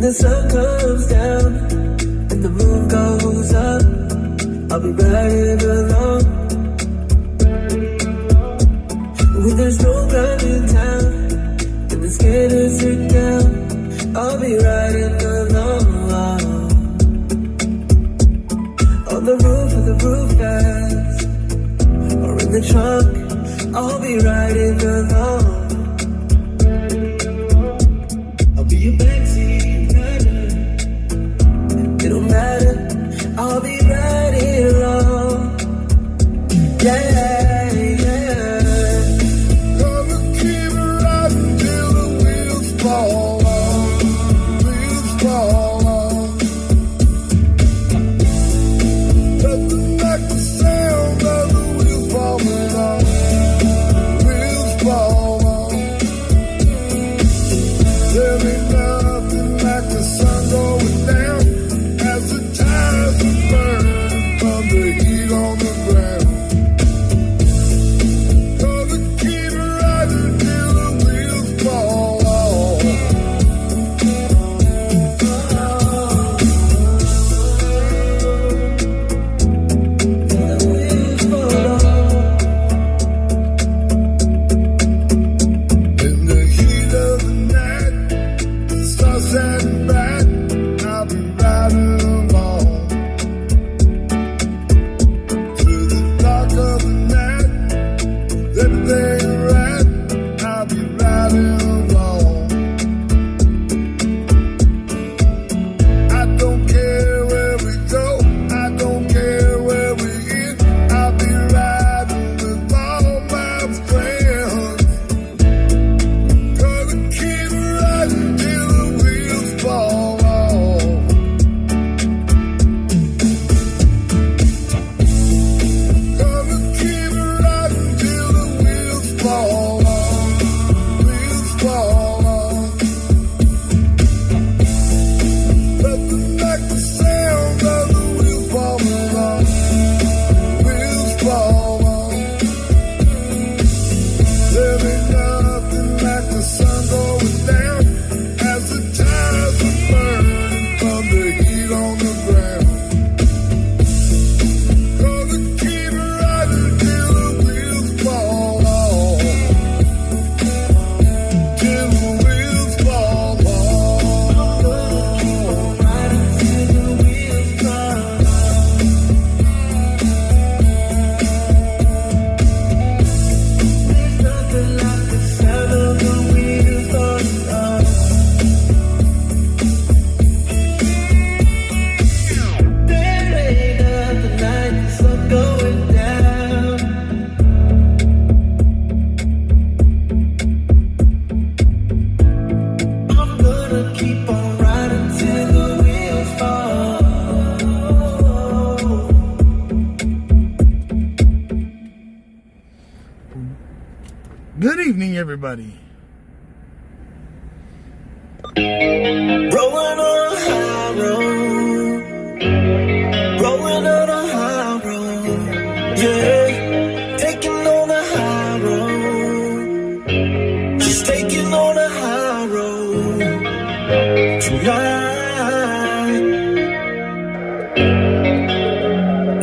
the sun comes down and the moon goes up, I'll be riding along. When there's no crowd in town and the skaters are down, I'll be riding along. On the roof of the roof guys, or in the trunk, I'll be riding along. I'll be your backseat rider, it don't matter, I'll be riding along. Yeah. Good evening, everybody. Rolling on a high road, rolling on a high road, yeah. Taking on a high road, just taking on a high road tonight.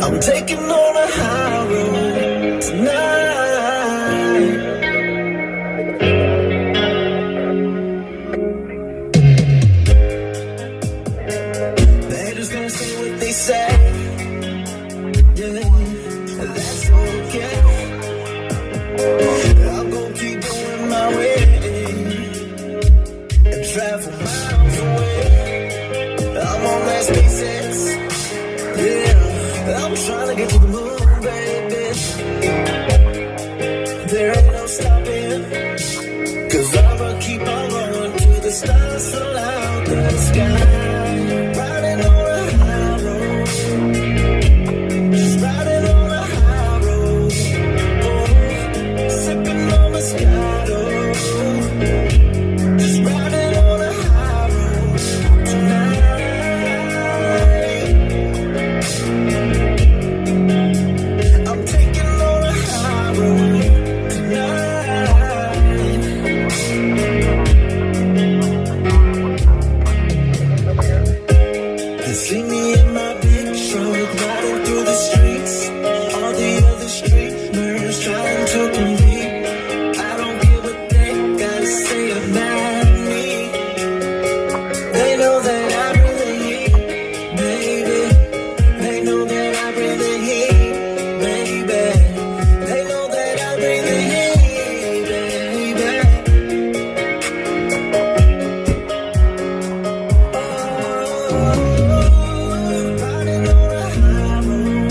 I'm taking on a high road tonight. Trying to get to the moon, baby. There ain't no stopping, 'cause I'ma keep on going till the stars fall out the sky. Riding on a high road, just riding on a high road. Oh, sipping on Moscato, just riding on a high road tonight. me in my big truck, riding through the streets. All the other streamers trying to compete. I don't give a thing, gotta say about me. They know that I bring the heat, baby. They know that I bring the heat, baby. They know that I bring the heat, baby. Oh, riding on a high road,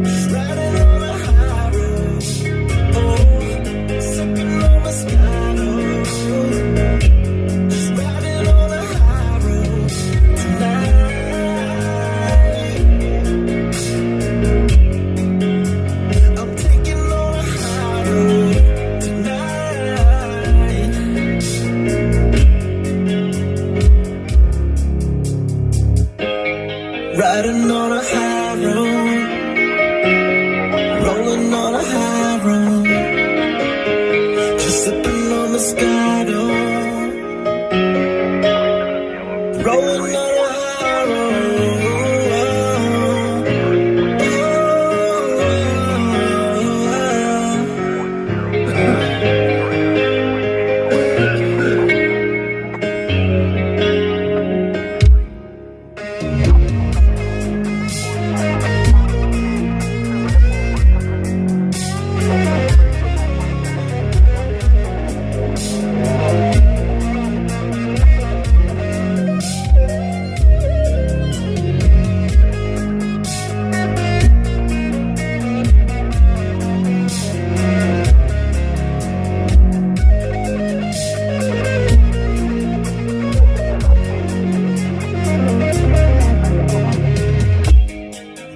just riding on a high road. Oh, sipping on Moscato, just riding on a high road tonight. I'm taking on a high road tonight. Riding on a high road, rolling on a high road, just sipping on Moscato, rolling on a high road.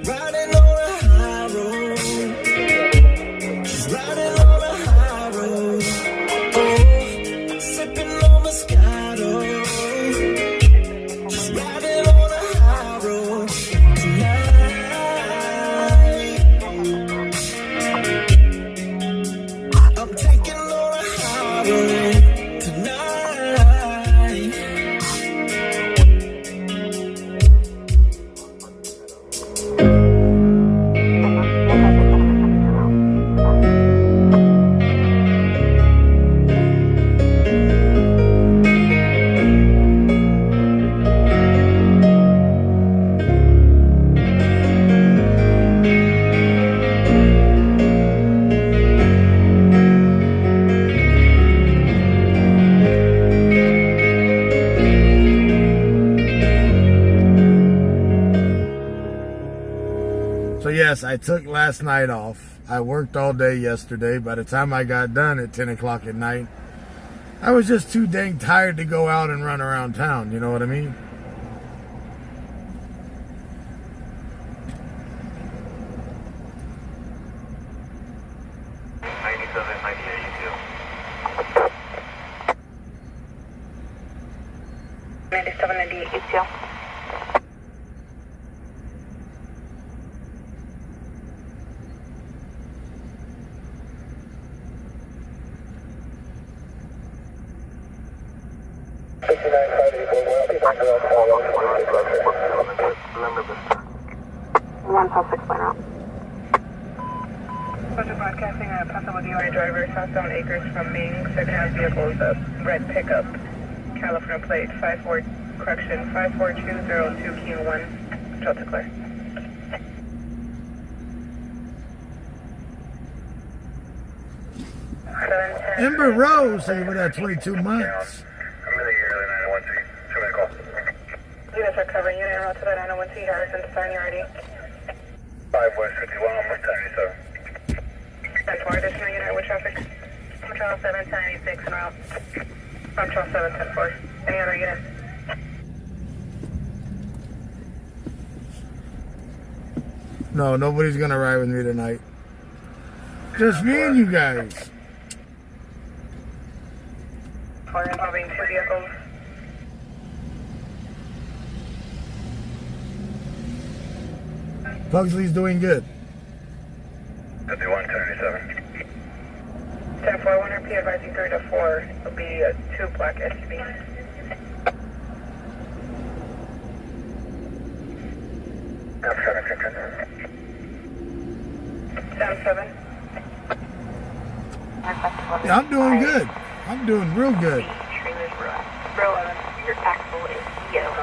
Riding on a high road, just riding on a high road. Oh, sipping on Moscato, just riding on a high road tonight. I'm taking on a high road tonight. So yes, I took last night off. I worked all day yesterday. By the time I got done at 10 o'clock at night, I was just too dang tired to go out and run around town. You know what I mean? Broadcasting a possible DUI driver southbound Acres from Ming, second half vehicles, red pickup, California plate 5420 Kilo 1, Delta clear. Ember Rose, say with that 22 months. I'm in the early 901C. Show me a call. Units are covering unit en route to the 901C Harrison to sign you already. 5 West 51, almost 97. And for additional unit with traffic. Control 796 en route. Control 710-4. Any other unit? No, nobody's gonna ride with me tonight. Just me and you guys. We're involving 2 vehicles. Pugsley's doing good. 5177. 10-4, one repeat advising 3 to 4. It'll be 2 black SUVs. Sound 7. Yeah, I'm doing good. I'm doing real good. Row 11. Your taxable is yellow.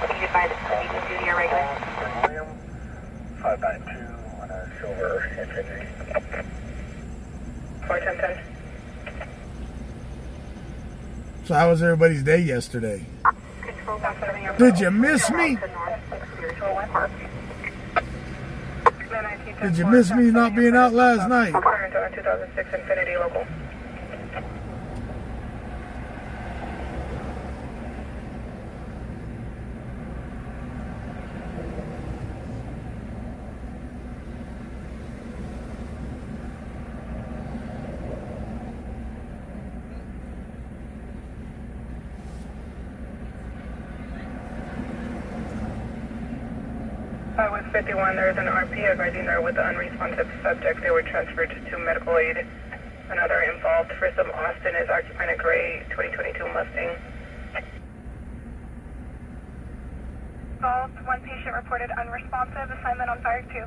Can you advise medium duty or regular? 592 on a silver infantry. 41010. So how was everybody's day yesterday? Control back 7 your Did you miss me? Did you miss me not being out last night? 2006 Infinity Local. With 51, there is an RP advising there with the unresponsive subject. They were transferred to medical aid. Another involved, First of Austin, is occupying a gray 2022 Mustang. Involved, one patient reported unresponsive, assignment on fire 2.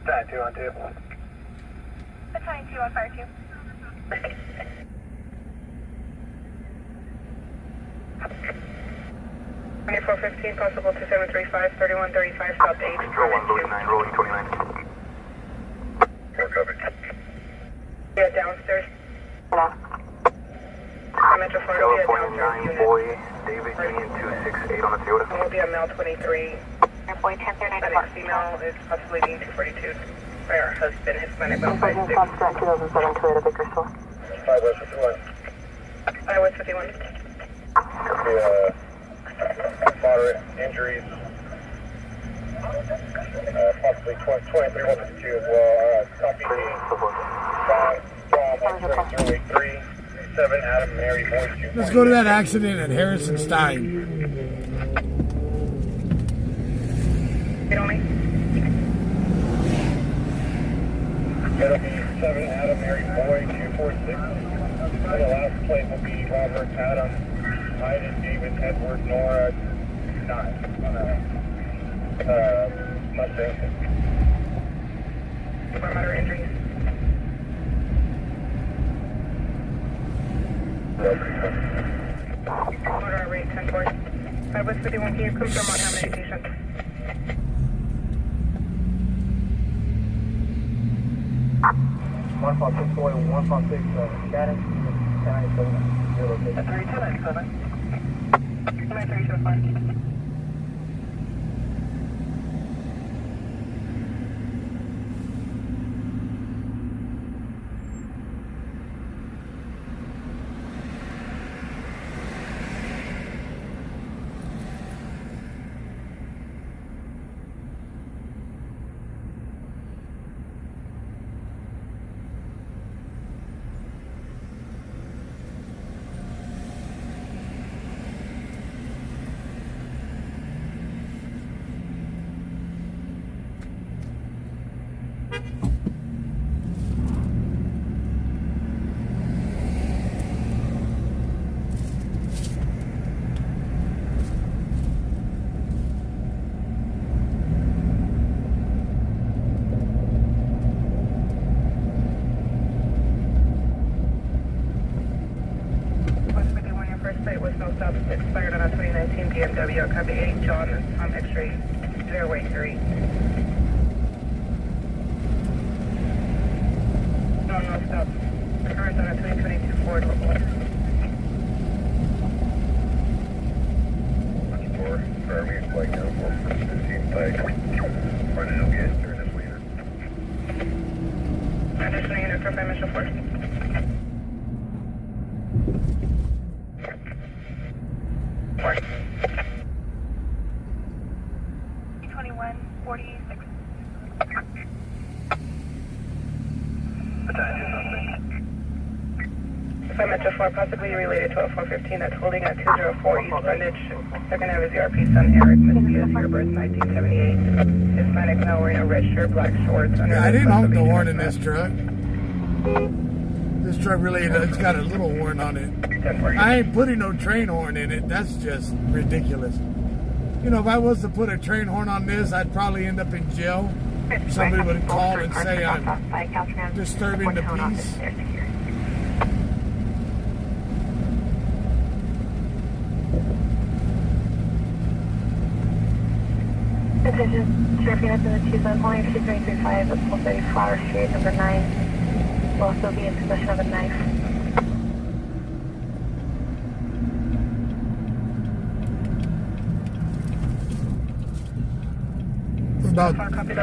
Time 2 on 2. Assignment 2 on fire 2. Possible 2735, 3135, South 8. Control 1, loading 9, rolling 29. More coverage. Yeah, downstairs. Metro Florida, California downstairs 9, boy, David Union 268 on the Toyota. Will be a male 23. Boy 1039. That is female is possibly being 242. By her husband, Hispanic male 56. 2007 Toyota Bakersfield. 5 West 51. Iowa 51. Copy, moderate injuries. Possibly 23 152 as well. Copy from 083. 7 Adam Mary Boy 2. Let's go to that accident at Harrison Stein. Get on me. It'll be 7 Adam Mary Boy 246. And the last plate will be Robert Adam Hayden David Edward Nora 9 on a Mustang. For minor injuries. Motor rate 10 4. Iowa 51, can you confirm on how many patients? One from 6 boy, 1 from 6 Shannon, 1097. That's 3297. 9375. Expired on a 2019 BMW, copy 8, John, on X-ray, 083. No stop. Occurrence on a 2022 Ford local. 4, Army, flight uniform, 15 bike. Running out gas during this leader. Additional unit for Mission Force. Force. 2146. Metro 4, possibly related to a 415 that's holding at 204 East Greenwich. Second name is ERP son Eric, Miss year birth 1978. Hispanic male wearing a red shirt, black shorts. Yeah, I didn't honk the horn in this truck. This truck really, it's got a little horn on it. I ain't putting no train horn in it. That's just ridiculous. You know, if I was to put a train horn on this, I'd probably end up in jail. Somebody would call and say I'm disturbing the peace. Attention, sheriff units in the Tucson Point, 2335 at 430 Flower Street, number 9. Will also be in possession of a knife. About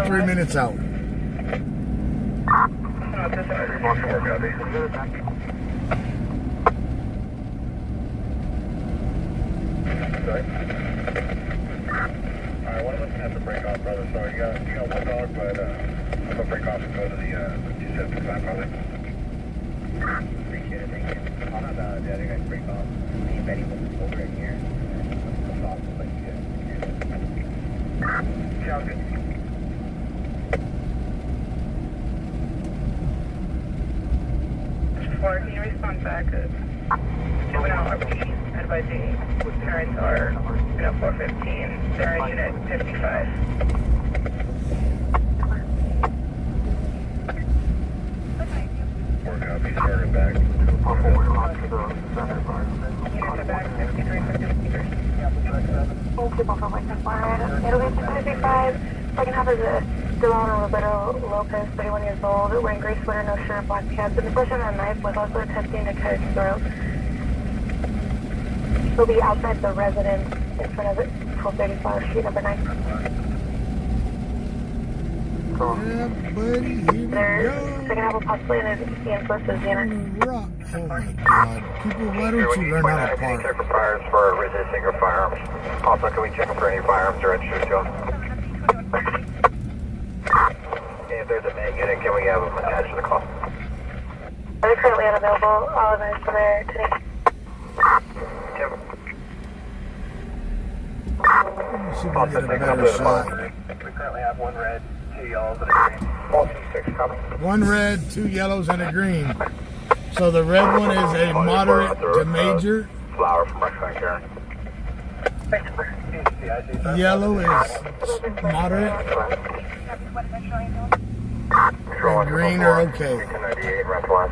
3 minutes out. Alright, one of us has to break off, brother. Sorry, you got one dog, but I'm gonna break off and go to the 275, brother. Appreciate it, thank you. I'll have the other guys break off. Me and Betty will over in here. Sounds good. Or can you respond back? Juvenile RP advising parents are unit 415, they're in unit 55. We're gonna be started back. Unit back 5353. It'll be 255. Second half is a Delano Roberto Lopez, 31 years old, wearing gray sweater, no shirt, black pants, and possession of a knife was also attempting to cut his throat. He'll be outside the residence in front of it, 1230 Flower Street, number 9. Yeah, buddy, here we Their go. second half will possibly in first is unit. Rock. Oh my God. People, why don't you learn how to park? Check for priors for resisting or firearms. Also, can we check for any firearms or registers to them? If there's a mag unit, can we have them attached to the call? They're currently unavailable. All of us are there today. Tim. See if we can get a better shot. We currently have one red, 2 yellows, and a green. 426 coming. 1 red, 2 yellows, and a green. So the red one is a moderate to major. Flower from Rexford, Karen. Yellow is moderate. And green are okay. 398, rep 1.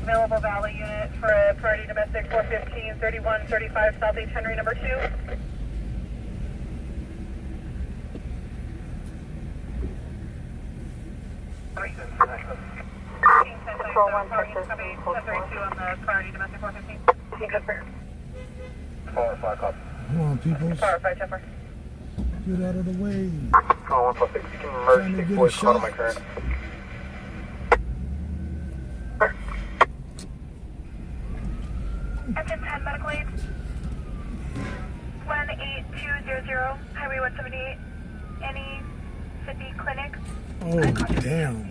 Available Valley unit for a priority domestic 415, 3135 Southeast Henry, number 2. Control 1, Texas, on the priority domestic 415. Come on, peoples. Power 5 Temper. Get out of the way. Call 146, Trying emergency to get a voice call to shot. my current. Engine 10 medical aid. 18200, Highway 178. Any City Clinic. Oh, damn.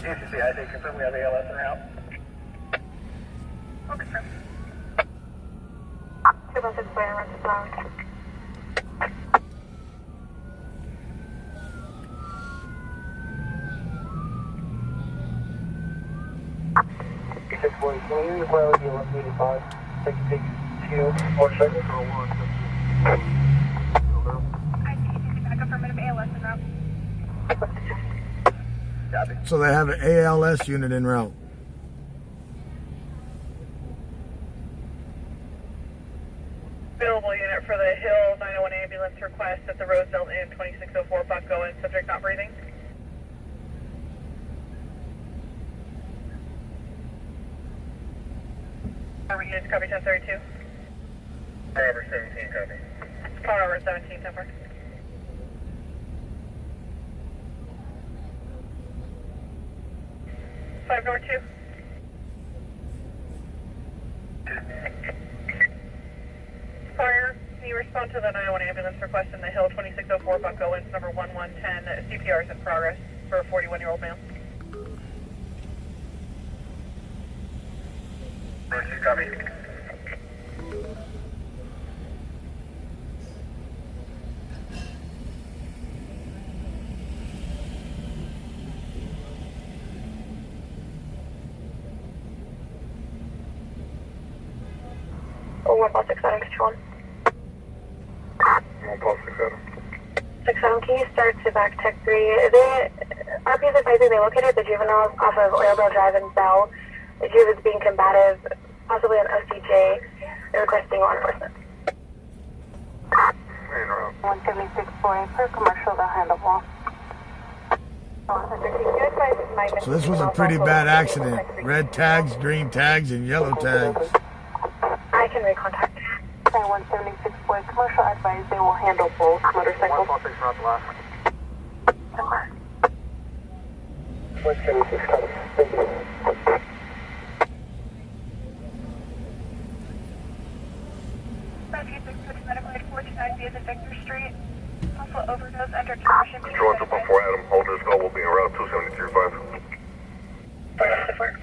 GCC, I think confirm we have ALS en route. We'll confirm. 216 Fire, run to Flowers. Can you require the 1185? Take 2 more seconds or 1? I see back up for a minute of ALS en route. Copy. So they have an ALS unit en route. Available unit for the Hill 901 ambulance request at the Roosevelt Inn 2604 Bucko and subject not breathing. Power units, copy 1032. Power over 17, copy. Power over 17, Temper. Five North 2. Fire, can you respond to the 901 ambulance request in the Hill 2604 Bucko Inn number 1110? CPR is in progress for a 41-year-old male. Roger, copy. 156 Adam, 61. 156 Adam. 67, can you start to back tech 3? RP is advising they located the juveniles off of Oilville Drive in Bell. The juve is being combative, possibly an OCJ. They're requesting law enforcement. 176.4 per commercial, they'll handle wall. So this was a pretty bad accident. Red tags, green tags, and yellow tags. I can recontact. 176.4 commercial, advise they will handle both motorcycles. 156 not the last. 176 Thank you. Victor Street. Also overdose under Discretion. Control 2.4 Adam, hold this call will be en route 273.5.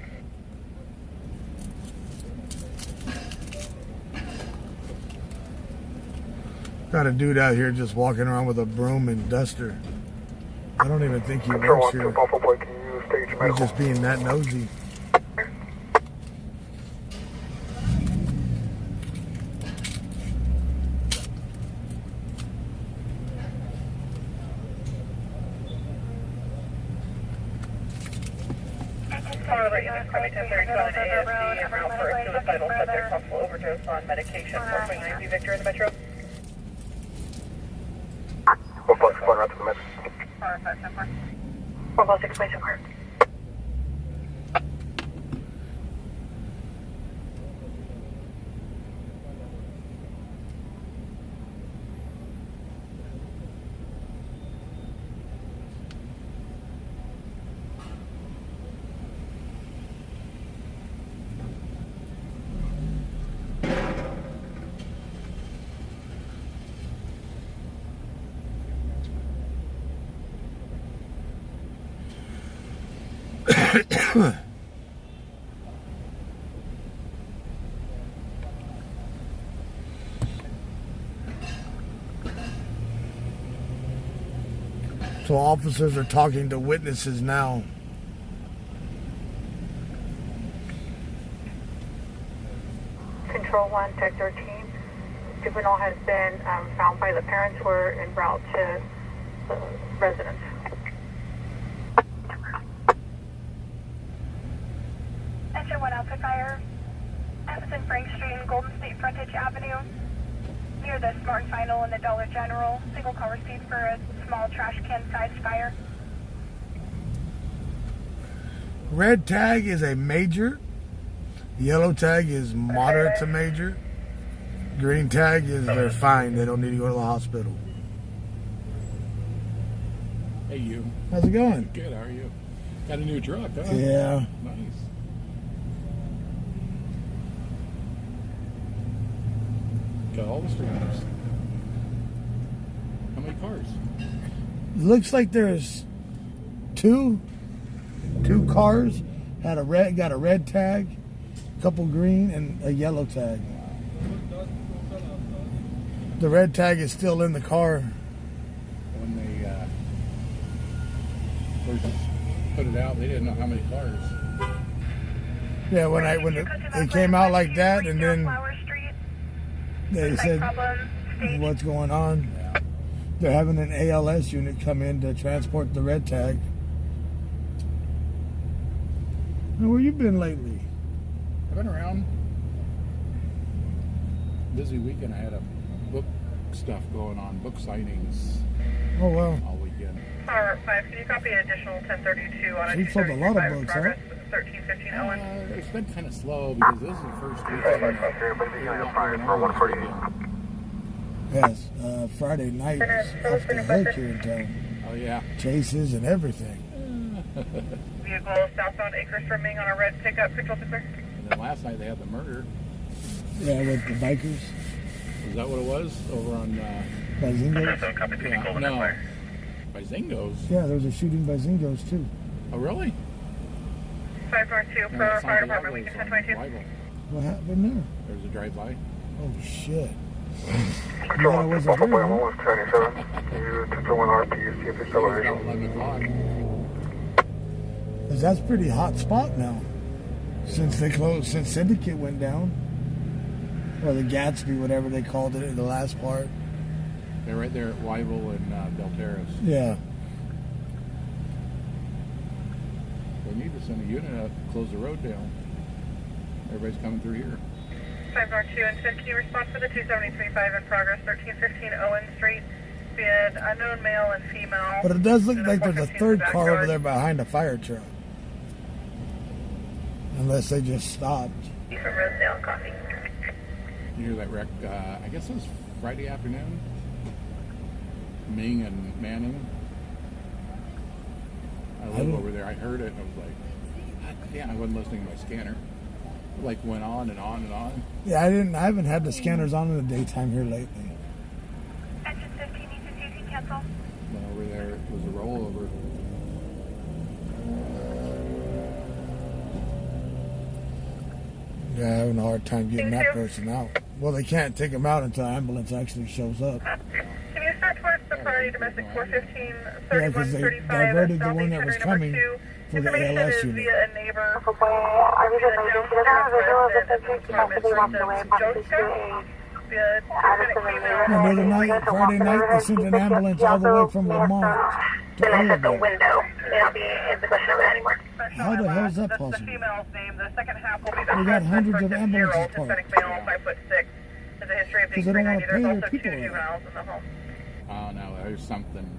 Got a dude out here just walking around with a broom and duster. I don't even think he works here. He's just being that nosy. Overdose on medication. 429 Victor in the metro. 156 right to the metro. 156.4. So officers are talking to witnesses now. Control 1, Tech 13. Juvenile has been found by the parents who are en route to the residence. Enter 1 Alpha Fire. Emerson Frank Street and Golden State Frontage Avenue. Near the Smart and Final and the Dollar General. Single call received for a small trash can sized fire. Red tag is a major. Yellow tag is moderate to major. Green tag is they're fine. They don't need to go to the hospital. Hey, you. How's it going? Good, how are you? Got a new truck, huh? Yeah. Nice. Got all the streamers. How many cars? Looks like there's two cars. Got a red tag, a couple green, and a yellow tag. The red tag is still in the car. When they first put it out, they didn't know how many cars. Yeah, when it came out like that, and then they said, "What's going on?" Yeah. They're having an ALS unit come in to transport the red tag. Now, where you been lately? I've been around. Busy weekend. I had a book stuff going on, book signings Oh well. all weekend. Power 5, can you copy an additional 1032 on She sold a lot of books, huh? 1315 Owen? It's been kind of slow because this is the first weekend. Yes, Friday night was off the hook here in town. Oh yeah. Chases and everything. Vehicle southbound Acres from Ming on a red pickup, control center. And then last night they had the murder. Yeah, with the bikers. Is that what it was over on? By Zingos? Yeah, no. By Zingos. Yeah, there was a shooting by Zingos too. Oh really? 542 No, for it's fire not the department, weekend Lightweights on 1022. Rival. What happened there? There was a drive-by. Oh shit. Control Yeah, I 1, wasn't there, huh? 127. You to throw an RP, see if It was acceleration. about 11 o'clock. 'Cause that's a pretty hot spot now. Since they closed, since Syndicate went down. Or the Gatsby, whatever they called it in the last part. They're right there at Wyville and Del Terrace. Yeah. They need to send a unit up, close the road down. Everybody's coming through here. 5 North 2 and 10, can you respond for the 273.5 in progress, 1315 Owen Street, via unknown male and female. But it does look and like there's a 415 third in the car over backyard. there behind a fire truck. Unless they just stopped. From Rosedale, copy. You hear that wreck? I guess it was Friday afternoon. Ming and Manning. I live didn't- over there. I heard it and I was like, yeah, I wasn't listening to my scanner. It like went on and on and on. Yeah, I haven't had the scanners on in the daytime here lately. Engine 15 needs to see if you can cancel. Went over there. It was a rollover. Yeah, having a hard time getting that person out. Well, they can't take him out until the ambulance actually shows up. Can you start towards the priority domestic 415, Yeah, because they 3135, diverted the one that was coming for the Information ALS is unit. via a neighbor. Okay, I was just waiting. She doesn't have a visual of the subject. She possibly walked away, possibly to a Via Addison and Mayor. And the other night, Friday night, they sent an ambulance all the way from Lamont to Then I set the Oregon. window. May not be in possession of it anymore. How the hell is that The possible? female's name, the second half will be the We got hundreds of 6-year-old ambulances Hispanic parked. male, 5'6". There's a history of being 'Cause they don't wanna 390. pay There's their also 2 people. juveniles in the home. Oh no, there's something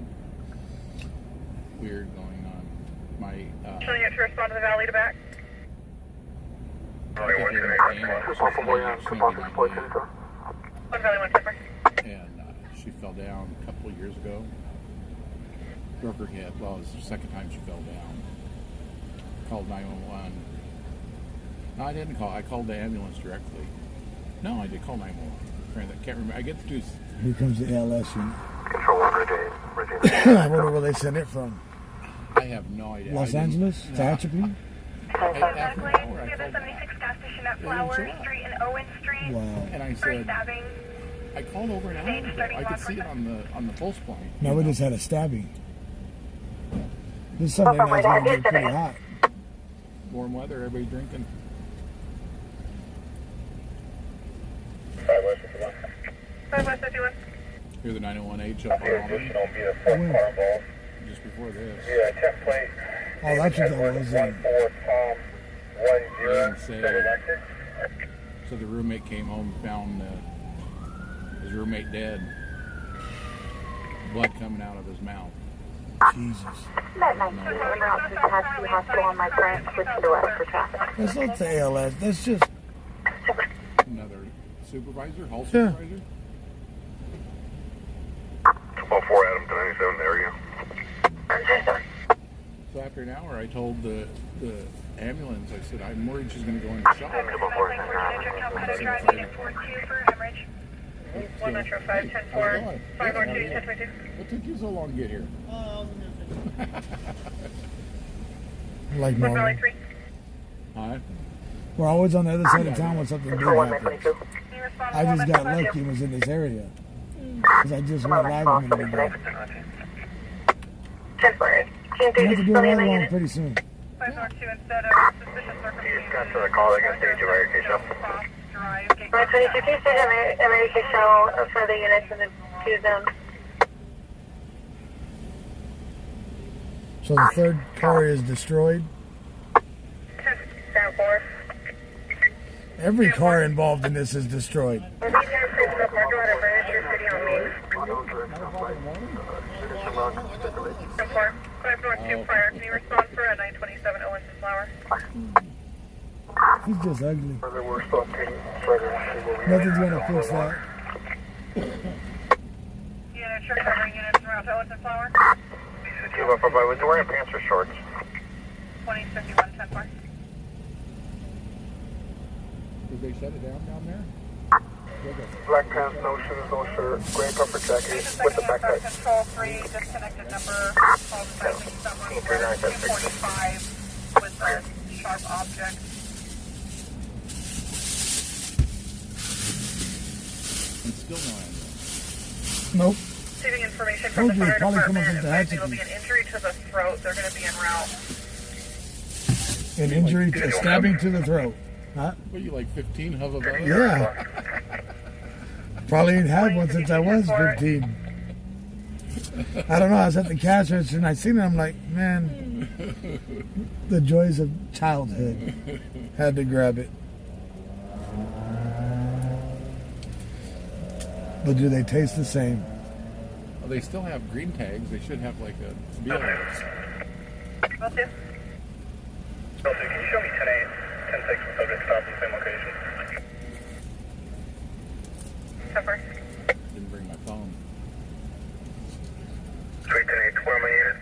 weird going on. My Showing it to respond to the valley to back. I think they're gonna aim it. She's gonna be 98. 1 valley, 1 Pepper. And she fell down a couple of years ago. Broke her hip. Well, it was the second time she fell down. Called 911. No, I didn't call. I called the ambulance directly. No, I did call 911. I can't remember. I get the two. Here comes the ALS unit. Control 100, I wonder where they sent it from. I have no idea. Los I didn't- Angeles? No, Tehachapi? after an hour, I Exactly. called We have the back. 76 gas station at They Flower didn't show up. Street and Owen Street. Wow. And I For said, stabbing. I called over an hour ago. I could see it on the pulse point. Now we just had a stabbing. This Sunday night's gonna get pretty hot. Warm weather, everybody drinking. 5 West 51. 5 West 51. Hear the 901H up on me Additional be a 4 car involved. just before this. Yeah, check plate. Oh, that's what that was. 14 Tom 10. Didn't say. Selected. So the roommate came home and found his roommate dead. Blood coming out of his mouth. Jesus. That night, we went out to the Tehachapi Hospital on my current switch to the west for traffic. That's not the ALS. That's just, Another supervisor, hall Yeah. supervisor. 4 Adam to 97 area. So after an hour, I told the ambulance, I said, I'm worried she's going to go into shock. Driving at 42 for hemorrhage. 1 Metro 5, 10 4, 5 or 2, 10 22. What took you so long to get here? like 1 Valley normal. 3. Huh? We're always on the other side of town when something big Control 1 happens. 22. Can you respond I to just 1 got Metro lucky and was in this area. Because I just went live a minute ago. Temporary. I have to do Still another in the one unit. pretty soon. 5 North 2 instead of suspicious circumstances. got to the call, I got stage of verification. Cross Drive, Gate 122, can you stage American Shell for the units in the 2 zones? So the third car is destroyed. 10 4. Every car involved in this is destroyed. Maybe you guys could go park lot at Furniture City on Main. 10 4. 5 North 2 fire. Can you respond for a 927 Owens and Flower? He's just ugly. Further, we're still taking further. Nothing's gonna fix that. Unit truck covering units from Route Owens and Flower. Was he wearing pants or shorts? 2051 10 4. Did they shut it down there? Black pants, no shoes, no shirt, gray puffer jacket with the backpack. Control 3, disconnected number. Call the traffic someone here. 245 with a sharp object. And still no ambulance. Nope. Receiving information from Told the you, fire probably coming department. from Advising Tehachapi. will be an injury to the throat. They're going to be en route. An injury, a stabbing to the throat. Huh? What are you, like 15 hoverboats? Yeah. Probably ain't had one since I was 15. I don't know. I was at the cash register and I seen it. I'm like, man, the joys of childhood. Had to grab it. But do they taste the same? Well, they still have green tags. They should have like a BLS. Will do. Can you show me 10-8, 10-6 with subject stop in the same location? 10-4. Didn't bring my phone. Sweet 10-8, where am I units?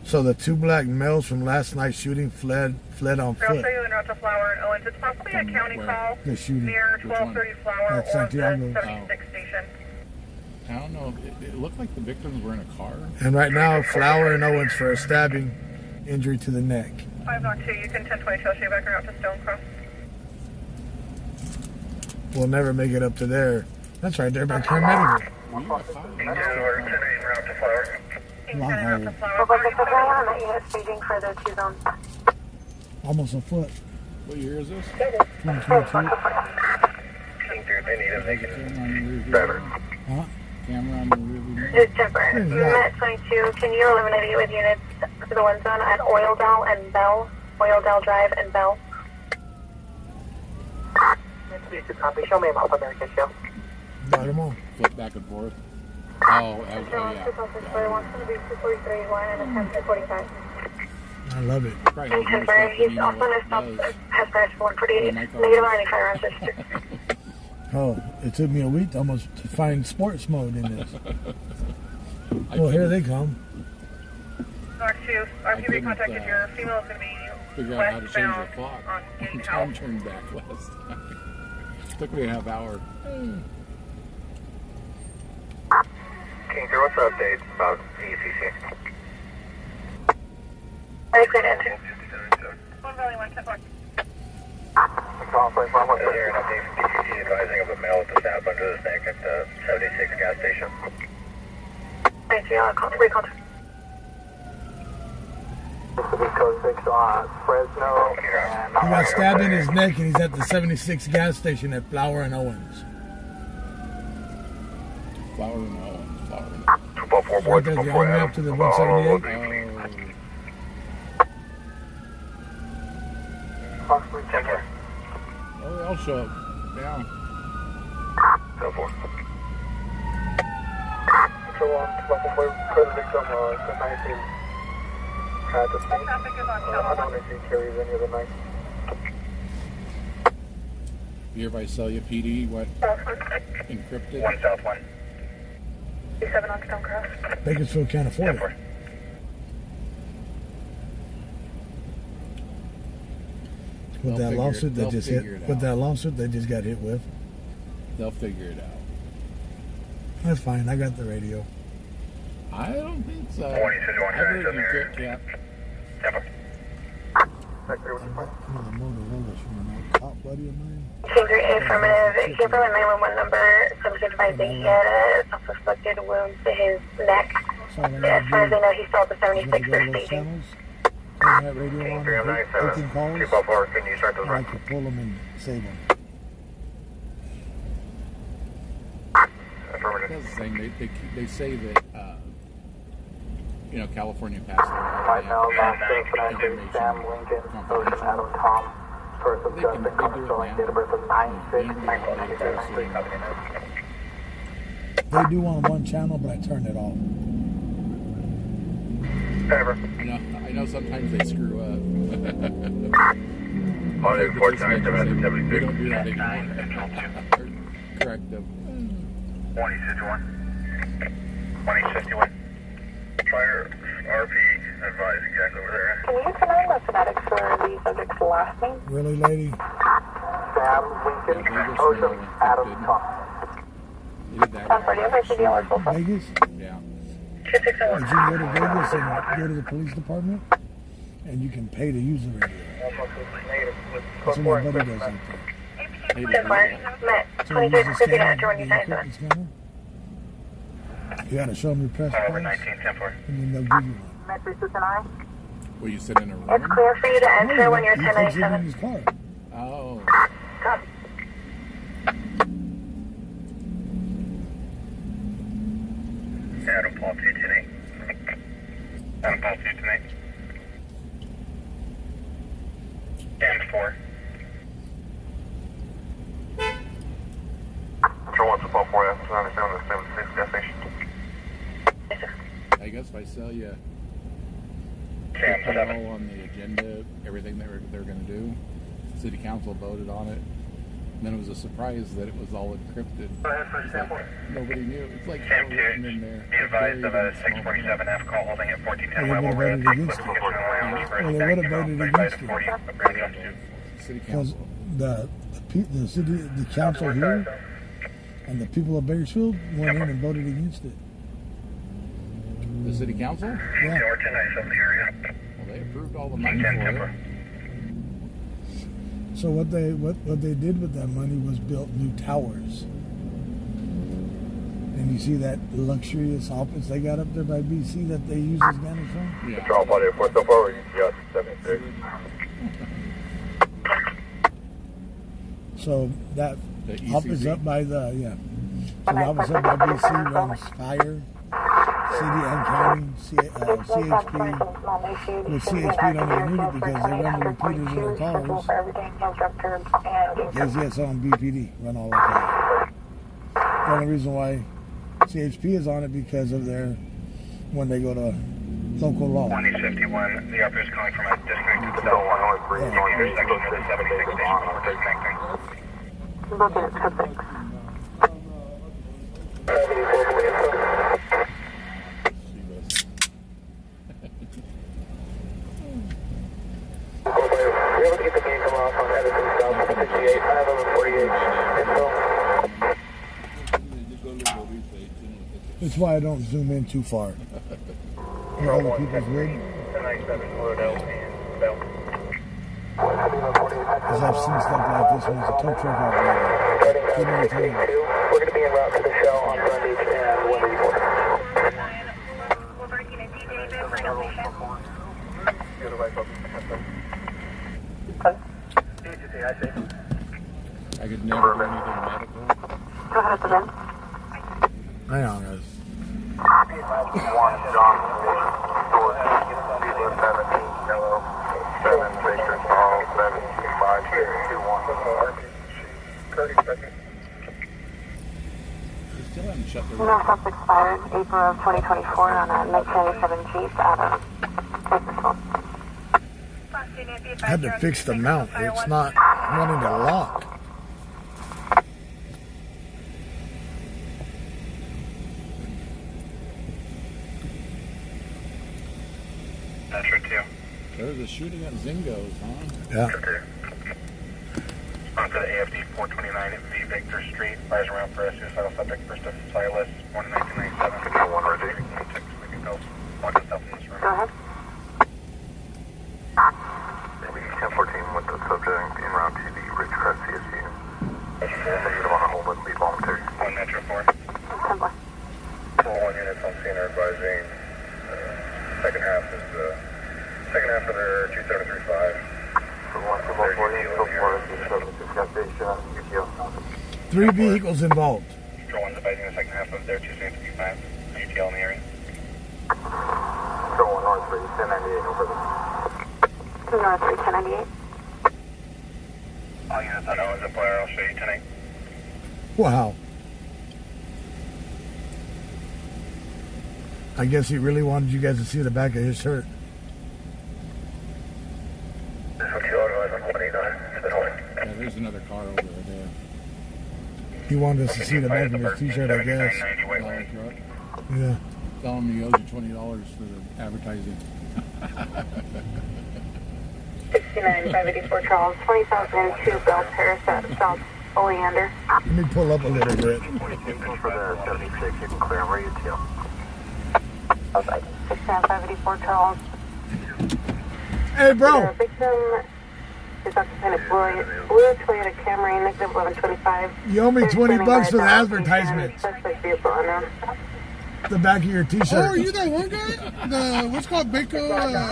So the two black males from last night's shooting fled on I'll foot. show you en route to Flower and Owens. It's possibly a county Where? call The shooting. near Which one? 1230 Flower That's or Santiago. the 76 station. I don't know. It looked like the victims were in a car. And right now, Flower and Owens for a stabbing injury to the neck. 502, you can 1020 Chelsea back en route to Stonecross. We'll never make it up to there. That's right there by Care Medical. Well, you got five. Or 10-8 en route to Flower. King 10 en route to Flower. Well, but the on that unit staging for the two zones. Almost a foot. What year is this? 2022. King 3, they need him, they can... Camera on the rear view Better. mirror. Huh? Camera on the rear view mirror. Just jumper. Where's that? Met 22, can you eliminate it with units to the one zone at Oildale and Bell? Oildale Drive and Bell. Copy. Show me a map, American show. Got them all. Flip back and forth. Oh yeah. 241, 243, and a 1045. I love it. Probably And knows more Timber, stuff than he's you know also what missed it up, does. has crash 148. Michael. Negative on any firearms registered. Oh, it took me a week almost to find sports mode in this. I Well, here couldn't they come. North 2, RPB couldn't, contacted your female is going to be figure out how to change the westbound clock. on Gate Time House. turned back west. Took me a half hour. King 3, what's the update about ECC? Very clear to enter. 1 Valley 1, 10 4. What's there an update from DCC advising of a male with a stab under the neck at the 76 gas station? Thank you, recall. Code 6 on Fresno. He got stabbed in his neck and he's at the 76 gas station at Flower and Owens. Flower and Owens. Flower and 244 Right there's the on-ramp to the 178. Approximately 10 Oh, they'll show up. Down. Go for it. So, 244, code victim, the 19. At the scene. Traffic is on I Channel don't 1. think he carries any of the 9. You hereby sell your PD, what? Encrypted? 1 South 1. 27 on Stonecross. Bakersfield can't afford it. With that lawsuit they just hit, with that lawsuit they just got hit with. They'll figure it out. That's fine. I got the radio. I don't think so. 20 said you want I've heard to you can't. Tampa. Sector, what's your point? Another Motorola's from an old cop buddy of mine. King 3 affirmative. He came from a 911 number. Subject advised that he had a self-inflicted wound to his neck. So I'm As far as they know, he's still at the going to 76 go to they're those staging. channels, turn that radio King on, 3 on taking 97. calls, 244, can you start those and I runs? could pull them and save them. Affirmative. That's the thing. They say that, California passed a law. Right now, that last destination, Sam Lincoln, Ocean Adam Tom. First of They can- suspect, they do it showing now. date of birth of 9/6/1997. They do on one channel, but I turned it off. Ever. I know sometimes they screw up. On But 4 this times, makes sense. We 76. don't do that anymore. Or correct them. 2061. 2051. Fire RP advise exactly where they're at. Can you confirm the phonetics for the subject's last name? Really, lady? Sam Lincoln, Ocean Adam Tom. They did that. 1040, over to the yellow full. Vegas? Yeah. 2601. Did you go to Vegas and go to the police department? And you can pay to use the radio. That's what my buddy does out there. They did 10 4. that. Met. So 23 use the 50 to scanner, enter when you the sign encrypted it. scanner. You gotta show them your press Over cards, 19, 10 4. and then they'll give you one. Met 369. Will you sit in a room? It's clear for you to enter when you're He takes it in 1097. his car. Oh. Copy. Adam Paul 2 tonight. Adam Paul 2 tonight. And 4. Control 1 support for you. 97 to 76 gas station. I guess if I sell you, Sam put it 7. all on the agenda, everything they're going to do. City council voted on it. And then it was a surprise that it was all encrypted. Go ahead for It's sample. like nobody knew. It's like Sam all 2, written in there. be advised of a Buried in small 647F call holding at 1410 Well, they Level would've Red. voted against it. Well, they would've voted against it. City Because council. the city, the council here, and the people of Bakersfield went in and voted against it. The city council? Yeah. Or 1097 the area. Well, they approved all the money 10 for temper. it. So what they did with that money was built new towers. And you see that luxurious office they got up there by BC that they use as Spanish from? Yeah. Control Body 4 so far. Yes, 76. So that The office ECC? up by the So the office up by BC runs fire, city and county, CHP. Well, CHP don't even need it because they run the repeaters in their cars. KZSO and BPD run all that. The only reason why CHP is on it because of their when they go to local law. 1851, the operator is calling from a district. Del 103 Yeah. going Intersection east of the 76 station before disconnecting. Looking at 10-6. See this. We're able to get the vehicle off on Edison South 68, 548. That's why I don't zoom in too far. Where other people's would. 1097 Road L and Bell. Because I've seen stuff like this when it's a tow truck operator. Too many times. We're going to be en route to the Shell on Front Beach and Winter Quarter. We're working at DJ David for completion. I could never do anything medical. Go ahead, the bin. Hang on, guys. 1 John 4, 17 Yellow, 7 Baker Hall, 725 221. They still haven't shut the road. Northwest expired April of 2024 on a 1997 Jeep out of Bakersfield. I had to fix the mount. It's not wanting to lock. Metro 2. There's a shooting at Zingo's, huh? Yeah. On to the AFD 429 at V Victor Street. Fires around for a suicidal subject, first of Silas, born in 1997. Control 1 ready. 6 Lincoln Hills. Watch yourself in this room. Go ahead. Maybe 1014 with the subject en route to the Ridgecrest CSU. You don't want to hold it, be voluntary. 1 Metro 4. 10-4. 1 units on scene are advising. Second half is second half of their 2735. For 1 so far, this is 76 gas station, UTO. 3 vehicles involved. Control 1's advising the second half of their 2735. UTL in the area. Control 1 North 3, 1098, no further. North 3, 1098. All units on O is a flare. I'll show you tonight. Wow. I guess he really wanted you guys to see the back of his shirt. Yeah, there's another car over there. He wanted us to see the back of his t-shirt, I guess. Dollar truck. Yeah. Tell him he owes you $20 for the advertising. 69-584 Charles, 20,002 Bell Terrace at South Oleander. Let me pull up a little bit. For the 76, you can clear where UTO. 69-584 Charles. Hey, The bro. victim is occupant of blue Toyota Camry, negative 1125. You owe me $20 for the advertisement. Suspect vehicle unknown. The back of your T-shirt. Oh, are you that one guy? The what's called Baker?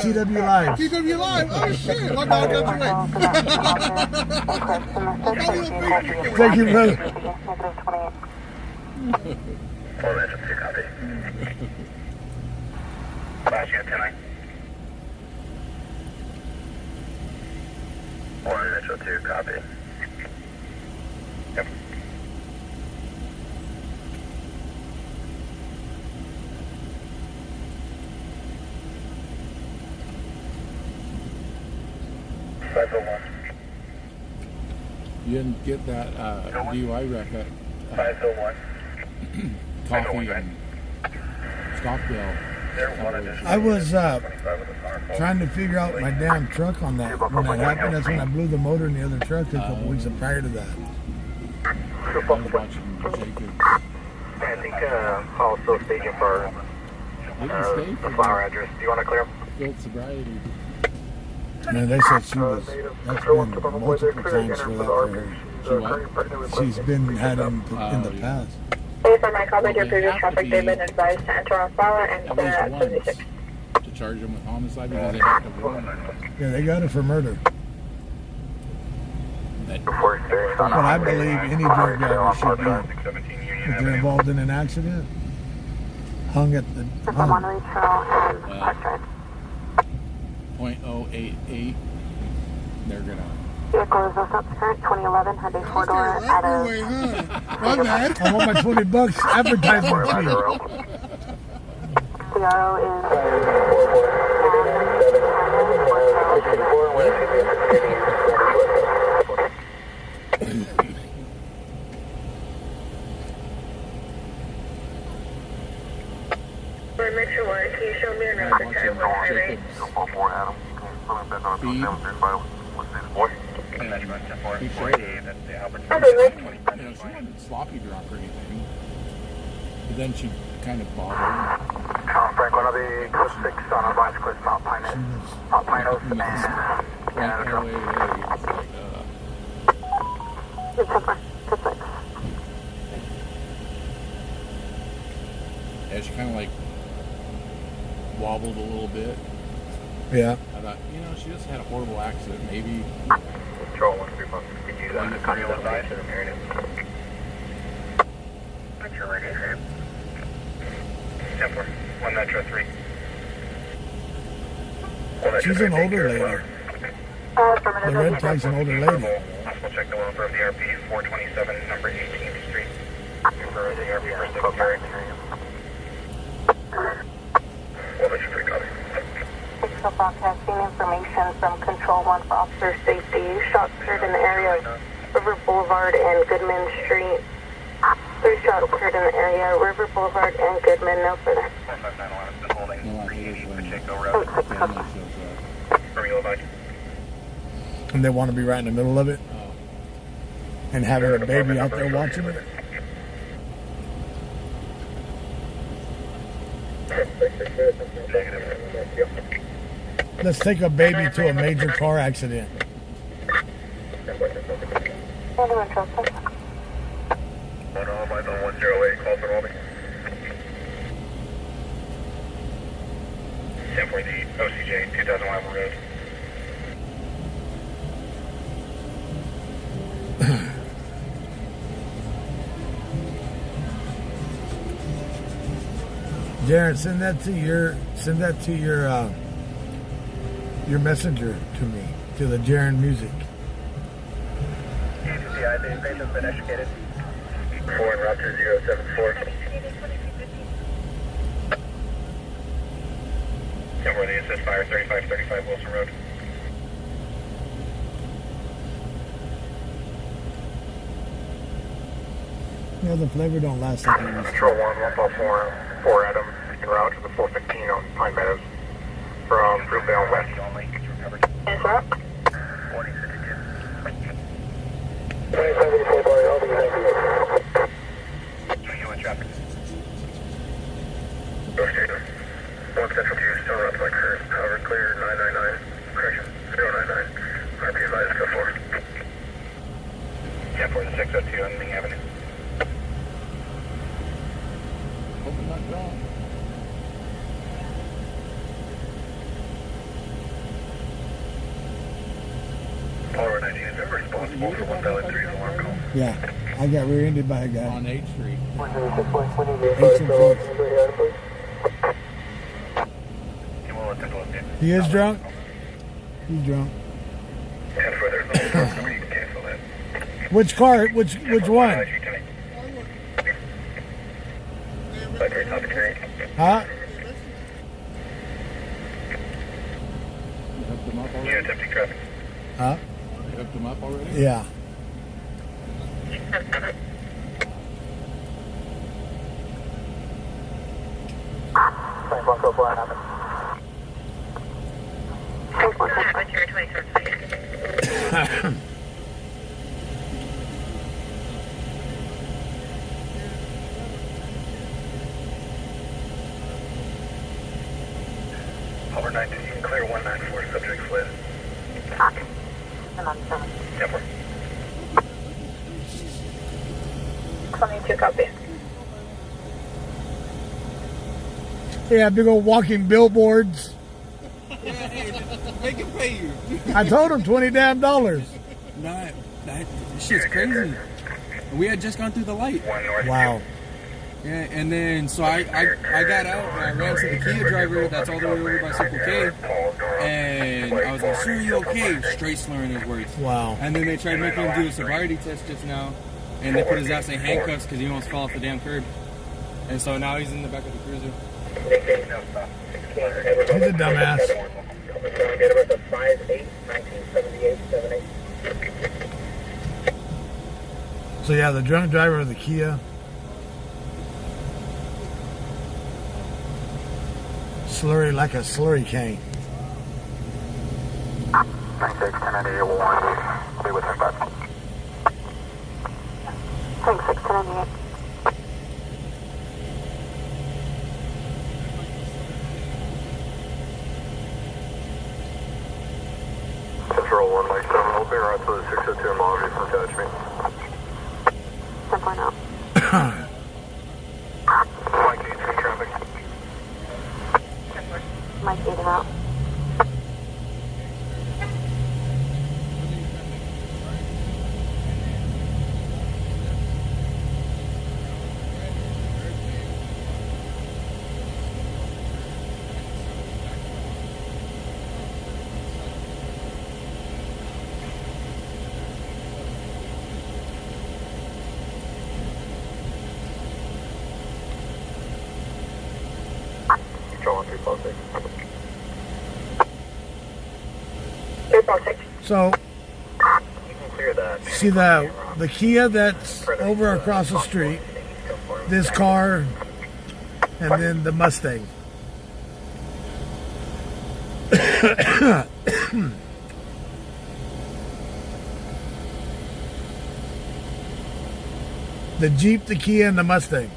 TW Live. TW Live. Oh shit! My dog got you wait. Thank you, brother. Four Metro 2, copy. Flash, you have 10-9. 4 Metro 2, copy. Yep. You didn't get that DUI record. 501. Coffee and Stockdale. I was trying to figure out my damn truck on that. When that happened, that's when I blew the motor in the other truck a couple weeks prior to that. I was watching Jacob. I think Paul's still staging for the flower address. Do you want to clear? Field sobriety. Man, they said she was, that's been multiple times for that for her. She's been had in the past. Based on my comment, your previous traffic, they've been advised to enter on flower and clear at 76. To charge them with homicide because they have to run. Yeah, they got her for murder. That, But I believe any drug driver should be, if they're involved in an accident, hung at the hung. .088. They're gonna. Vehicle is also current 2011 Hyundai 4-door at a... Way, huh? My bad. I want my $20 advertisement fee. CRO is... For Metro 1, can you show me another time what highway? You know, she wasn't sloppy drunk or anything. But then she kind of bothered. Frank, one of the Cliff 6 on our bicycle, Cliff Mount Pinos. Mount Pinos and It's like, yeah, she kind of like wobbled a little bit. Yeah. I thought, you know, she just had a horrible accident. Maybe. Control 131. Did you kind of advise to the area? Metro 1 Metro 3. She's an older lady. The red tag's an older lady. We'll check the welfare of the RP 427, number 18th Street. For the RP for secondary. Well, Metro 3, copy. Pixel broadcasting information from Control 1 for officer safety. Shots occurred in the area of River Boulevard and Goodman Street. 3 shots occurred in the area of River Boulevard and Goodman. No further. 45911 been holding No, I hate it 380 when Pacheco the Road. family shows up. Real advice. And they want to be right in the middle of it. And having a baby out there watching it. Let's take a baby to a major car accident. By the 108, call for Albany. 10 for the OCJ 2000 Lima Road. Darren, send that to your messenger to me, to the Darren Music. CI, the patient has been educated. 4 and Raptor 074. 10 for the assist fire 3535 Wilson Road. You know, the flavor don't last like it used to. Control 1, 154, 4 Adam, en route to the 415 on Pine Meadows from Fruitvale West. Yes, sir. 4062. 2074 by Albany, You in traffic. Negotiator. 1 Central 2, still around my current. Cover clear 999. Correction 099. RP advised, go forward. 10 for the 602 on Ling Avenue. Hoping not not drunk. Power 19 is responsible for 1,003 alarm call. Yeah, I got rear-ended by a guy. On 8th Street. He is drunk? He's drunk. 10 for there's no truck, so we need to cancel that. Which car? Which one? Battery topic carry. Huh? You hooked them up already? Unit empty traffic. Huh? You hooked them up already? Yeah. Power 19, clear 194, subject fled. Yep, we're 22 copy. Yeah, big old walking billboards. Make him pay you. I told him $20 damn. Nah, that shit's crazy. We had just gone through the light. one north. Wow. Yeah, and then so I got out and I ran to the Kia driver that's all the way over by Circle K, and I was like, "Sir, you okay?" Straight slurring his words. Wow. And then they tried making him do a sobriety test just now, and they put his ass in handcuffs because he almost fell off the damn curb. And so now he's in the back of the cruiser. He's a dumbass. So yeah, the drunk driver of the Kia. Slurry like a slurry cane. 96, 1098, be with him back. Thanks, 698. Central 197, we'll be right to the 602 Mojave from Judgment. 10.0. Mike 83 traffic. Mike 8 out. Control 1346. 346. So You can clear that. see the Kia that's over across the street, this car, and then the Mustang. The Jeep, the Kia, and the Mustang.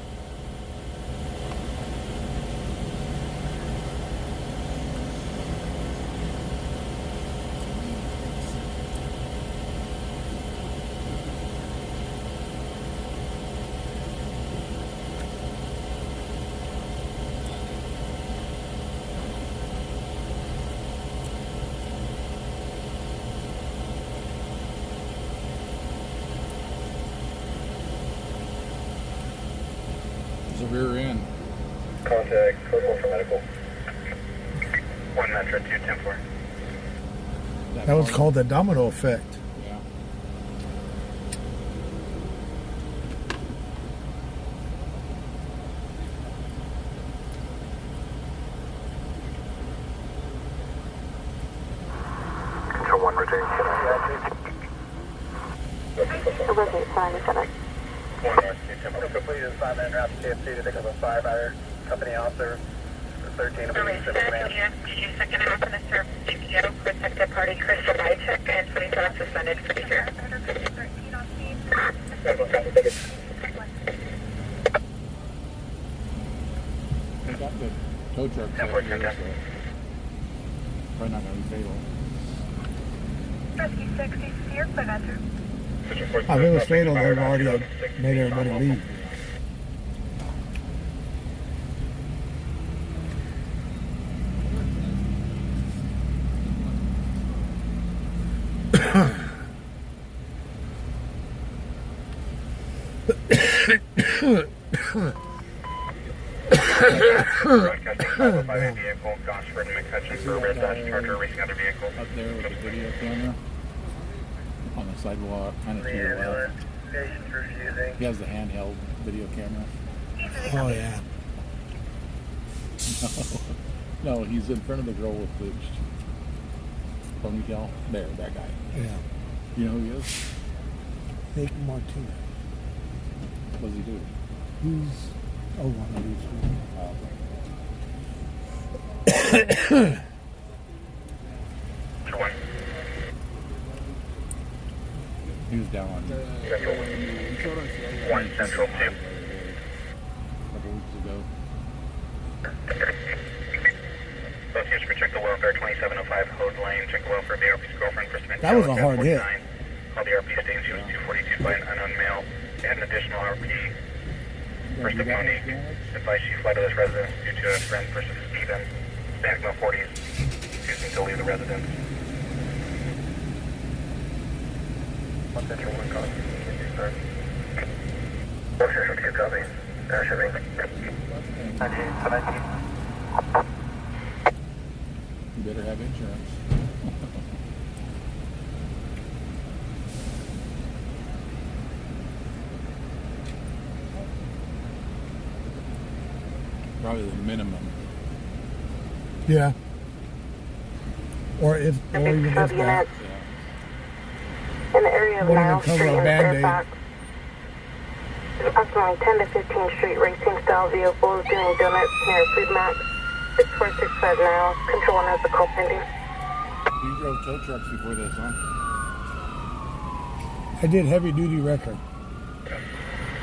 There's a rear end. Contact Purple for medical. 1 Metro 210-4. That was called the domino effect. Yeah. Control 1 Virginia. Elizabeth 77. 1 North 210-4. Completed assignment route to KFC to pick up a firefighter. Company officer 13 of police in command. Second half in the service GPO, protected party crystal light check, and 27 suspended for the year. 13 on scene. We got the tow truck set here, so probably not going to be fatal. Rescue 60, here, clear that through. If it was fatal, they've already made everybody leave. Broadcasting 505 vehicle, Gosford and McCutcheon for Red Dodge Charger racing other vehicles. Up there with the video camera on the sidewalk, kind of to your left. He has the handheld video camera. Oh yeah. No, he's in front of the girl with the ponytail. There, that guy. Yeah. You know who he is? Nick Martinez. What does he do? He's one of these. He was down on One Central 2. a couple weeks ago. Associates for check the welfare 2705 Hode Lane. Check the welfare of the RP's girlfriend for Smith. That was a hard hit. Called the RP states he was 242 by an unknown male. They had an additional RP. First of Monique advised she fled to this residence due to a friend versus Steven. Backmill 40s. Choosing to leave the residence. One Central 1 call. Officer 52 copy. Shipping. 1917. You better have insurance. Probably the minimum. Yeah. Or even if that. Yeah. In the area of Wouldn't Nile it cover Street a in Band-Aid? Fairfax. Approximately 10 to 15th Street racing style vehicles doing donuts near Food Max. 6465 now. Control 1 has the call pending. You drove tow trucks before this, huh? I did heavy duty record.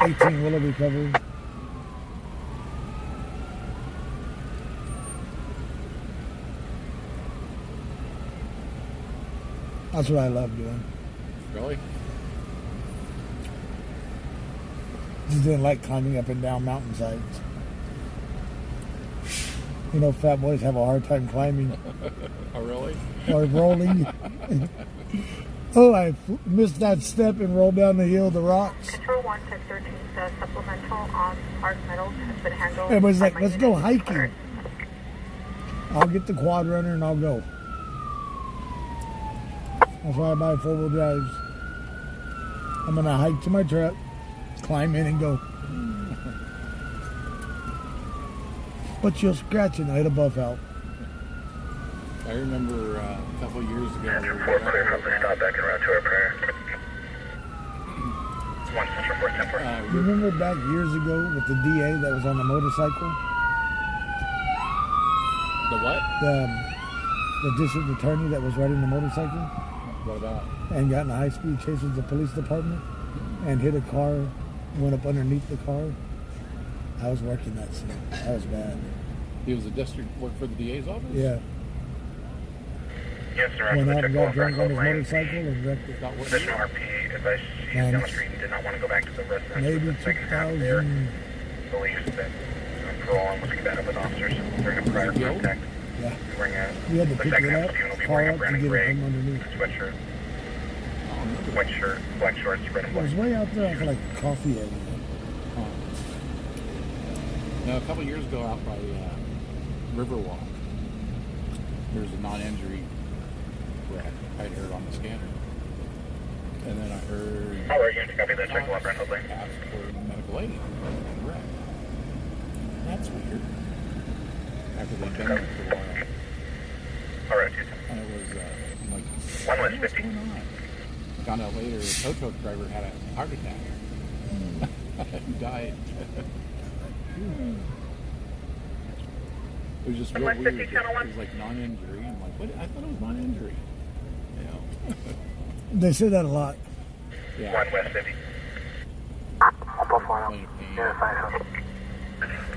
18 Willow recovery. That's what I love doing. Really? Just didn't like climbing up and down mountainsides. You know, fat boys have a hard time climbing Oh, really? or rolling. Oh, I missed that step and rolled down the hill of the rocks. Control 1 check 13 says supplemental on arc metals has been handled. Everybody's like, by let's my go unit. hiking. I'll get the quad runner and I'll go. That's why I buy 4-wheel drives. I'm going to hike to my truck, climb in and go. But you'll scratch and I hit a buff out. I remember a couple years ago. Central 4 clear from the stop back en route to our prayer. 1 Central 4 10 4. You remember back years ago with the DA that was on the motorcycle? The what? The district attorney that was riding the motorcycle What about? and got in a high-speed chase with the police department and hit a car, went up underneath the car. I was working that scene. That was bad. He was a district work for the DA's office? Yeah. Yes, sir. Went out Check and the got welfare drunk on his Hode Lane. motorcycle and wrecked it. Not what Additional RP advised she's down the street and did not want to go back to the residence. Maybe The second half there 2000. believes that parole and was combative with officers during a prior Killed? contact. Yeah. Wearing a We had to the pick second it half up, of Steven will be car wearing a up, brown and and get it gray from underneath. sweatshirt, white shirt, black shorts, red and It black. was way out there for like a coffee area. Now, a couple years ago out by Riverwalk, there was a non-injury wreck. I'd heard on the scanner. And then I heard All right, you have to copy that. Check the welfare Hode Lane. ask for medical aid. Wreck. That's weird. After they'd been there for a while. All right, Houston. And it was, I'm like, 1 West what's 50. going on? Found out later, the tow truck driver had a heart attack. He died. It was just real West weird. 50, It Channel 1. was like non-injury. I'm like, what? I thought it was non-injury. You know? They say that a lot. Yeah. 1 West 50. Complain of pain.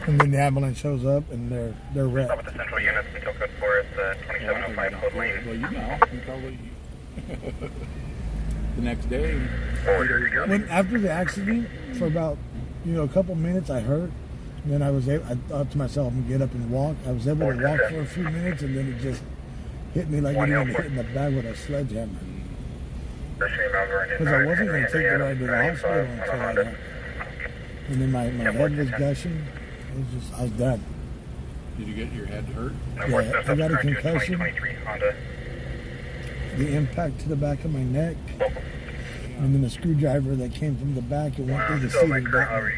And then the ambulance shows up and they're Stop wrecked. with the central units until code 4 is Yeah, I 2705 think Hode Lane. well, you know. You probably... the next day, 3 days ago, When after the accident, for about a couple minutes, I hurt. And then I thought to myself, I'm gonna get up and walk. I was able to walk for a few minutes, and then it just hit me like getting hit in the back with a sledgehammer. Because I wasn't gonna take the ride to the hospital until I And then my head was gushing. I was done. Did you get your head hurt? Yeah, I got a concussion. The impact to the back of my neck. And then the screwdriver that came from the back and went through the seat and got me.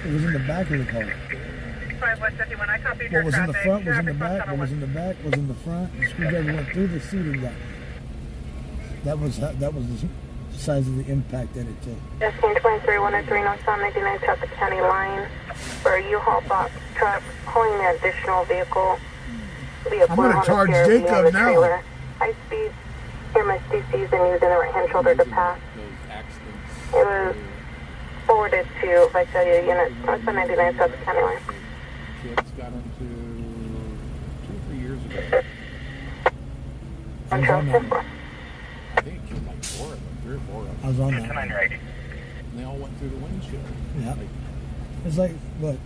It was in the back of the car. 5151, I copied What was in the front was in the back. What was in the back was in the front. The screwdriver went through the seat and got me. That was the size of the impact that it took. Destin 23103 northbound 99 South the county line for a U-Haul box truck pulling an additional vehicle. I'm going to charge Jacob now. High speed MSDCs and using the right hand shoulder to pass. It was forwarded to Visalia unit northbound 99 South the county line. Kids got into 2 or 3 years ago. I was on that. I think it killed like 4 of them, 3 or 4 of them. I was on that. And they all went through the windshield. Yeah. It's like, what,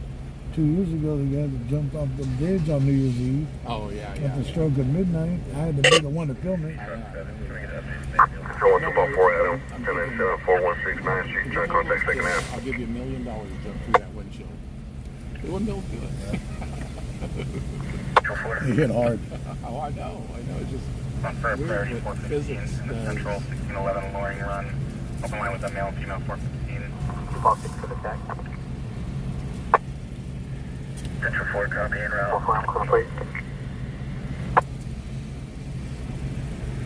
2 years ago, the guy that jumped off the bridge on New Year's Eve. Oh, yeah, At the stroke of midnight. I had to be the one to film it. Control 124 Adam, and then 4169, she can try to contact second half. I'll give you $1 million to jump through that windshield. It wouldn't feel good. It hit hard. Oh, I know. It's just Confirm weird Parish what 415 physics in the does. Central 1611 Loring Run. Open line with a male and female 415. Baltic for the tech. Central 4 copy en route. 4 complete.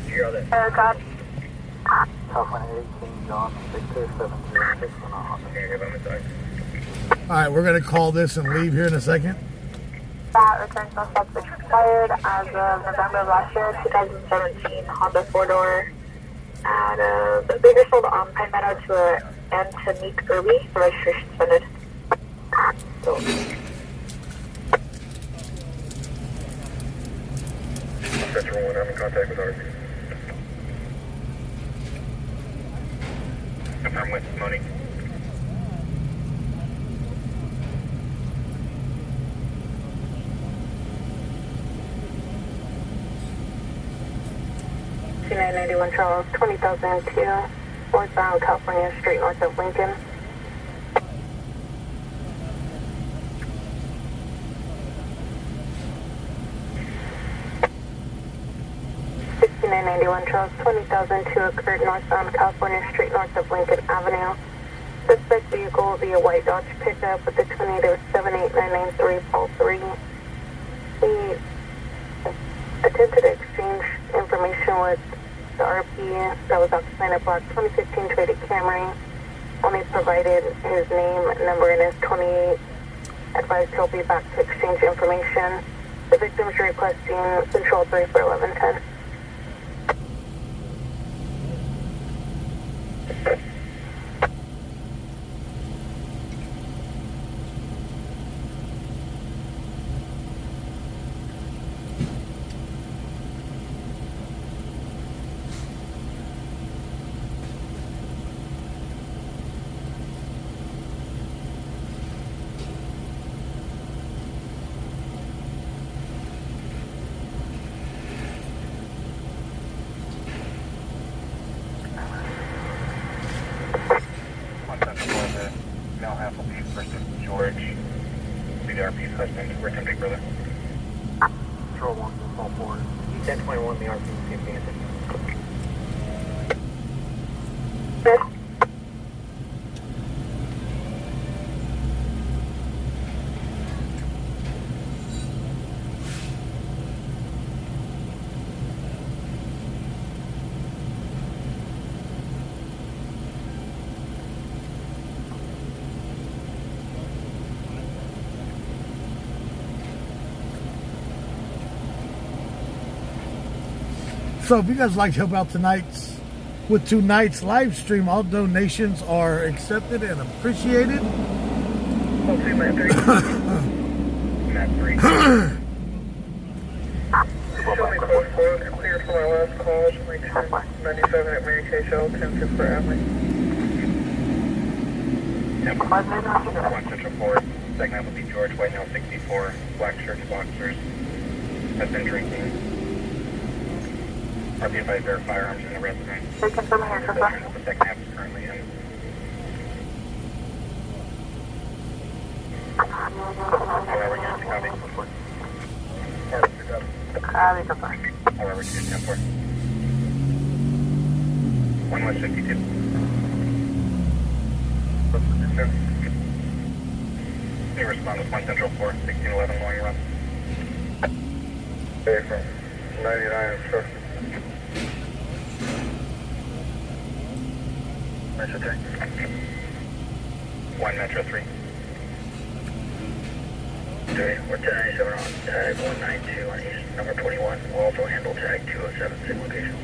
You're on it. God. California 18, John, Victor 706 on a Honda. Okay, give him a sec. All right, we're going to call this and leave here in a second. That return suspect was expired as of November of last year, 2017 Honda 4-door out of Bakersfield on Pine Meadow to Antonique Irby. The registration suspended. So, Central 1, I'm in contact with RP. Confirm with Monique. C991 Charles, 20,002, northbound California Street, north of Lincoln. Charles, 20,002 occurred northbound California Street, north of Lincoln Avenue. Suspect vehicle will be a white Dodge pickup with the 2878993 Paul 3. We attempted to exchange information with the RP that was occupying a black 2015 Toyota Camry. Only provided his name, number, and his 28. Advised he'll be back to exchange information. The victim is requesting control 3 for 1110. We're attempting further. Control 1, small forward. 1021, the RP, see if we can So if you guys like to help out tonight's with tonight's live stream, all donations are accepted and appreciated. Okay, Matt 3. Matt 3. Show me close forward, clear for my last call. Show me 1097 at Mary Kay Shell, 10 for Avenue. 1 Central 4. Second half will be George, White House 64. Black shirts, boxers. Has been drinking. RP advised there are firearms in the residence. They can come here for fun. The second half is currently in. However, you copy. Copy, confirm. However, 210-4. 1 West 52. You respond with 1 Central 4, 1611 long run. Okay, from 99, sir. Metro 3. 1 Metro 3. Okay, we're 1097 on tag 192 on east, number 21. We'll also handle tag 207, same location.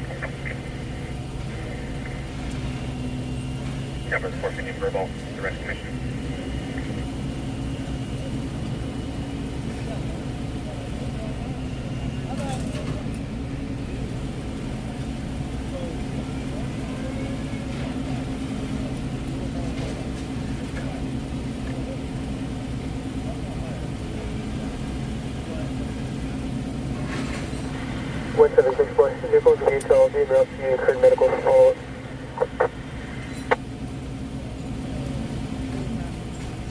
Number 4 picking verbal, the rest commission. Vehicles in detail, zebra up to you, incurred medical follow.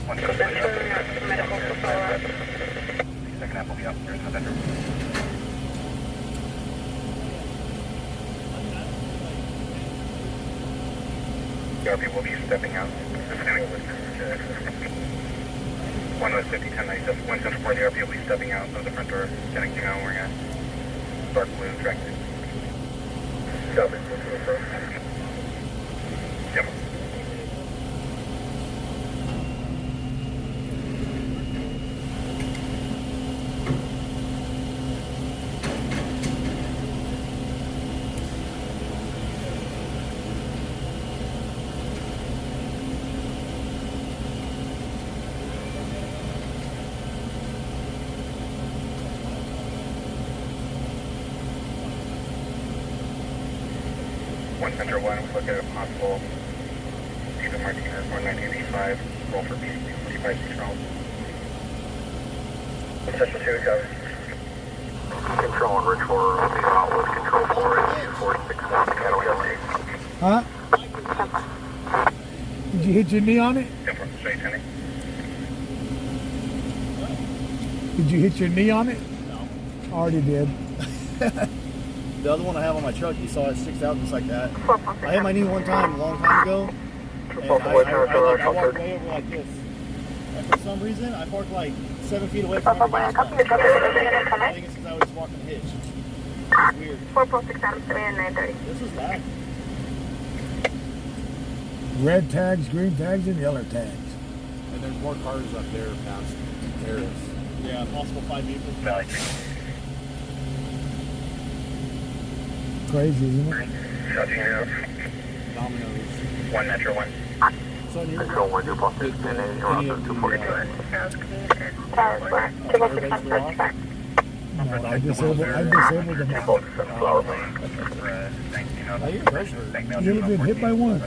Medical follow-up. Second half will be upstairs in the bedroom. DRP will be stepping out. 1 West 50, 1097. 1 Central 4, DRP will be stepping out of the front door, getting to now wearing a dark blue tracksuit. Copy. Yep. One Center 1, we look at a possible Stephen Martinez, 1985, roll for BC 45 control. Session 2, cover. Control on Ridge 4, will be out with control 4 and 461 Catalina. Huh? Did you hit your knee on it? Straight 10. Did you hit your knee on it? No. Already did. The other one I have on my truck, you saw it sticks out just like that. I hit my knee one time, a long time ago, and I walked way over like this. And for some reason, I parked like 7 feet away from every gas pump. I think it's because I was just walking hitch. It's weird. 4.67 and 930. This is bad. Red tags, green tags, and yellow tags. And there's more cars up there past Harris. Yeah, possible 5 vehicles. Valley. Crazy, isn't it? Shutting out. Domino's. 1 Metro 1. So you're Control 1, 2 plus 6, and then you're on the 242. No, I disabled them all. You ever been hit by one?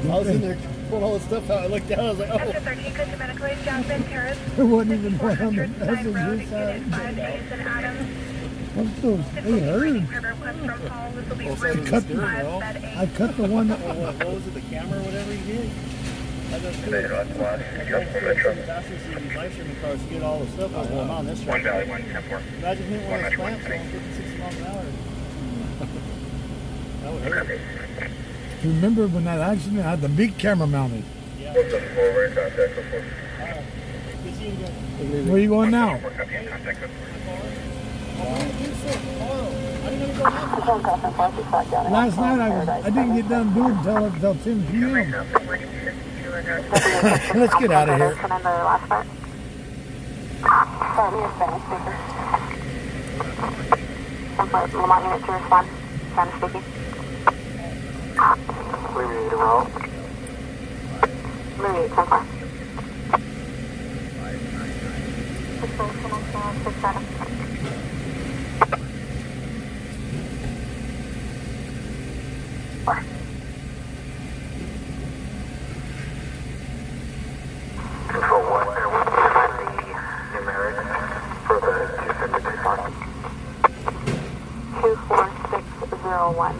I was in there pulling all the stuff out. I looked down, I was like, oh. After 13, could you medically Johnson, Paris? There wasn't even one on the passenger side. What's those? They hurt. I cut the one that... What was it, the camera or whatever you did? I got the live streaming cars to get all the stuff out going on this track. 1 Valley 1, 10-4. Imagine hitting one of those clamps going 50, 60 miles an hour. That would hurt. Remember when that accident I had the big camera mounted? Yeah. Forward, contact before. Good seeing you guys. Where are you going now? Last night I didn't get done doing until 10 p.m. Let's get out of here. Lamont unit to respond. Spanish speaking. Louis 8 to roll. Louis 8, 10-5. 6-7. Control 1, there will be the numeric for the 256 parking. 24601.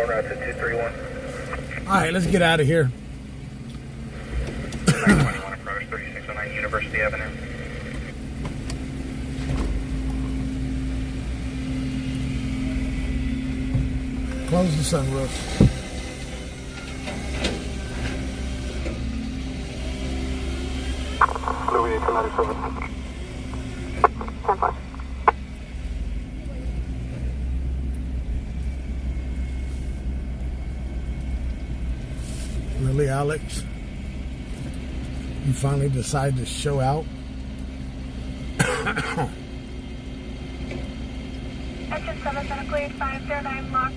One route to 231. All right, let's get out of here. 921 approach, 3609 University Avenue. Close the sunroof. Louis 897. 10-4. Really, Alex? You finally decide to show out? Engine 7 Cleared 509 block.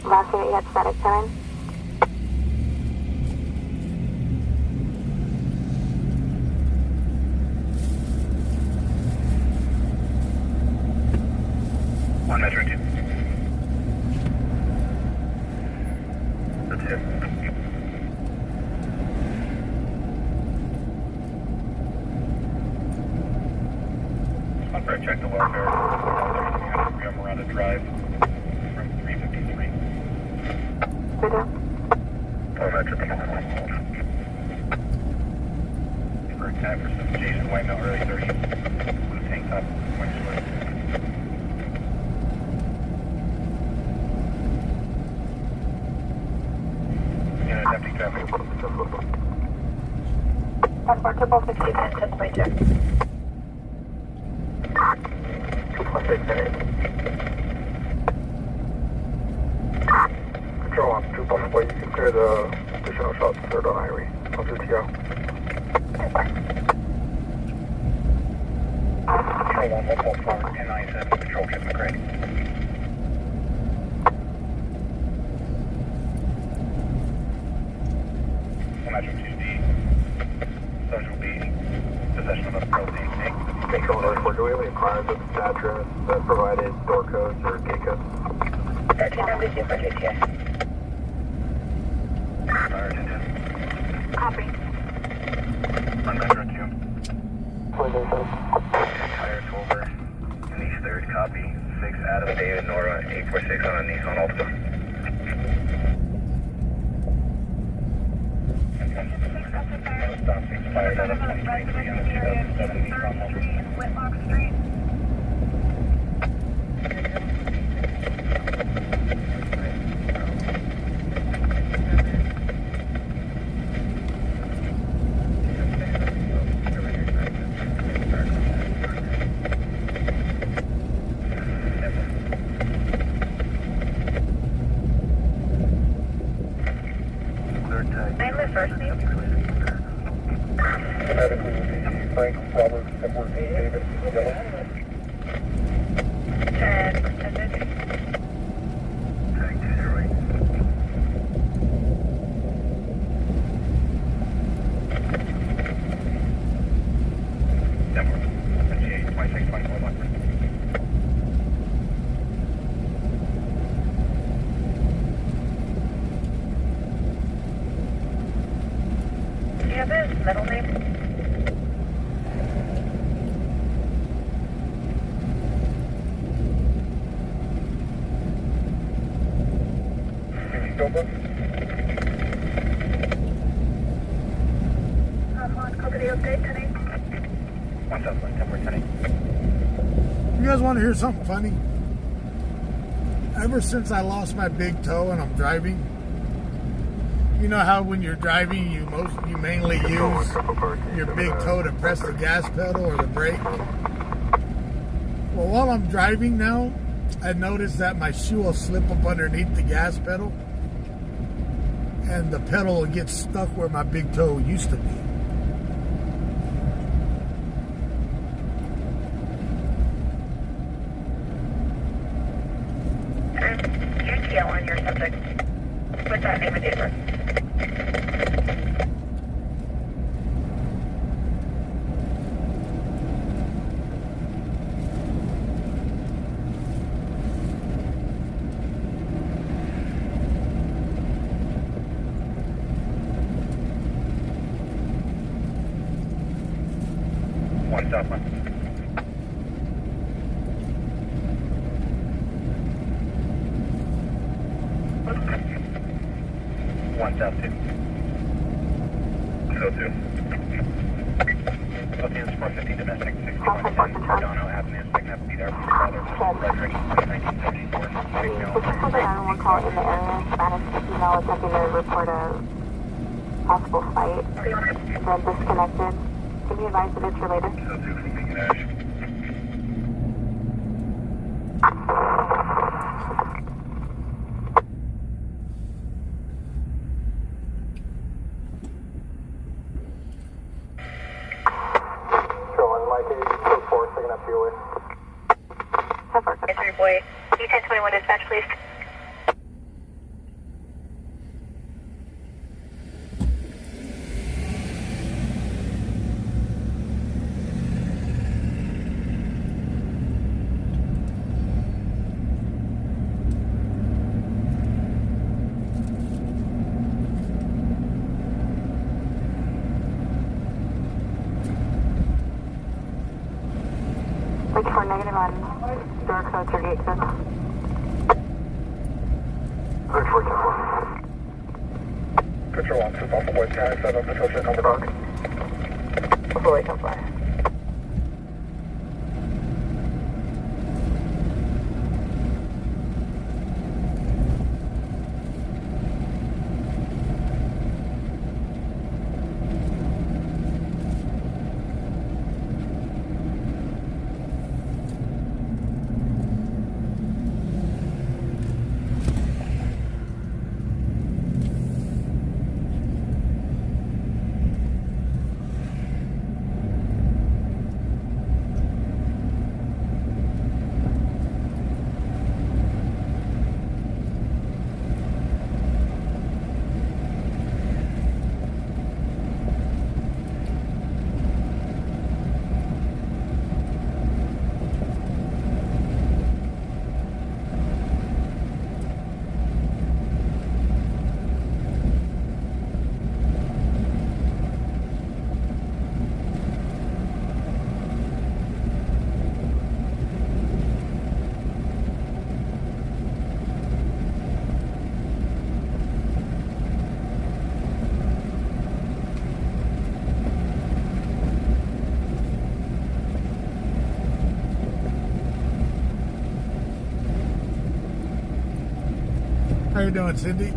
Last unit, you had static time. One Metro 2. That's it. I'll try to check the welfare. We have Miranda Drive from 353. One Metro 2. For a cab for some Jason Whitemount early 30. Blue tank top, white sweater. Empty traffic. 10-4, triple 60, 10.2. 2.6 minutes. Control on 2.4, you can clear the additional shots, 3rd on Irie. On 2 to go. Control 114, 1097, control Kip McCray. Metro 2D. Those will be possession of a protein tank. Control Northport, do we have any priors of the address that provided door codes or gate codes? 1392 for GTA. Fire attention. Copy. On Metro 2. Windows up. Tires over. Nice 3rd, copy. 6 Adam David Nora, 846 on a Nissan Altima. Stop 6 fire out of 2023 on a 2007 Nissan Altima. Whitlock Street. Third tag. Name the first name. Medically would be Frank Robert Edward David Yellow. 10 attended. Tag 208. Denver. 28, 26, 24, Lockwood. Do you have his middle name? Jimmy Stolberg. On Coconut update today. 1 Southwest, 10 You guys want to hear something funny? Ever since I lost my big toe and I'm driving, you know how when you're driving you mainly use your big toe to press the gas pedal or the brake? Well, while I'm driving now, I noticed that my shoe will slip up underneath the gas pedal and the pedal will get stuck where my big toe used to be. UTL on your subject. With that name and date of birth. One Southwest. 1 South 2. So 2. Okay, it's 450 domestic 61 Dono Avenue, second have to be there. Frederick, 1974. This is for the 911 call in the area. Spanish female attempting to report a possible fight. Then disconnected. Can you advise if it's related? So 2 from Beacon Ash. Entry boy, E1021 dispatch, please. Wait for negative on door code 38 code. 3410. Picture 1, this is Alpha Boy 10-7, Patrol check on the dog. Alpha Boy 10-4. How you doing, Cindy?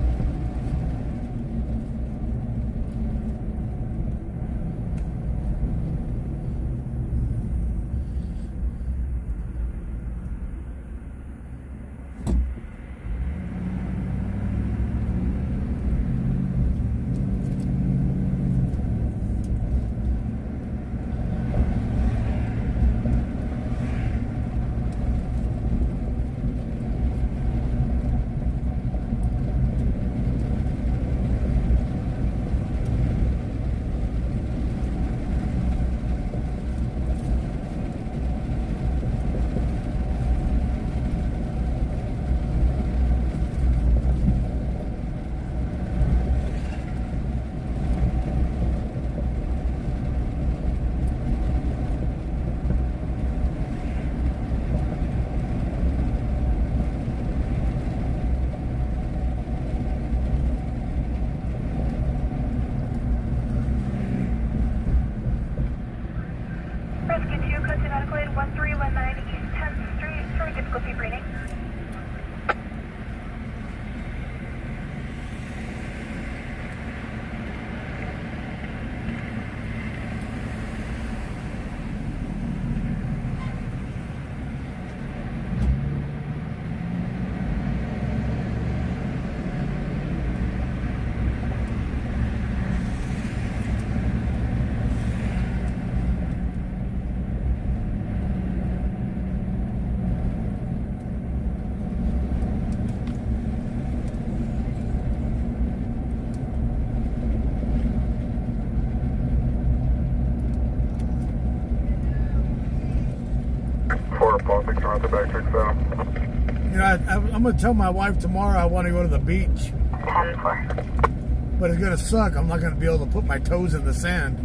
You know, I'm going to tell my wife tomorrow I want to go to the beach. 10-4. But it's going to suck. I'm not going to be able to put my toes in the sand.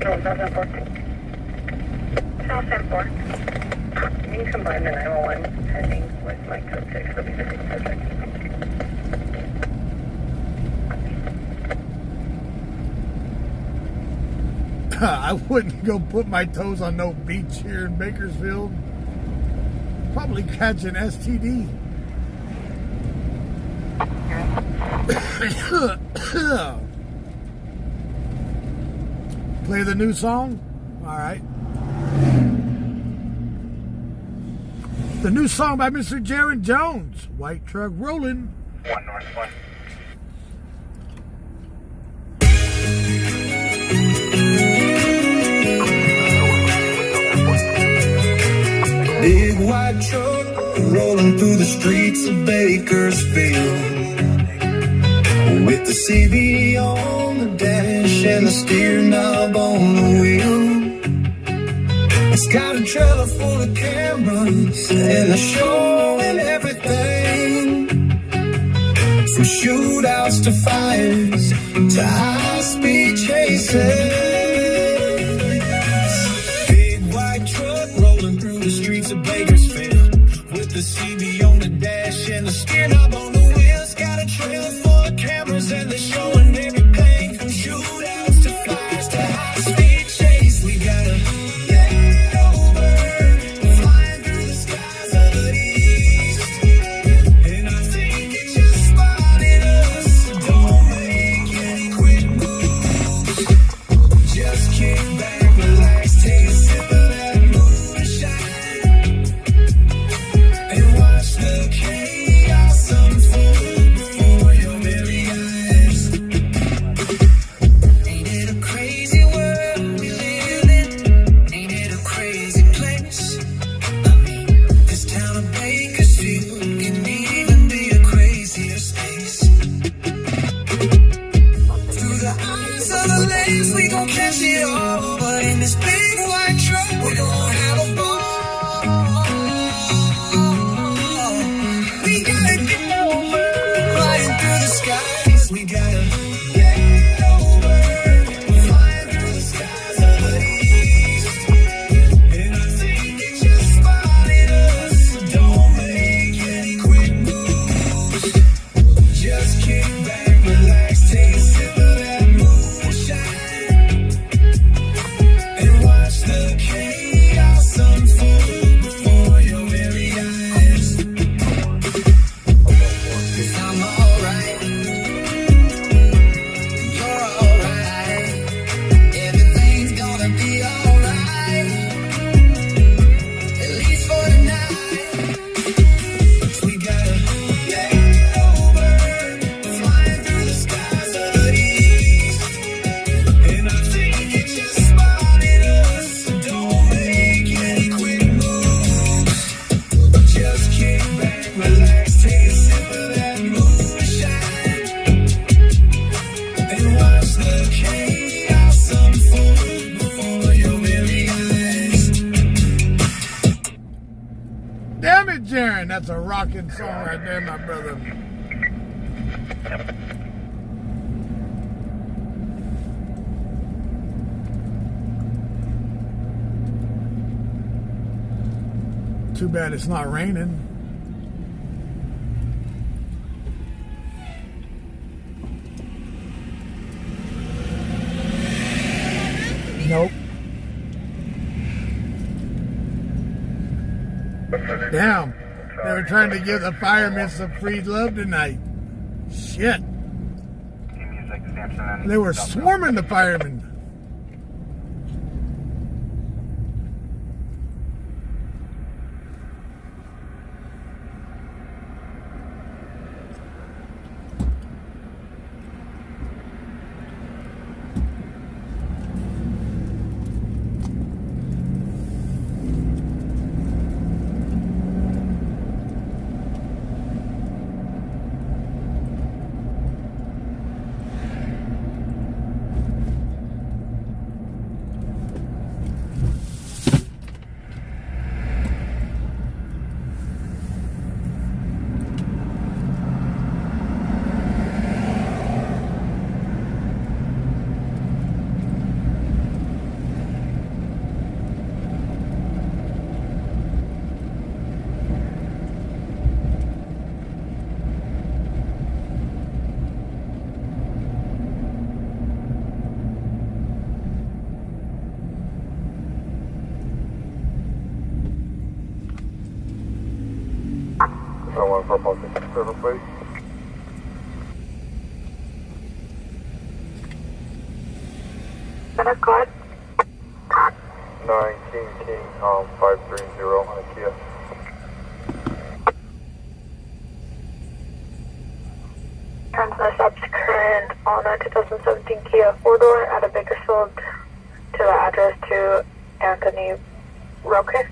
South 10-4. You can combine the 911 heading with my code 6. They'll be the same subject. I wouldn't go put my toes on no beach here in Bakersfield. Probably catch an STD. Play the new song? All right. The new song by Mr. Jared Jones. White truck rolling. 1 north 1. Big white truck rolling through the streets of Bakersfield, with the CV on the dash and the steering knob on the wheel. It's got a trailer full of cameras and a show and everything, from shootouts to fires to high-speed chases. Big white truck rolling through the streets of Bakersfield, with the CV on the dash and the steer knob on the wheel. It's got a trailer full of cameras and they're showing everything, from shootouts to fires to high-speed chase. We gotta get over, flying through the skies of the east, and I think it just spotted us. So don't make any quick moves. Just kick back, relax, take a sip of that moonshine, and watch the chaos unfold before your very eyes. Ain't it a crazy world we live in? Ain't it a crazy place? I mean, this town of Bakersfield can even be a crazier space. Through the eyes of the lens, we gon' catch it all. But in this big white truck, we gon' have a ball. We gotta get over, flying through the skies. We gotta get over, flying through the skies of the east, and I think it just spotted us. So don't make any quick moves. Just kick back, relax, take a sip of that moonshine, and watch the chaos unfold before your very eyes. 'Cause I'm alright, you're alright, everything's gonna be alright, at least for tonight. We gotta get over, flying through the skies of the east, and I think it just spotted us. So don't make any quick moves. Just kick back, relax, take a sip of that moonshine, and watch the chaos unfold before your very eyes. Damn it, Jaron. That's a rocking song right there, my brother. Too bad it's not raining. Nope. Damn. They were trying to give the firemen some free love tonight. Shit. They were swarming the firemen. for public service, please. Center code. 9 King 530 on a Kia. Transfer stops current on a 2017 Kia 4-door out of Bakersfield to the address to Anthony Roque.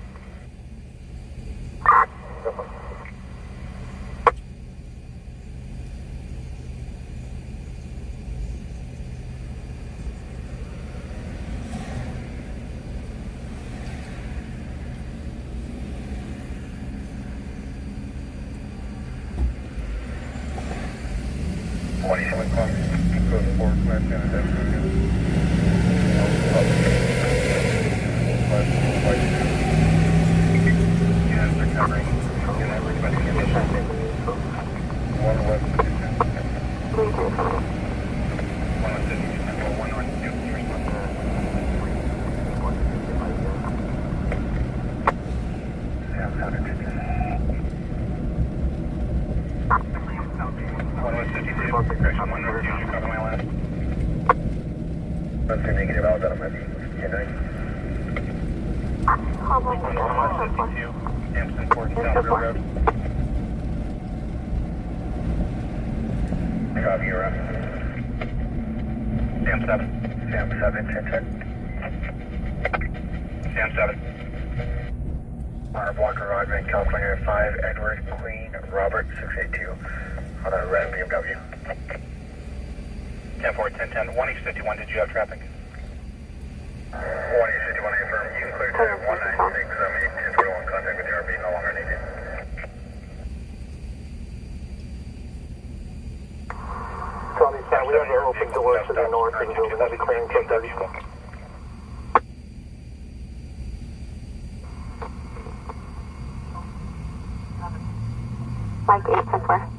Mike 810-4.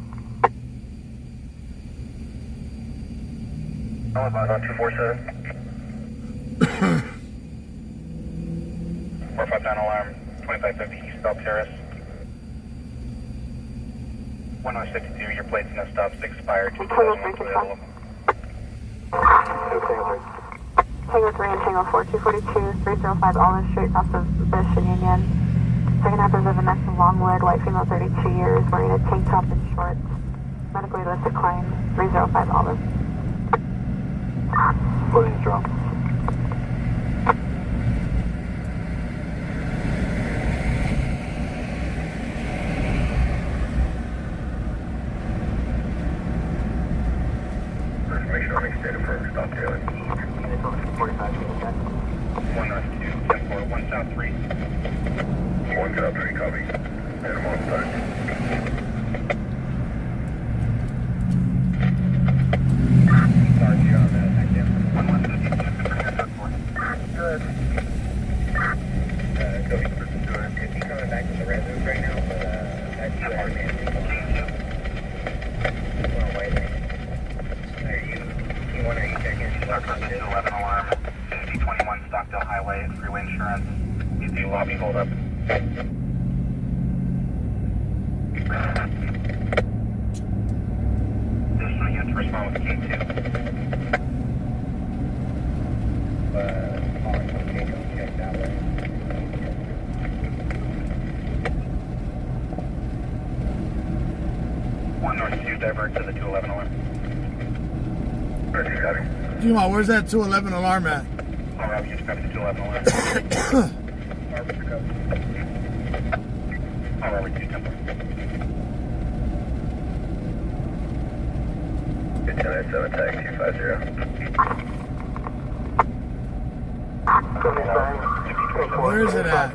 About on 247. 459 alarm, 2550 East Bell Terrace. 1062, your plate's no stop, 6 expired. Tango 3 and Tango 4, 242, 305 Olive Street, south of Bush and Union. Second half is Vanessa Longwood, white female, 32 years, wearing a tank top and shorts. Medically listed claim, 305 Olive. Loading drop. Information on extended for stop Taylor. 192, 10-4, 1 South 3. 1 South 3, copy. And I'm on side. Sorry, on that. Thank you. 1-1-50. Good. Cody, is he coming back to the residence right now? But that's our man. Well, wait. You want to check in? 11 alarm. 5021 Stockdale Highway, freeway insurance. Is the lobby hold up? Additional units respond with K2. Check that way. One North 2 divert to the 211 alarm. Gma, where's that 211 alarm at? All right, you just got the 211 alarm. All right, 2 temple. Good 10-7 tag 250. Where is it at?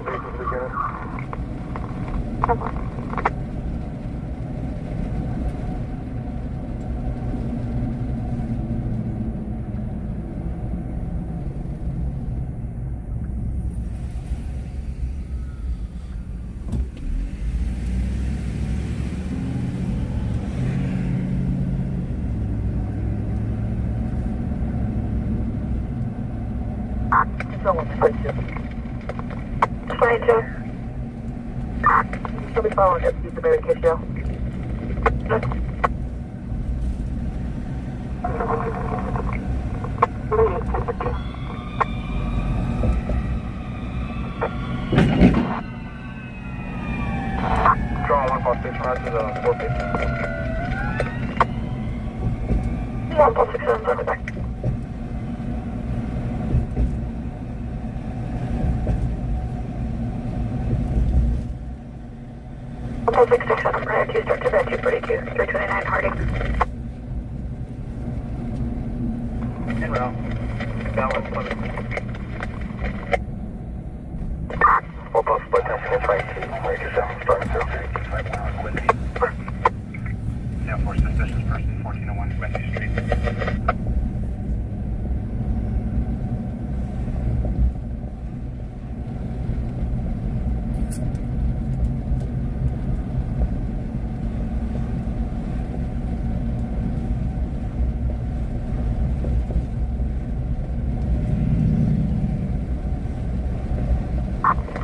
She'll be following up. Use the medication. Draw 146 round to the 450. 167 on the back. Hotel 667 on prior 2, start to bed 242, 329 Harding. En route. Balance limit. 4 plus split tension is right to major 7 starting 0. Yeah, for suspicious person, 1401 Quincy Street.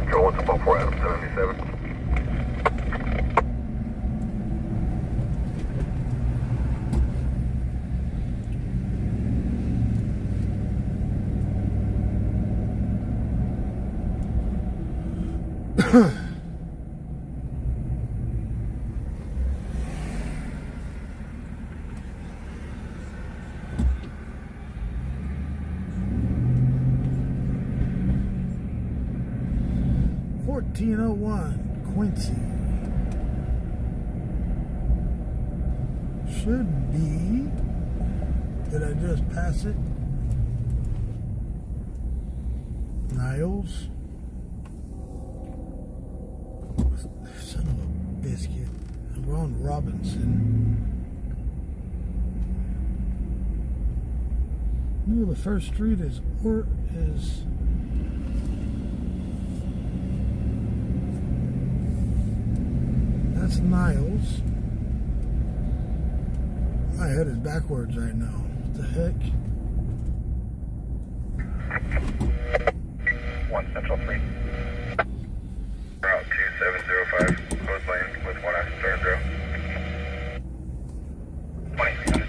Control, what's above 4 Adam 77? Quincy. Should be. Did I just pass it? Niles. Son of a biscuit. We're on Robinson. No, the first street is that's Niles. My head is backwards right now. What the heck? 1 Central 3. Route 2705, close lane with 1 after turn 0. 2300.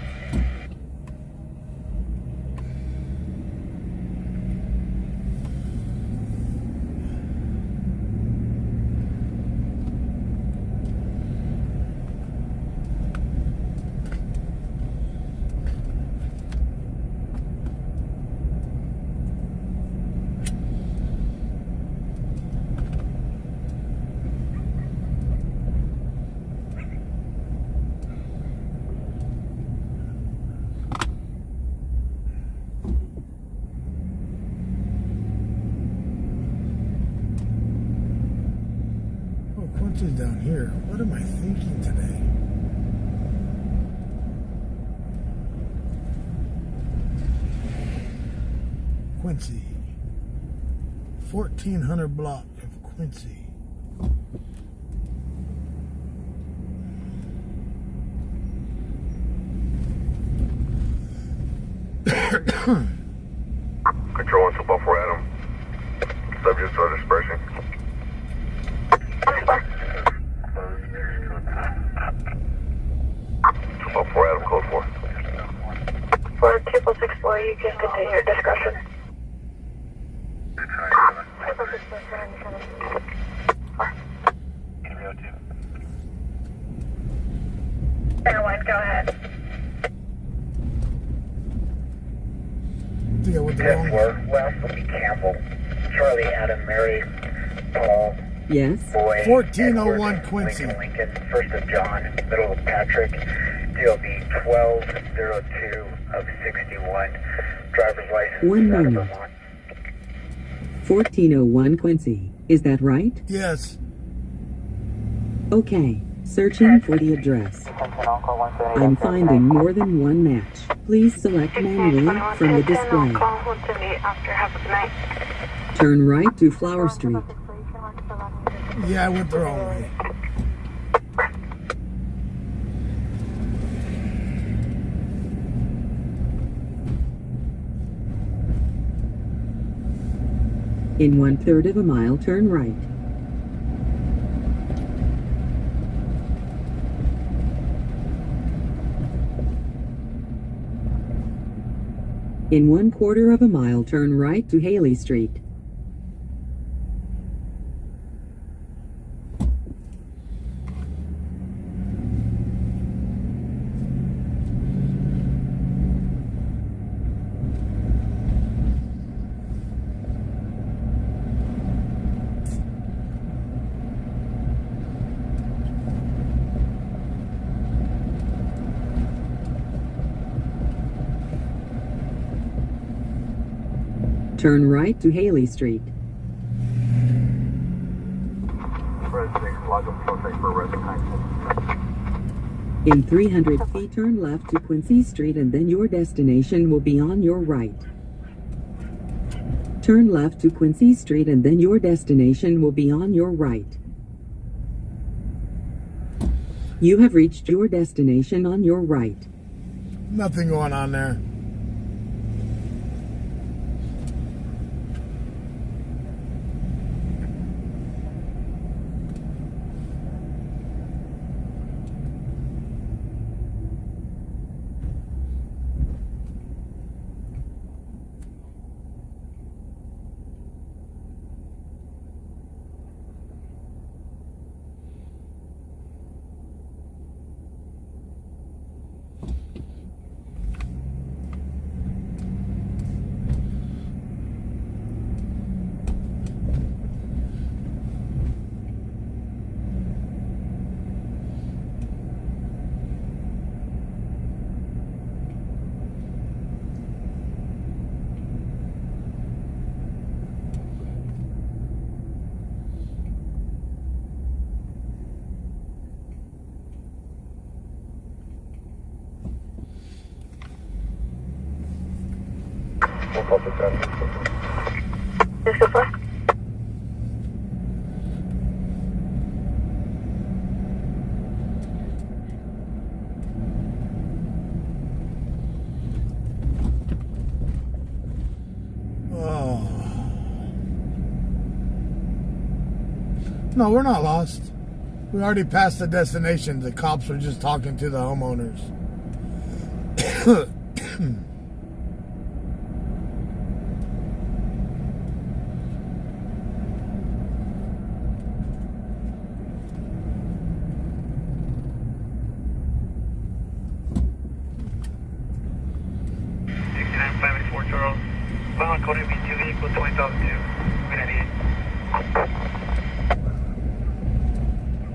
Quincy's down here. What am I thinking today? Quincy. 1400 block of Quincy. Control, what's above 4 Adam? Subjects are dispersing. Above 4 Adam, code 4. For 2664, you can continue your discretion. Airline, go ahead. I think I went the wrong 10-4, last will be Campbell. Charlie, Adam, Mary, Paul, Yes. Boy, 1401 Edward, Quincy. Lincoln, first of John, middle of Patrick, DLB 1202 of 61, driver's license. 1 out of moment. Vermont. 1401 Quincy. Is that right? Yes. Okay. Searching for the address. I'm finding more than one match. Please select manually from the display. After half of the night. Turn right to Flower Street. Yeah, I went the wrong way. In 1/3 of a mile, turn right. In 1/4 of a mile, turn right to Haley Street. Turn right to Haley Street. In 300 feet, turn left to Quincy Street and then your destination will be on your right. Turn left to Quincy Street and then your destination will be on your right. You have reached your destination on your right. Nothing going on there. No, we're not lost. We already passed the destination. The cops were just talking to the homeowners.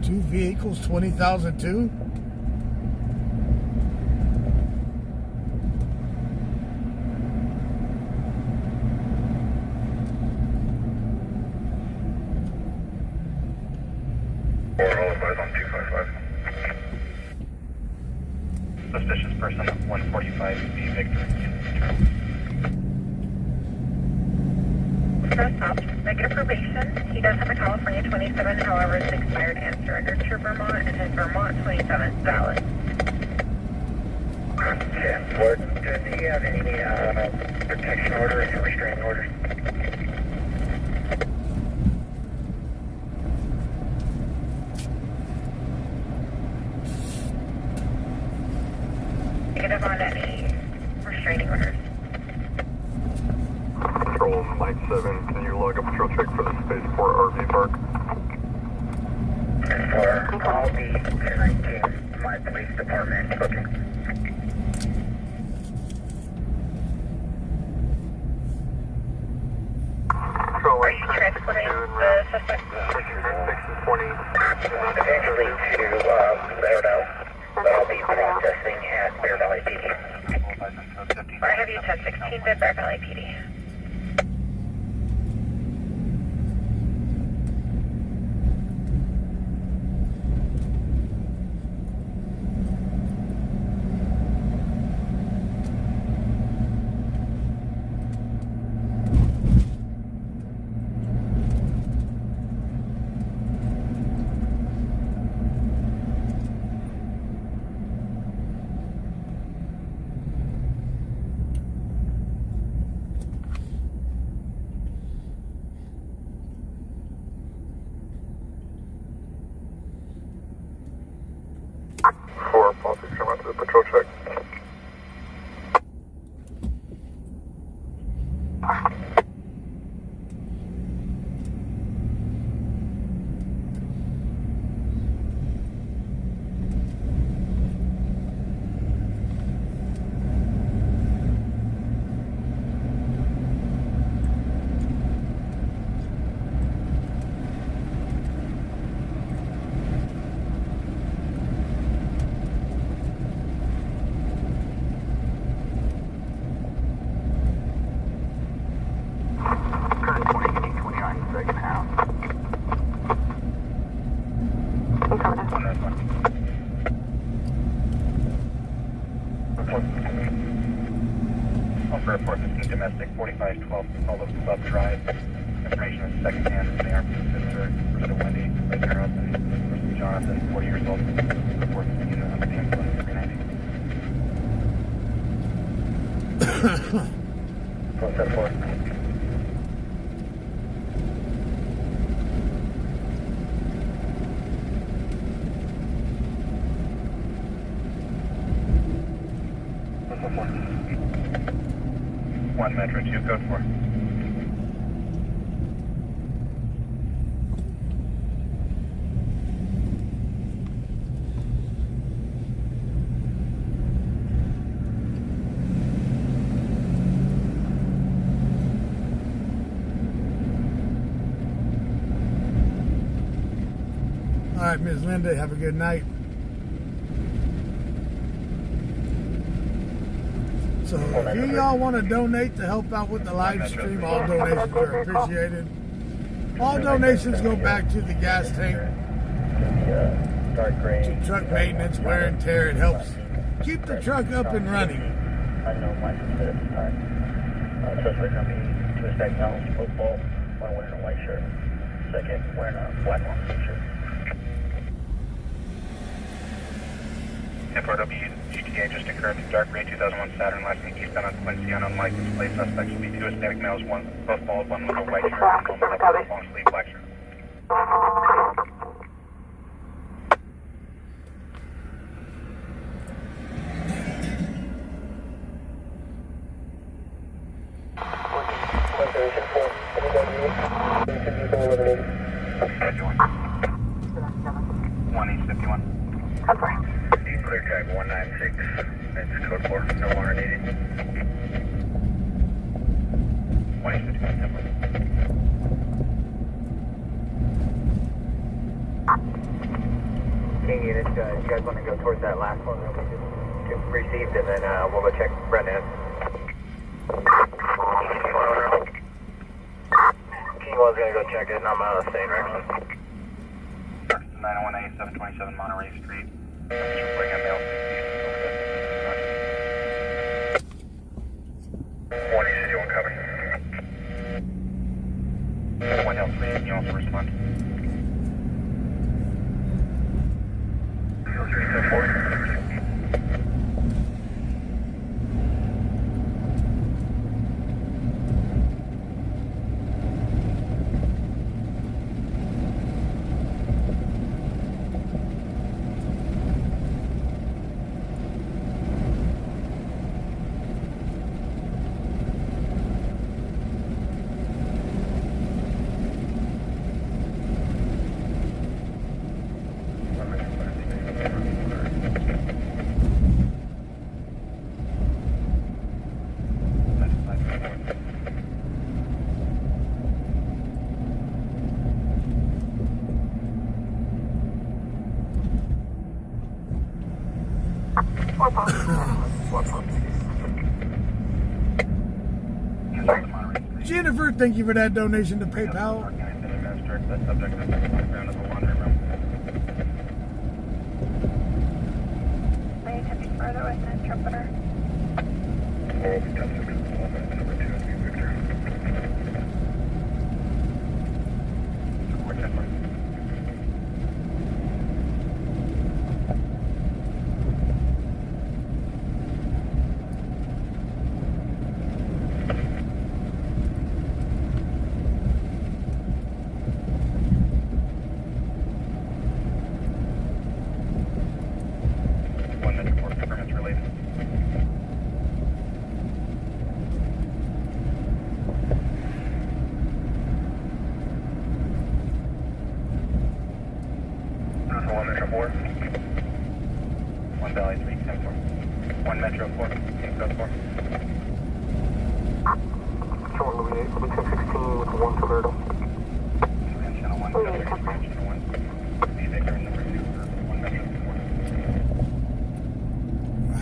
Two vehicles, 20,002? Suspicious person, 145 B Victor. Press up. Negative probation. He does have a California 27, however, it's expired and surrendered to Vermont, and his Vermont 27 is valid. Does he have any protection orders or restraining orders? Negative on any restraining orders. Patrol Mike 7, can you log a patrol check for the Spaceport RV Park? For all the 19, my police department looking. Are you transporting the suspect? 620. Eventually to Bear Valley. I'll be processing at Bear Valley PD. I have you 1016 to Bear Valley PD. For policy, come out to the patrol check. Enterprise 12, all of Club Drive. Information is secondhand from the armed sister, Mr. Wendy, right there up, and Mr. Jonathan, 40 years old, reports the unit under the influence of 390. 174. One Metro 2, code 4. All right, Ms. Linda, have a good night. So if you y'all want to donate to help out with the live stream, all donations are appreciated. All donations go back to the gas tank, to truck maintenance, wear and tear. It helps keep the truck up and running. Unknown license at this time. Suspect company, two stack challenge, football, one wearing a white shirt, second wearing a black long sleeve shirt. FRW GTA just occurred in dark gray 2001 Saturn last week eastbound on Quincy on unlicensed plate. Suspects will be two Hispanic males, one both bald, one with a white shirt, and one with a long sleeve black shirt. Schedule 1-851. Clear tag 196. That's code 4. No longer needed. 1-851. King unit, you guys want to go towards that last one that we just received, and then we'll go check Brennan. King was going to go check it, and I'm staying right on. 901A 727 Monterey Street. Bring a mail. 1-861 copy. 1L3, can you also respond? 374. Jennifer, thank you for that donation to PayPal. May attention further with an interpreter.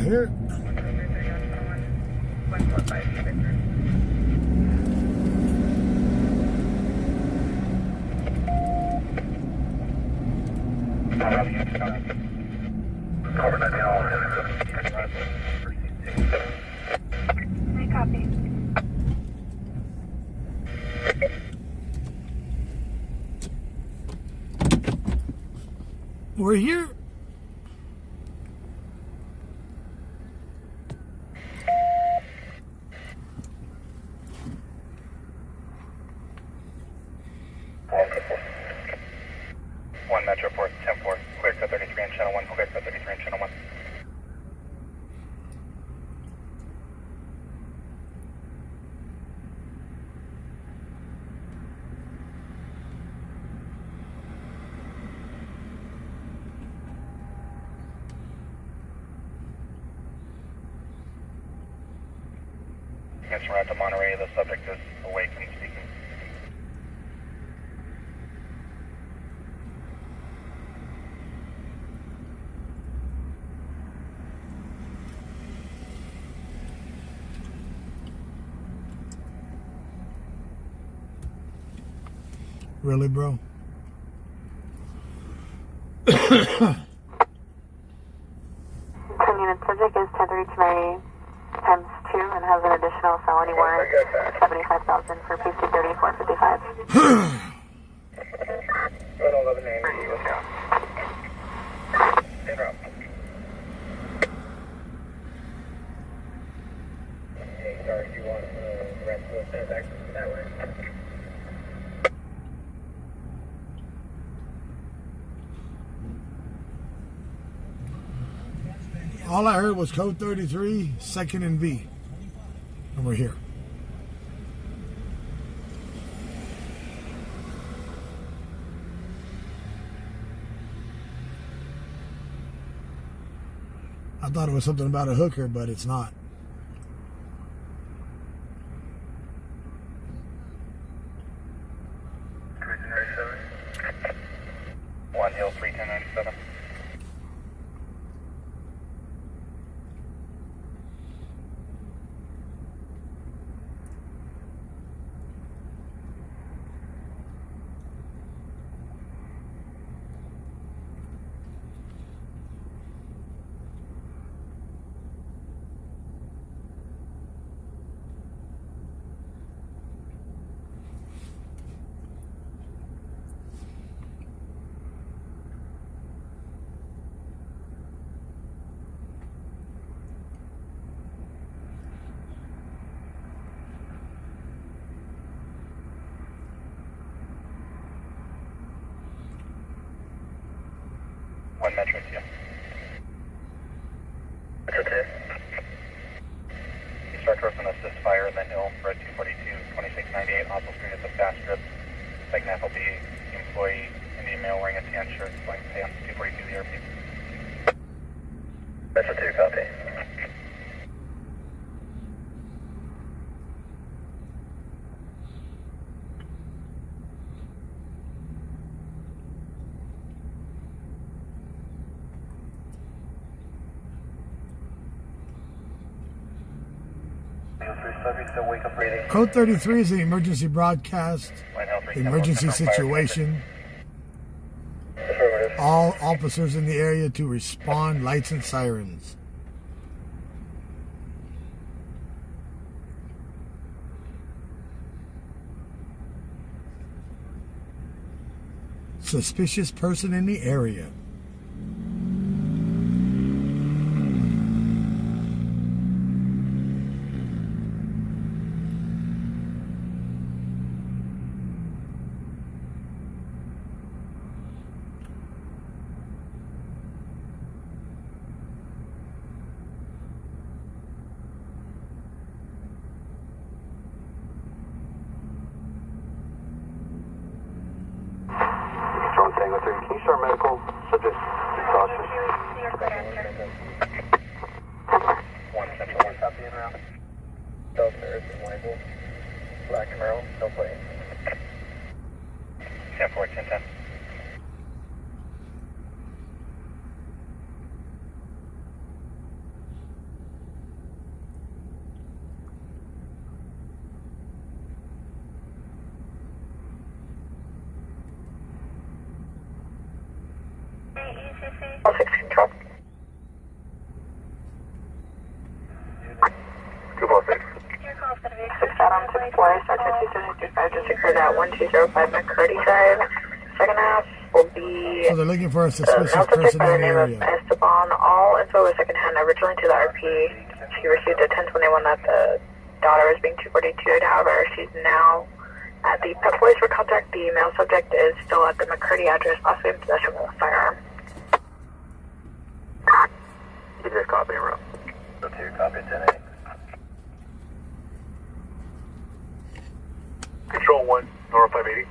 Here. We're here. One Metro 4, 10-4, clear for 33 and channel 1, clear for 33 and channel 1. Answer route to Monterey, the subject is awake and speaking. Really, bro? Unit subject is 1032 times 2 and has an additional felony warrant, 75,000 for PC 3455. 11 let's go. In route. Hey, sorry, you want the rest of the access that way? All I heard was code 33, second and V. And we're here. I thought it was something about a hooker, but it's not. One Hill 31097. One Metro 2. Metro 2. You start towards an assist fire in the hill for 242, 2698, Oswald Street at the fast strip. Second half will be employee Indian male wearing a tan shirt, blank pants, 242 the airfield. Metro 2, copy. Code 33 is the emergency broadcast, emergency situation. All officers in the area to respond, lights and sirens. Suspicious person in the area. Can you start medical? Subject cautious. One Central, one copy in route. Downstairs in Whitehall. Black Camaro, no plate. 10-4, 10-10. Control. 246. 6 Adam, 6 Boy, Sergeant 2755, just occurred at 1205 McCurdy Drive. Second half, will be So they're looking for a suspicious subject person by the in the name of area. Esteban. All info was secondhand originally to the RP. She received a 1021 that the daughter was being 242'd. However, she's now at the Pep Boys for contact. The male subject is still at the McCurdy address, possibly in possession of a firearm. Keep this copy in room. So 2, copy 10-8. Control 1, Nora 580.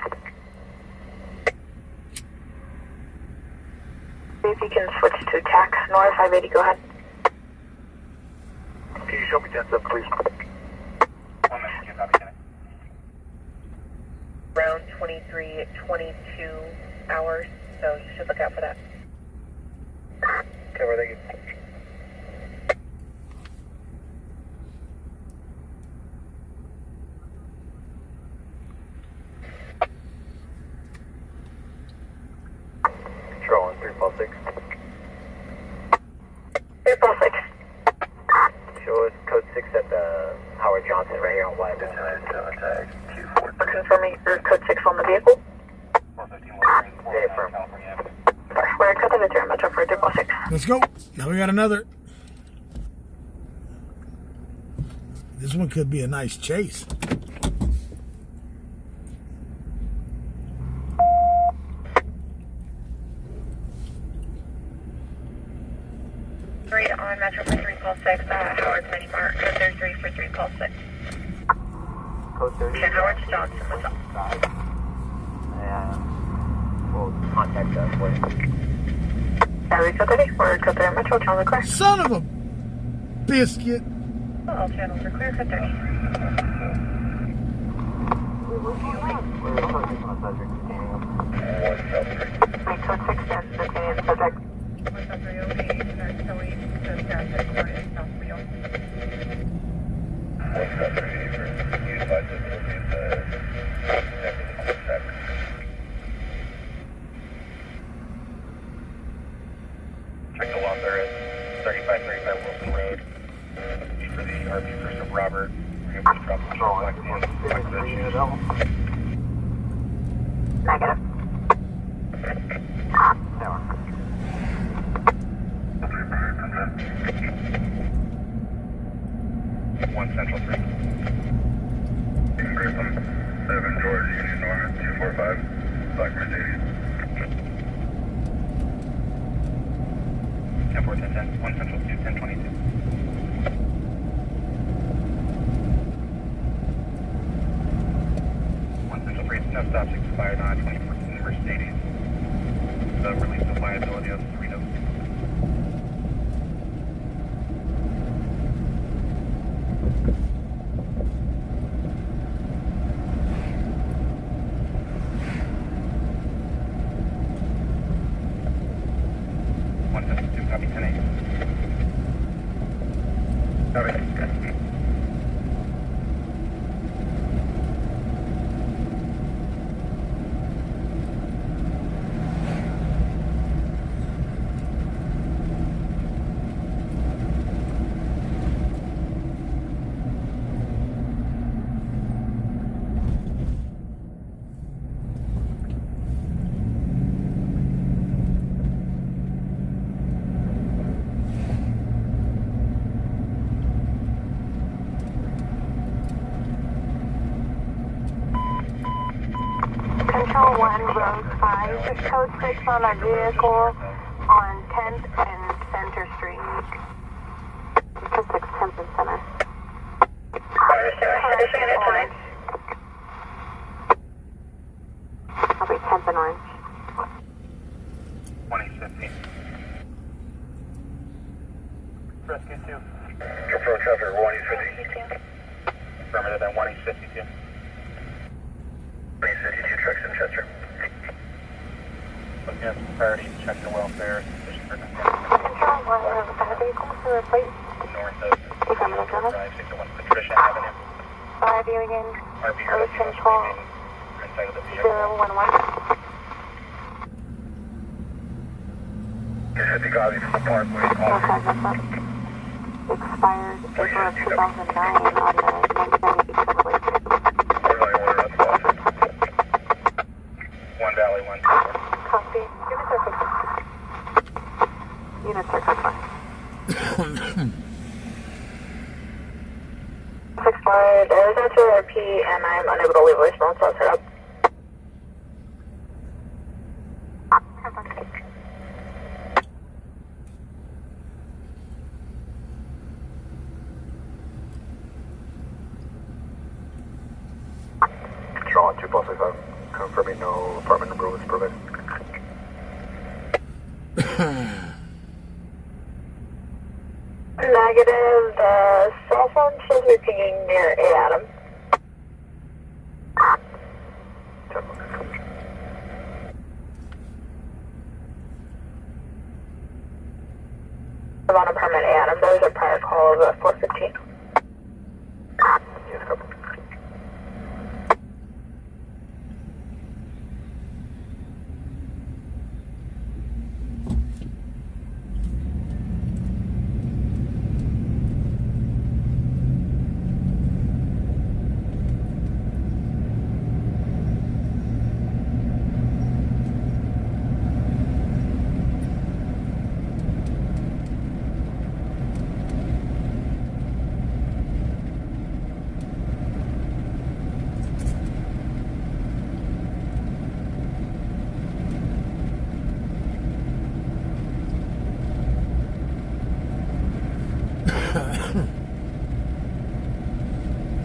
See if you can switch to TAC. Nora 580, go ahead. Can you show me 10-7, please? 1 minute, 2, copy 10-8. Around 23-22 hours, so you should look out for that. Okay, where they get? Control 1, 346. 346. Show us code 6 at the Howard Johnson right here on White. Confirming your code 6 on the vehicle. Yeah, firm. We're at Code 0 Metro for 346. Let's go. Now we got another. This one could be a nice chase. Three on Metro for 3 call 6, Howard's Mini Mart, code 33 for 3 call 6. Code 30. Yeah, Howard Johnson was up. And we'll contact us for you. Code 30 for Code 0 Metro, John Leclerc. Son of a biscuit. All channels are clear, code 30. Make code 6 and detaining the subject. What's up, 308, that's Zoe, to South Court in Southfield. Check the lot there at 3535 Wilson Road. For the RP first of Robert. We're going to drop the control back in. Negative. One Central 3. Grissom, 7 George, Union North, 245, Black Mercedes. 10-4, 10-10, 1 Central 2, 1022. No stops expired on 2014 Mercedes. The release of liability of 3 notes. Copy 10-8. Copy. Control 1, Road 5, code 6 on a vehicle on 10th and Center Street. Code 6, 10th and Center. Orange. I'll be 10th and Orange. 2015. Rescue 2. Control traffic 150. Affirmative at 152. 152 trucks in Chester. Looking at priority to check the welfare. Control 1, vehicle to replace. North of Affirmative, go ahead. Drive 601 Discretion Avenue. RV again. RP Ocean Control inside of the vehicle. 011. This is the Gavi from the Parkway. Okay, that's up. Expired April of 2009 on the 1998 Chevrolet. One Valley 1. Copy. and I'm unable to leave a response, so I'll set up. Control on 2+65, confirming no apartment number was provided. Negative, the cell phone shows me pinging near A Adam. I'm on apartment A Adam. There was a prior call of 415. Yes, couple.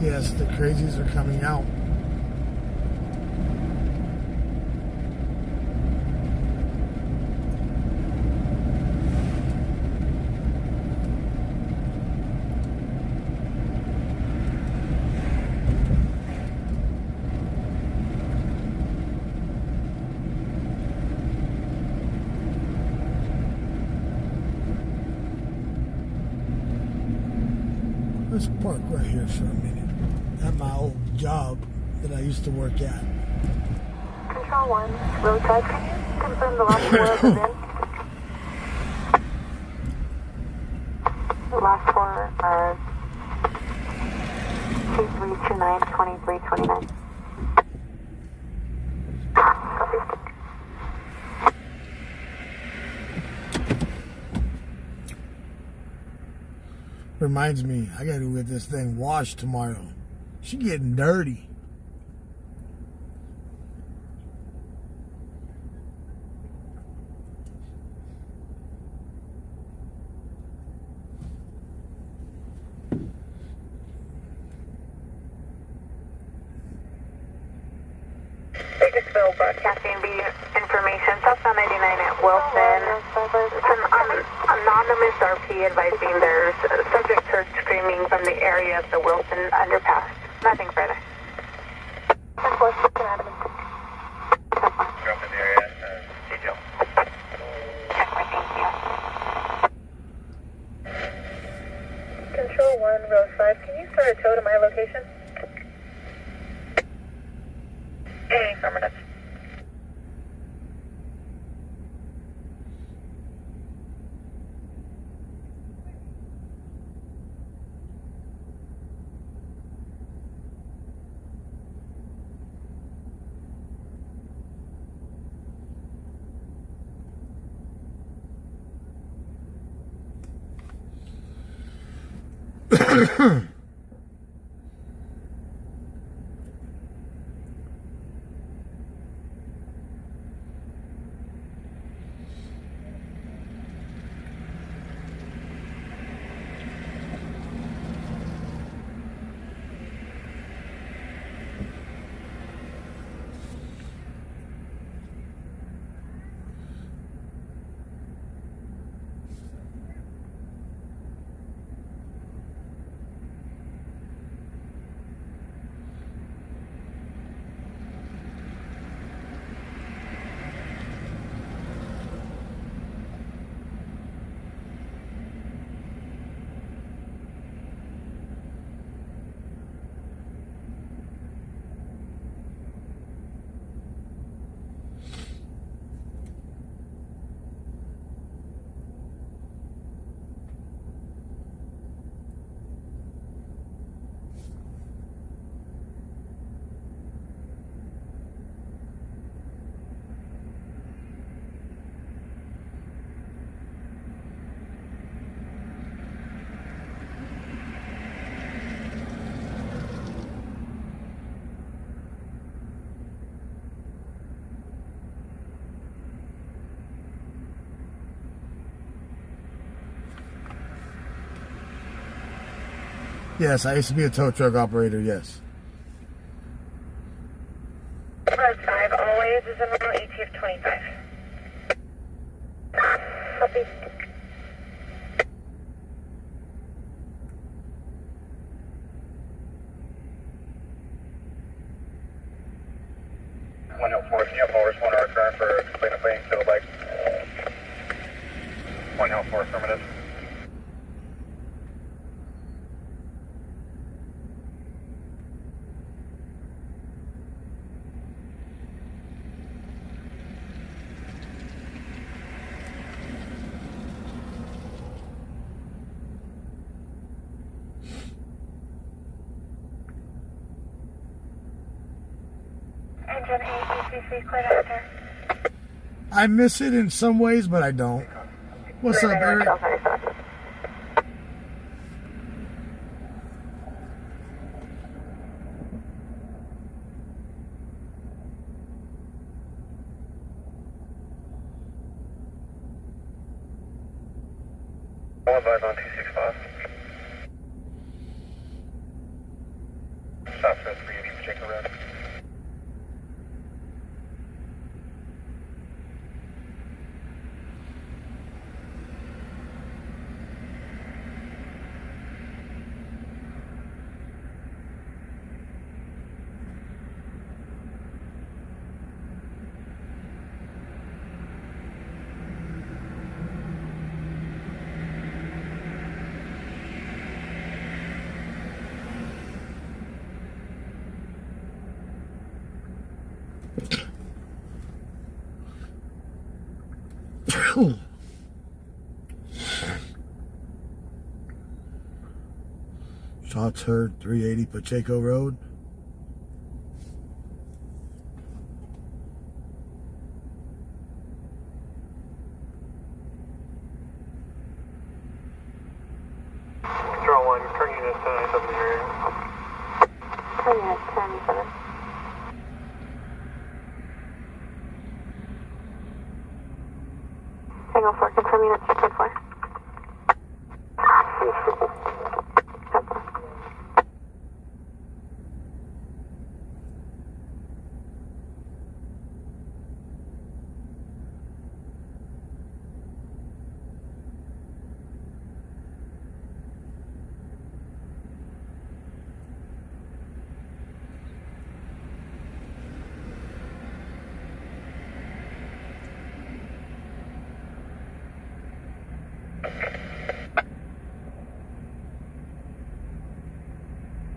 Yes, the crazies are coming out. Let's park right here for a minute. At my old job that I used to work at. Control 1, roadside, can you confirm the last 4 of the VIN? The last 4 are 2329, 2329. Copy. Reminds me, I gotta get this thing washed tomorrow. She getting dirty. Bakersfield broadcasting the information. Southbound 99 at Wilson. It's an anonymous RP advising there's subject heard screaming from the area of the Wilson underpass. Nothing further. Drop in the area, detail. Control 1, row 5, can you start a tow to my location? Affirmative. Yes, I used to be a tow truck operator, yes. Road 5 always is in route ATF 25. Copy. Forest 1 hour current for complaint of playing fiddle bike. 1 Hill 4 affirmative. Engine 8, ECC, clear to enter. I miss it in some ways, but I don't. What's up, Eric? All advise on 265. Stop for 380 Pacheco Road. Shots heard, 380 Pacheco Road. Control 1, turn unit 1097 area. Turn unit 10-7. Tango 4, confirm unit 2.4.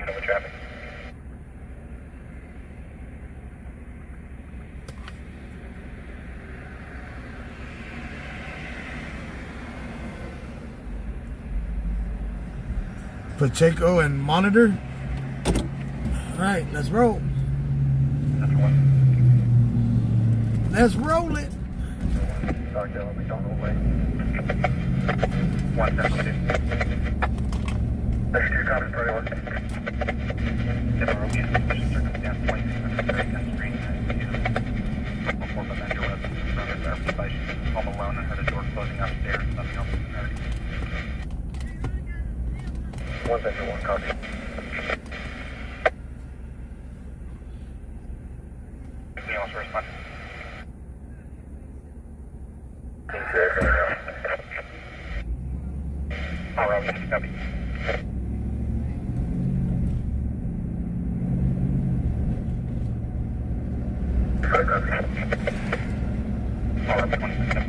Over traffic. Pacheco and Monitor. All right, let's roll. That's 1. Let's roll it. Stockdale, McDonald Way. 172. That's 2 common party 1. General Release, suspicious circumstance, 26th Street, 4 potential residents from the verification. Home alone and heard a door closing upstairs, nothing else in the area. 1 Central 1, copy. Anything else for response? All right, copy. All right, 27.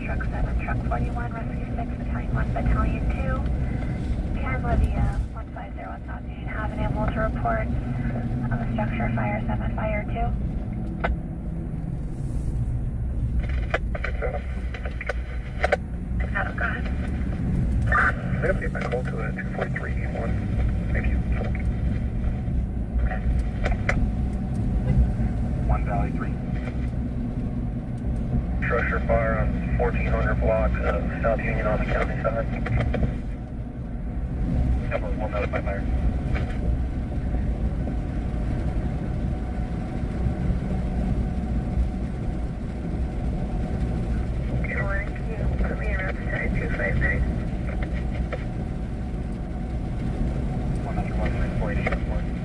Truck 41, Rescue 6, Battalion 1, Battalion 2. Canberra, the 150 on South Union have been able to report on the structure fire 7, fire 2. Adam, go ahead. I'm going to see if I call to a 243 1. Thank you. Structure fire on 1400 block of South Union on the county side. Couple will notify fire. Good morning. Can you put me around the side 259?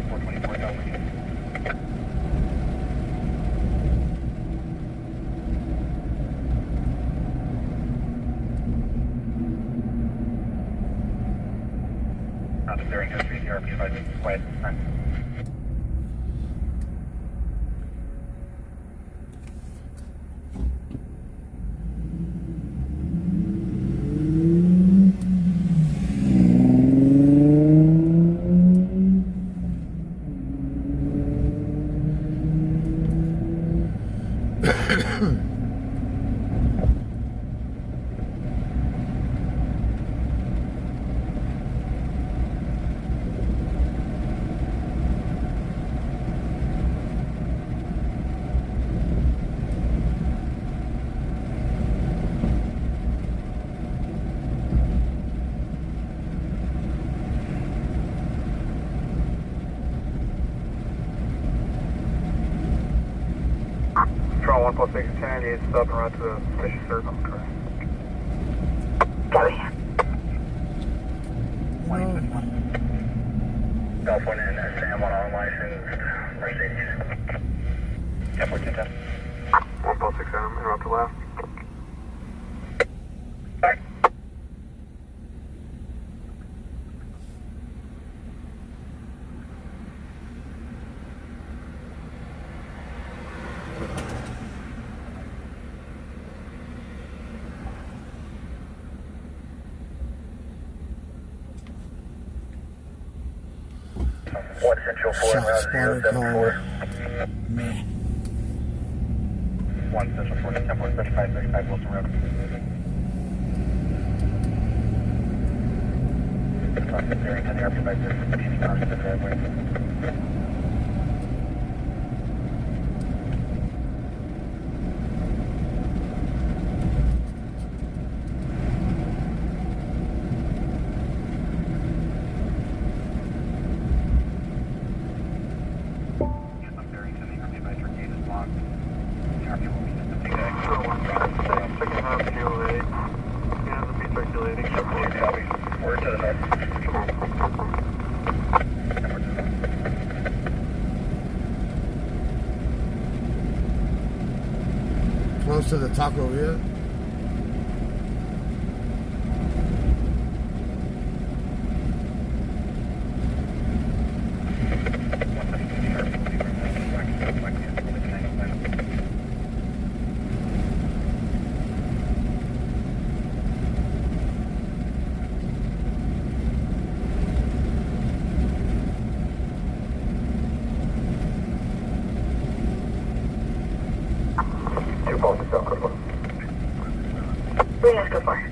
424 Delaware. During history, the RP advisor is quiet this time. Control 1+610, you stop and run to the station circle, correct? Copy. California and Sam on unlicensed Mercedes. 10.10. 1+610, interrupt to left. Back. One Central 4 Shot route spotter 074. call. Man. 1 Central 4, 10.35 Wilson Road. Bearing 10 airport by 15 cars to the driveway. Close to the taco, yeah. Yes, go for it.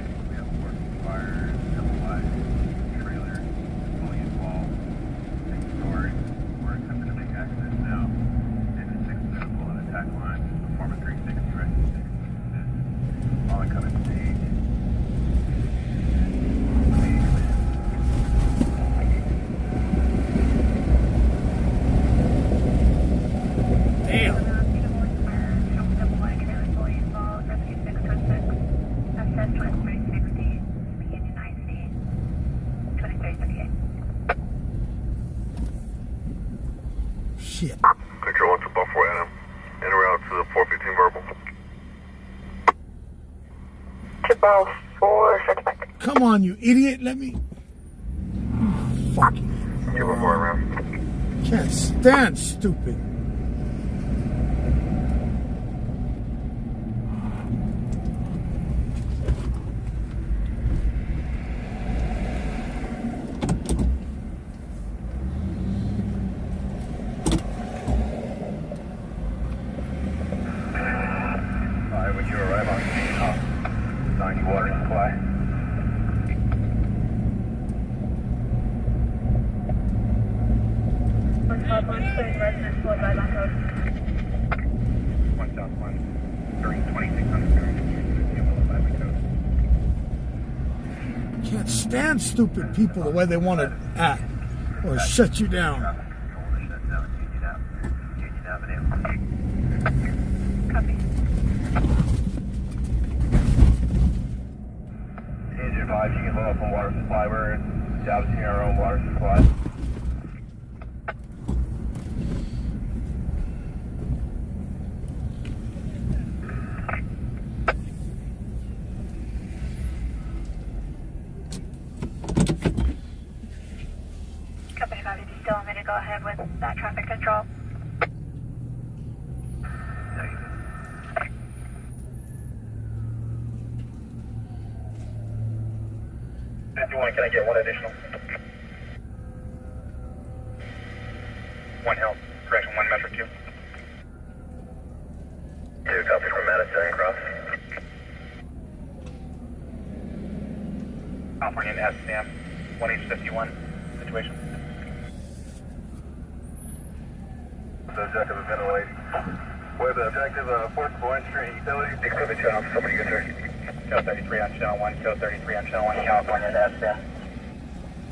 Shit. Control 1 to Buffalo Adam. En route to the 415 verbal. Triple 4, start back. Come on, you idiot. Let me. Fucking. Triple 4 around. Can't stand stupid. Would you arrive on 90 water supply? On top 1, residents will advise can't stand stupid people the way they want to act or shut you down. Copy. Change your vibe, you can load up on water supply. We're establishing our own water supply. Company 5, do you still want me to go ahead with that traffic control? 51, can I get one additional? One help. Correction, one Metro 2. 2, copy from Madison Cross. California SCM, 1H51, situation. The objective of ventilate. With the objective of forcible entry and utilities. Exhibit channel, somebody get there. Code 33 on channel 1, code 33 on channel 1, California to SCM.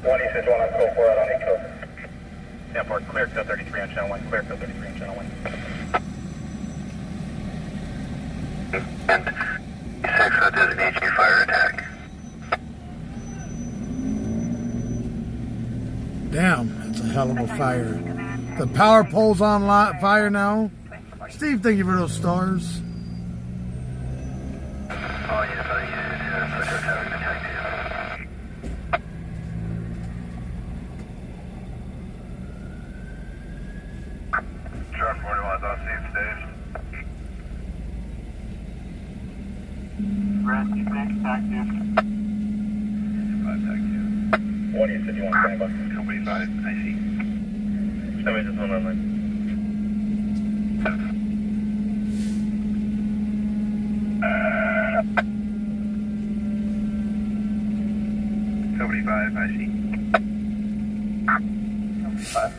1E61 on code 4 out on 8 code. 10-4, clear code 33 on channel 1, clear code 33 on channel 1. And 6, that designates you fire attack. Damn, that's a hell of a fire. The power pole's on fire now. Steve, thank you for those stars. All units are used to switch our traffic detective. Sharp 41 is on scene stage. Rescue 6, active. 5 active. 1E51, standby. Company 5, I see. Somebody just went online. Company 5, I see. Company 5.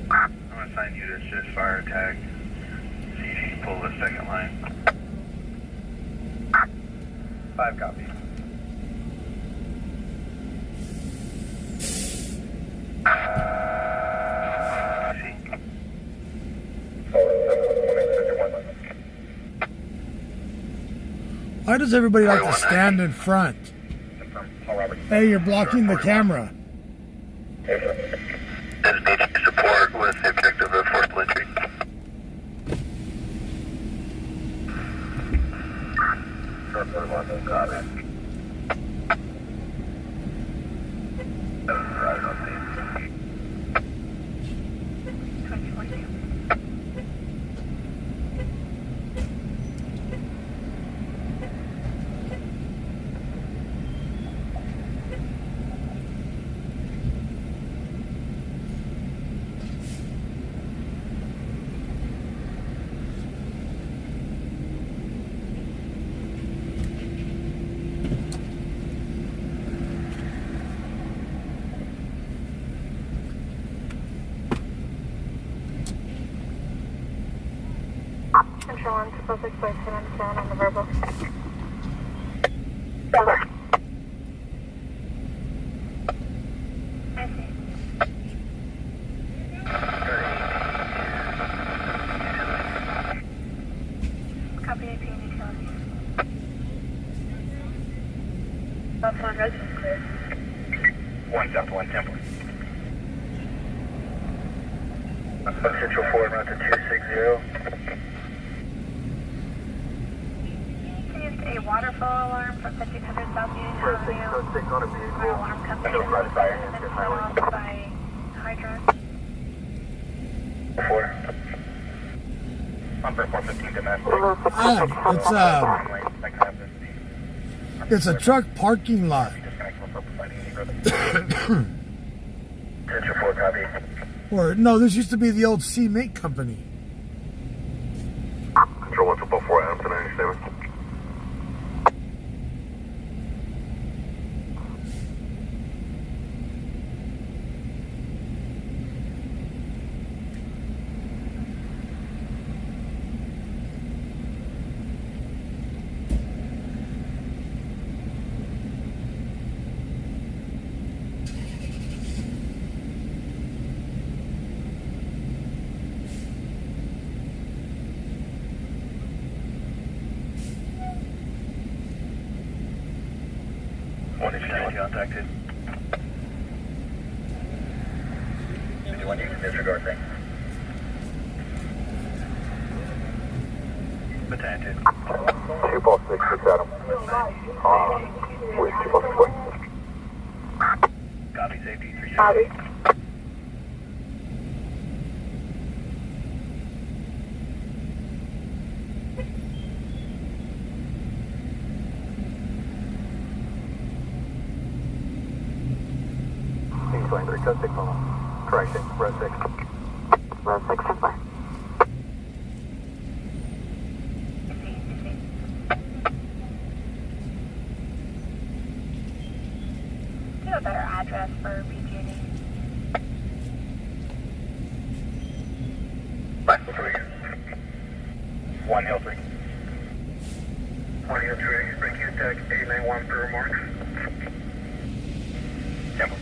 I'm going to assign you to assist fire attack. See if you can pull the second line. 5 copy. I see. Why does everybody like to stand in front? Hey, you're blocking the camera. Designating support with the objective of forcible entry. Sharp 41, got it. Right on scene. 2042. Control 1, supposed to explain 10 on the verbal. I see. Copy AP and utilities. Buffalo Res is clear. 1 Delta 1 Temple. Central 4, route to 260. Received a water flow alarm from 1500 South Union Code Avenue. 6 on a vehicle. Fire alarm company Central Private Fire has been Engine set Highway. off by hydrant. 4. On for 415 domestic. It's a truck parking lot. Central 4, copy. Or no, this used to be the old cement company. Control 1 to 4, Adams to 97. Frontage contacted. Anyone you can disregard, thanks. Attended. 246 Adam. With 246. Copy, safety 3. Copy. East 23, code 6 on. Correction, row 6. Row 6 and 4. Do you have a better address for BG&E? Left 3. 1 Hill 3. 1 Hill 3, bring you tag 891 per remarks. Temple.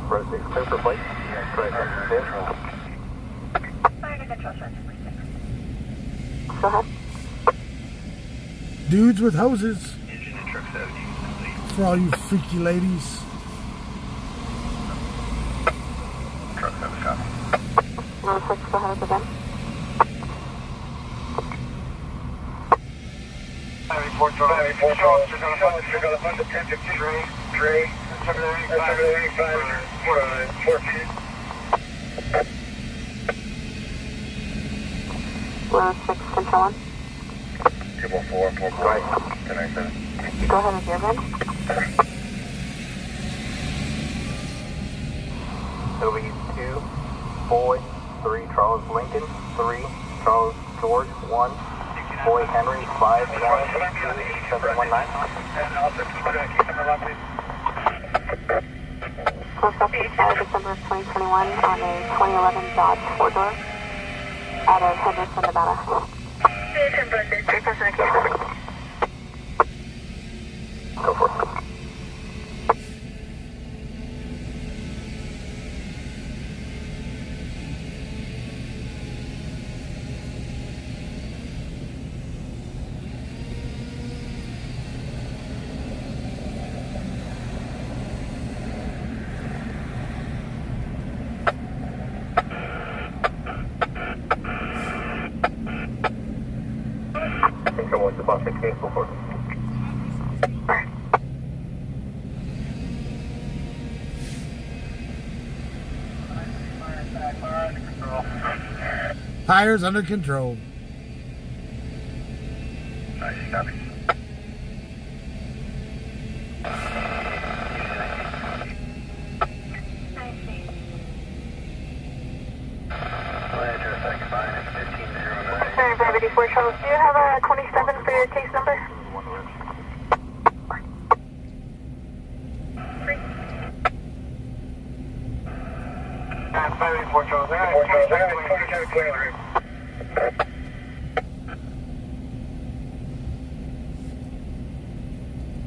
Row 6, clear for plate. Correction, 5th. Fire to control center for 6. Go ahead. Dudes with hoses. Engine and truck 70. For all you freaky ladies. Truck 7 copy. Row 6, go ahead again. Report Charles, you're gonna fund the 1053 Trey, 785 4 feet. Row 6, control 1. Table 4, 4 right, 1097. Go ahead with your bid. It'll be 2, Boy, 3, Charles Lincoln, 3, Charles George, 1, Boy Henry, 5, 1, 2, 719. And also, keep them up, please. Post office expired December of 2021 on a 2011 Dodge 4-door out of Henderson, Nevada. Go for it. Come on, the boss at case before. Tires under control. Nice, copy. Sorry, 584 Charles, do you have a 27 for your case number?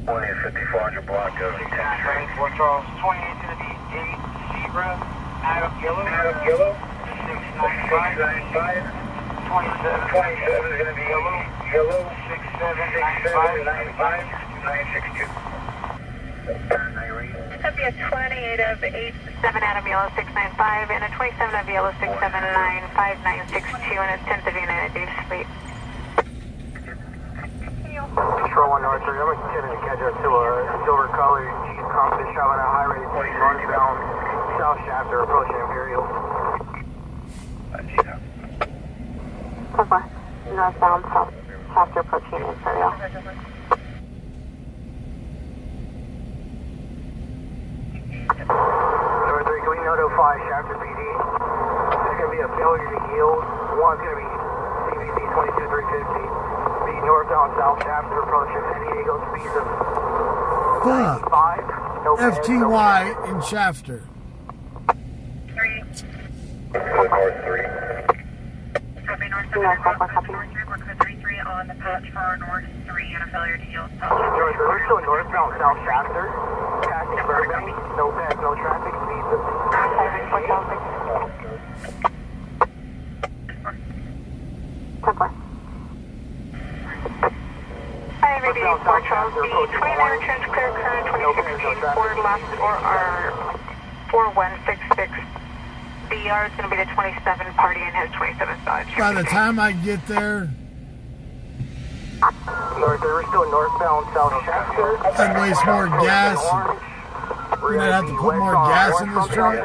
One is 5400 block of 10 Fort Charles, 28 to the 8 Zebra, Adam Yellow, 695, 27 is going to be yellow, 6795, 962. That'd be a 28 of 87 Adam Yellow 695 and a 27 of Yellow 679 5962 and it's 10th of United States Fleet. Control 1 North 3, I'm intending to catch up to a silver colored Jeep Compass traveling at a high rate of speed northbound south shaft or approaching Imperial. So far, northbound south shaft approaching Imperial. Number 3, can we notify Shafter PD? There's going to be a failure to yield. One's going to be CVC 22350. Northbound south shaft approaching San Diego speeds of 95. FTY in Shafter. 3. North 3. Copy North 7, North 3, work for 3-3 on the patch for North 3 and a failure to yield. We're still northbound South Shafter. Passing Burbank. No pass, no traffic. Speed Hi, Radio 4 Charles B. 29 returns clear current 2016 forward left or R4166. BR is going to be the 27 party and has 27 side. By the time I get there, North, we're still northbound South Shafter. I'd waste more gas. We're gonna have to put more gas in this truck.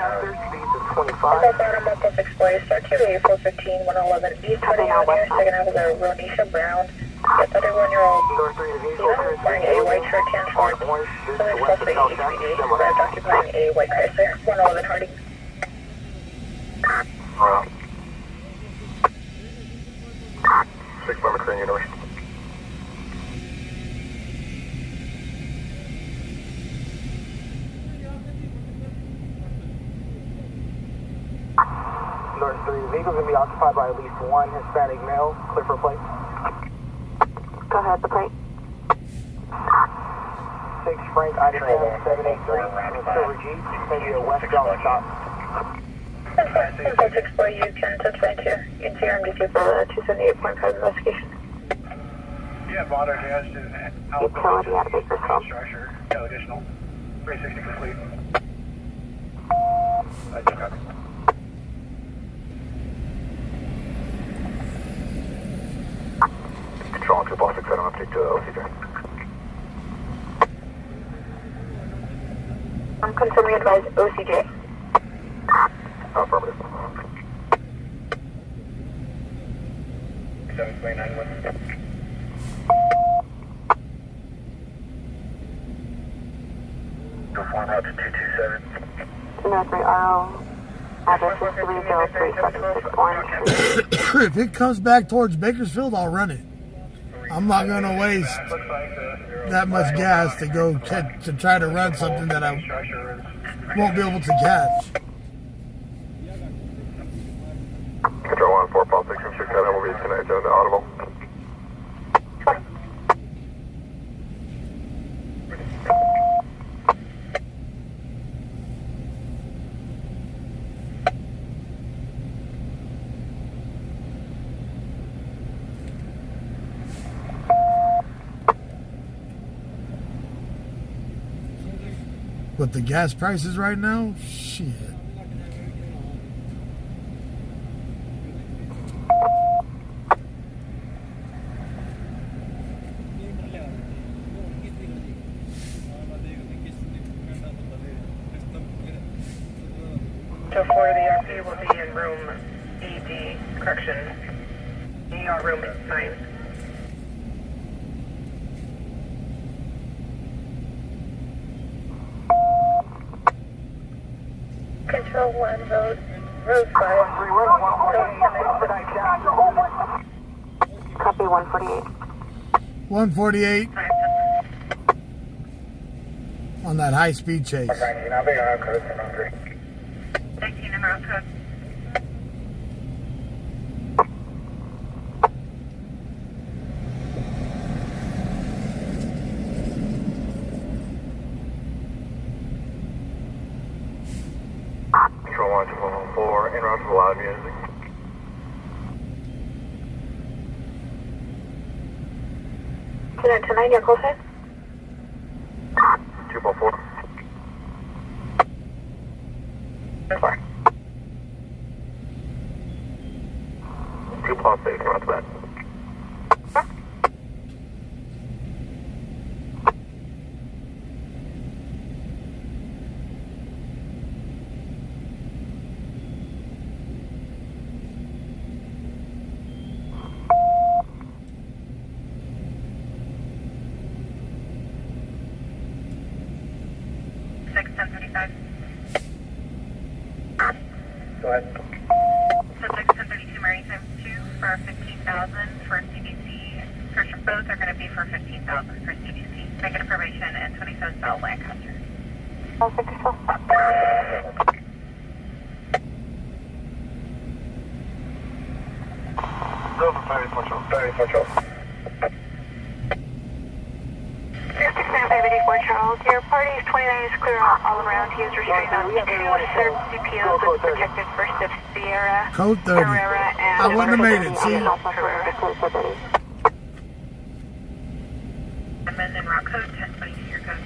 Bottom up of Explorer, start to 415, 111 East, heading out here, second half of the Ronisha Brown. Get 31-year-old wearing a white shirt, tan shorts, something close to the HPD, arrived occupying a white Chrysler, 111 Hardy. Six by McCrane University. North 3, the vehicle's going to be occupied by at least one Hispanic male. Clear for plate. Go ahead, the plate. 6 Frank, item 783, Silver Jeep, maybe a westbound stop. Impulse Explorer, you can touch line 2. You can see your MD2 for the 278.5 investigation. Yeah, water gas is Utility out of Bakersfield. structure. No additional. 360 complete. Control 2.6, I'm update to OCJ. I'm confirming advise OCJ. Affirmative. 729 Go form out to 227. North 3 RO. Address is 303-761. if it comes back towards Bakersfield, I'll run it. I'm not gonna waste that much gas to go to try to run something that I won't be able to catch. Control 1, 4, Paul 6, and 67 will be connected to the audible. With the gas prices right now, shit. So for the RP will be in room ED, correction, ER room 9. Control 1, road 5. Copy 148. 148 on that high-speed chase. 19 en route code. Control 1, 214, en route to the loud music. Tonight, your call sign? 214. 4. 2 plus 8, en route to that. Go ahead. Subject 1032 Marine times 2 for 15,000 for CBC. Both are going to be for 15,000 for CBC. Negative probation and 27 Bell Lancaster. Bakersfield. Very much off. Very much off. 69584 Charles, your party is 29 is clear all around. He is restrained on 2 third CPOs with protected first of Sierra, Code 30. Herrera, and I wouldn't have made it, see? Herrera. And then rock code 1022, your code.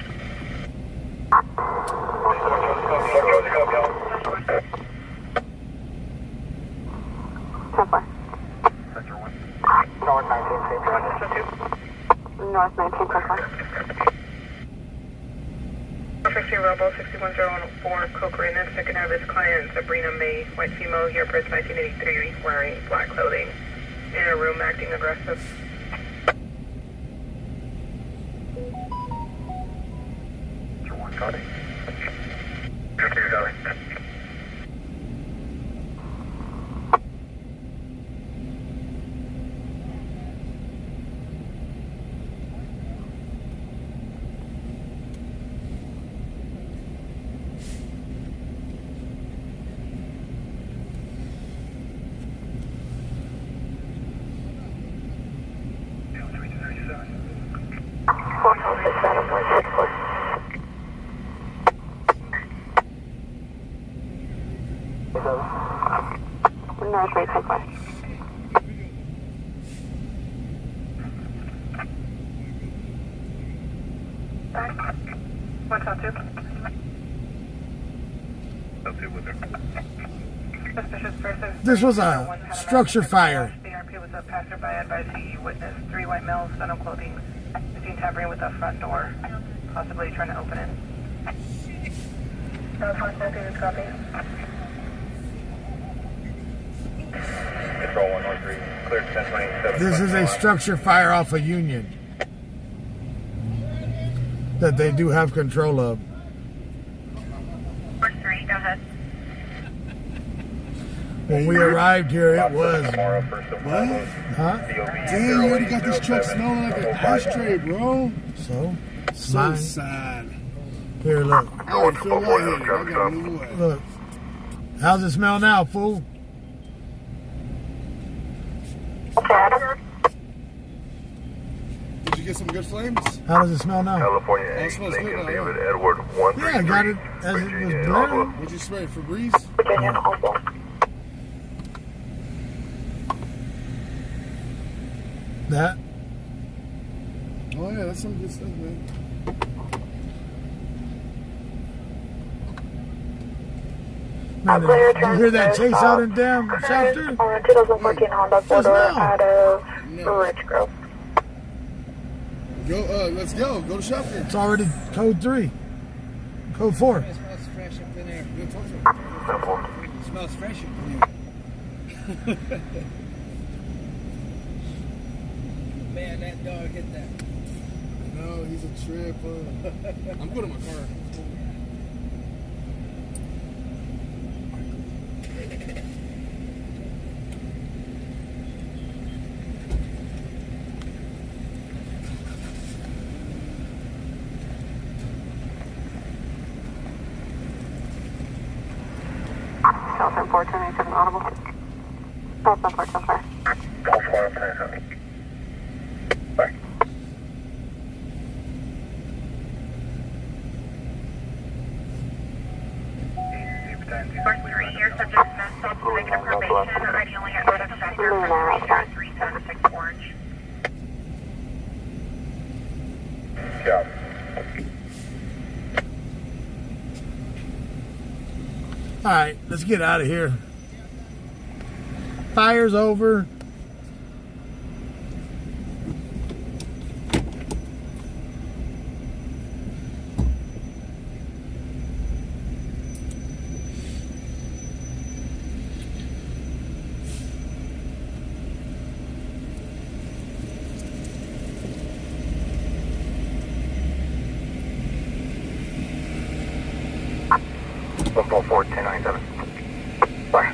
North 19, same North 19, +1. 15 Rebel 61014 Cochrane, second of his client Sabrina May, white female, year birth 1983, wearing black clothing, in a room acting aggressive. Copy. Continue going. North 810. What's up, two? Suspicious person. This was a structure fire. The RP was a passerby advised he witnessed 3 white males, fennel clothing, seen tampering with the front door, possibly trying to open it. Copy. Control 113, clear to 1027. This is a structure fire off of Union that they do have control of. Force 3, go ahead. When we arrived here, it was. What? Huh? Damn, you already got this truck smelling like an ashtray, bro. So? So Mine. sad. Here, look. I already feel lightheaded. I gotta move away. Look. How's it smell now, fool? Did you get some good flames? How does it smell now? California Oh, it smells good now, David yeah. Edward 133. Yeah, I got it as it was blaring. What'd you spray? Febreze? That. Oh yeah, that's some good stuff, man. Man, did you hear that chase out in damn Shafter? 2014 Honda four-door out of Rich Grove. Go, let's go. Go to Shafter. It's already code 3. Code 4. It smells fresh up in there. Good talk to him. It smells fresh up in there. Man, that dog hit that. No, he's a trip. I'm going to my car. California 410 audible. California 410. Force 3, your subject's messed up to negative probation, ID only at out of sector from 30376 Orange. Yeah. Alright, let's get out of here. Fire's over. Buffalo 41097. Bye.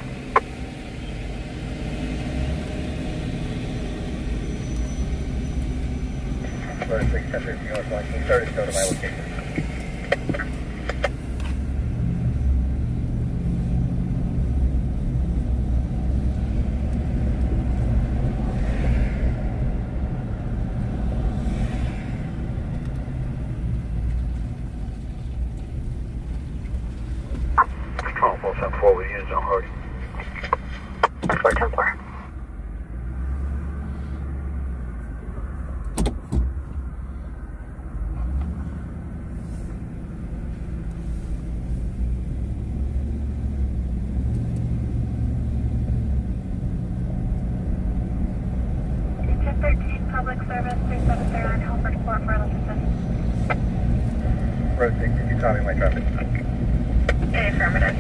Started to go to my location. public service 370 on Halford Court for assistance. Road 6, did you copy my traffic? Affirmative.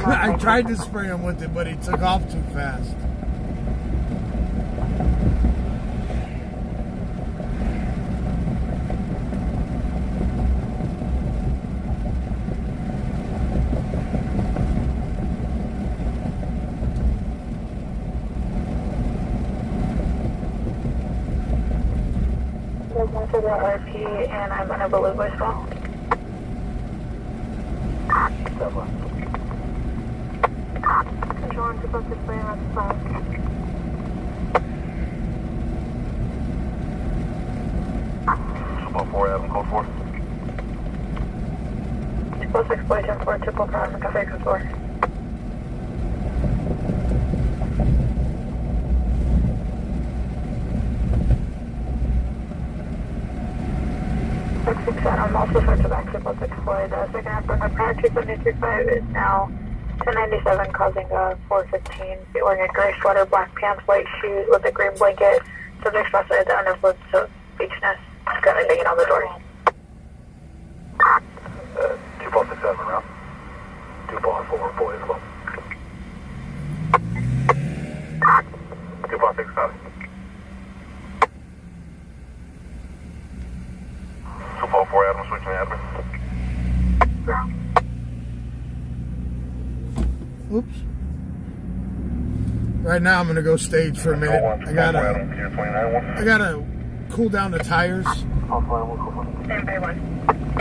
I tried to spray him with it, but he took off too fast. There's one for the RP, and I'm on a blue voice call. Control on 246 around the phone. About 4 Adam, code 4. 246 boy 10-4, triple cross, and cafe code 4. I'm also searching back 664. The second half of my prior 273.5 is now 1097, causing a 415. The Oregon gray sweater, black pants, white shoes with a green blanket. Subject outside the underfoots of beach nest. Currently banging on the door. 2467 round. 2.4 boy as well. 2.67. 2.4 Adam, switching to admin. Oops. Right now I'm gonna go stage for a minute. I gotta cool down the tires. Stand by 1.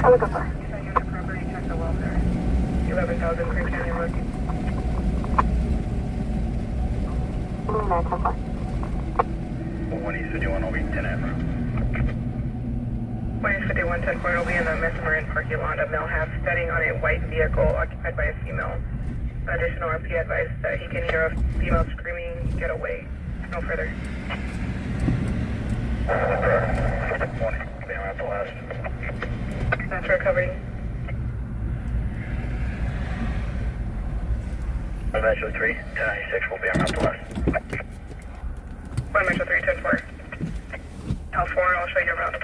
I'll look up for. Unit property, check the welfare. 11,000 Creek County Road. When East 51 will be 10 Adam. 151 10 will be in the Messemer parking lot of Millhouse, standing on a white vehicle occupied by a female. Additional RP advice that he can hear a female screaming, "Get away." No further. 20, damn, at the last. That's recovery. Metro 3, 1096 will be on the last. 1 Metro 3 10-4. Cal 4, I'll show you around.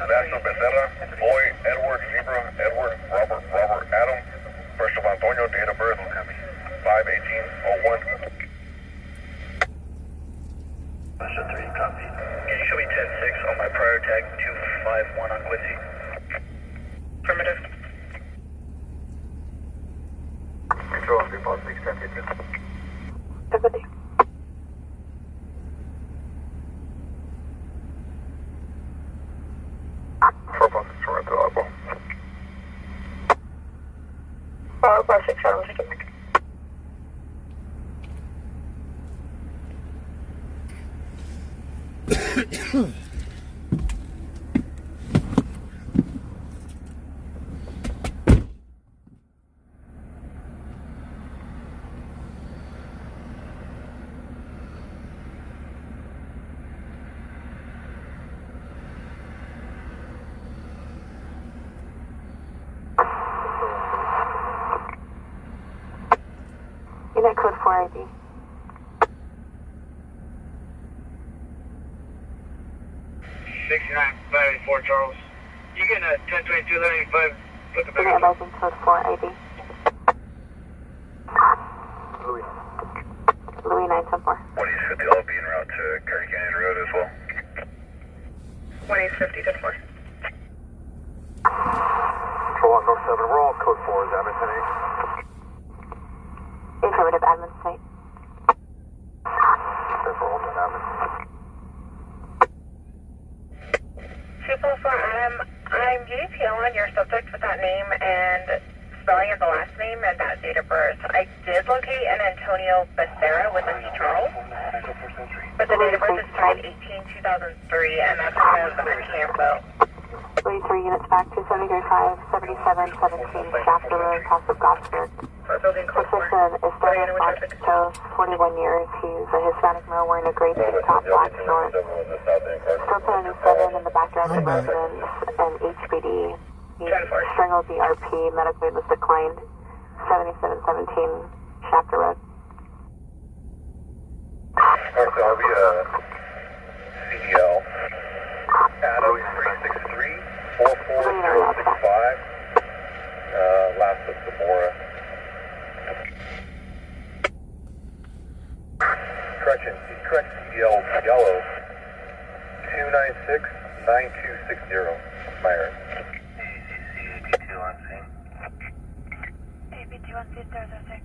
National Becerra, Boy, Edward, Libra, Edward, Robert, Adam, First of Antonio, date of birth, 5/18/01. Mission 3, copy. Can you show me 10-6 on my prior tag 251 on Quincy? Affirmative. Control on 3.6, 10-2. Deputy. Bar 6, I don't think it makes. Unit code 4 ID. Fort Charles. You getting a 1022 1185? Put the back Unit license code 4 ID. Louis 974. 150 all being route to Curry Canyon Road as well. 1 50 10-4. Control on North 7, we're all code 4, is admin 10-8. Affirmative admin site. That's all, admin. 244 Adam, I'm GDPL on your subject with that name and spelling of the last name and that date of birth. I did locate an Antonio Becerra with a C. Charles, but the date of birth is 5/18/2003, and that's kind of on Campo. 43 units back to 735, 7717 Shafter Road, House of Gosford. Position is starting on Toast, 41 years. He's a Hispanic male wearing a gray tank top, black shorts. Still 77 in the backyard of the residence and HBD. He strangled the RP, medically was declined. 7717 Shafter Road. I'll be CDL. Adam 363 44065. Last of Zamora. Correction CDL yellow 296 9260. Myron. AB2 on scene. AB2 on scene, 006.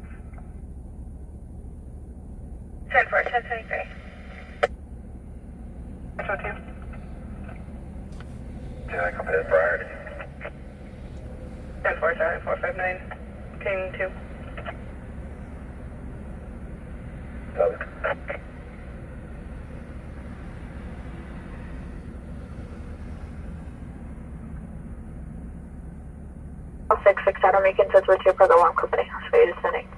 10-4, 1023. 10-2. Did I copy that priority? 10-4, 459. King 2. I'll 6 Adam Macon says we're two for the alarm company. Speed is sending.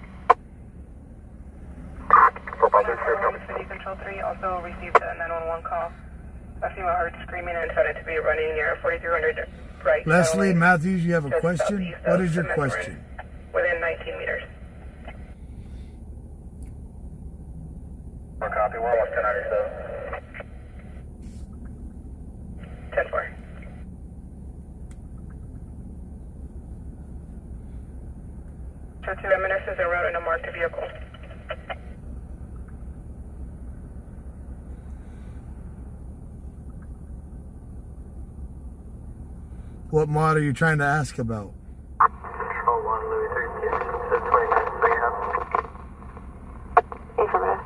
City Control 3 also received a 911 call. A female heard screaming and started to be running near 4300 right. Leslie Matthews, you have a question? What is your question? Within 19 meters. More copy, we're almost 1097. 10-4. So 2 reminiscences en route in a marked vehicle. What mod are you trying to ask about? Control 1, Louis 13, says 29, second half. Affirmative.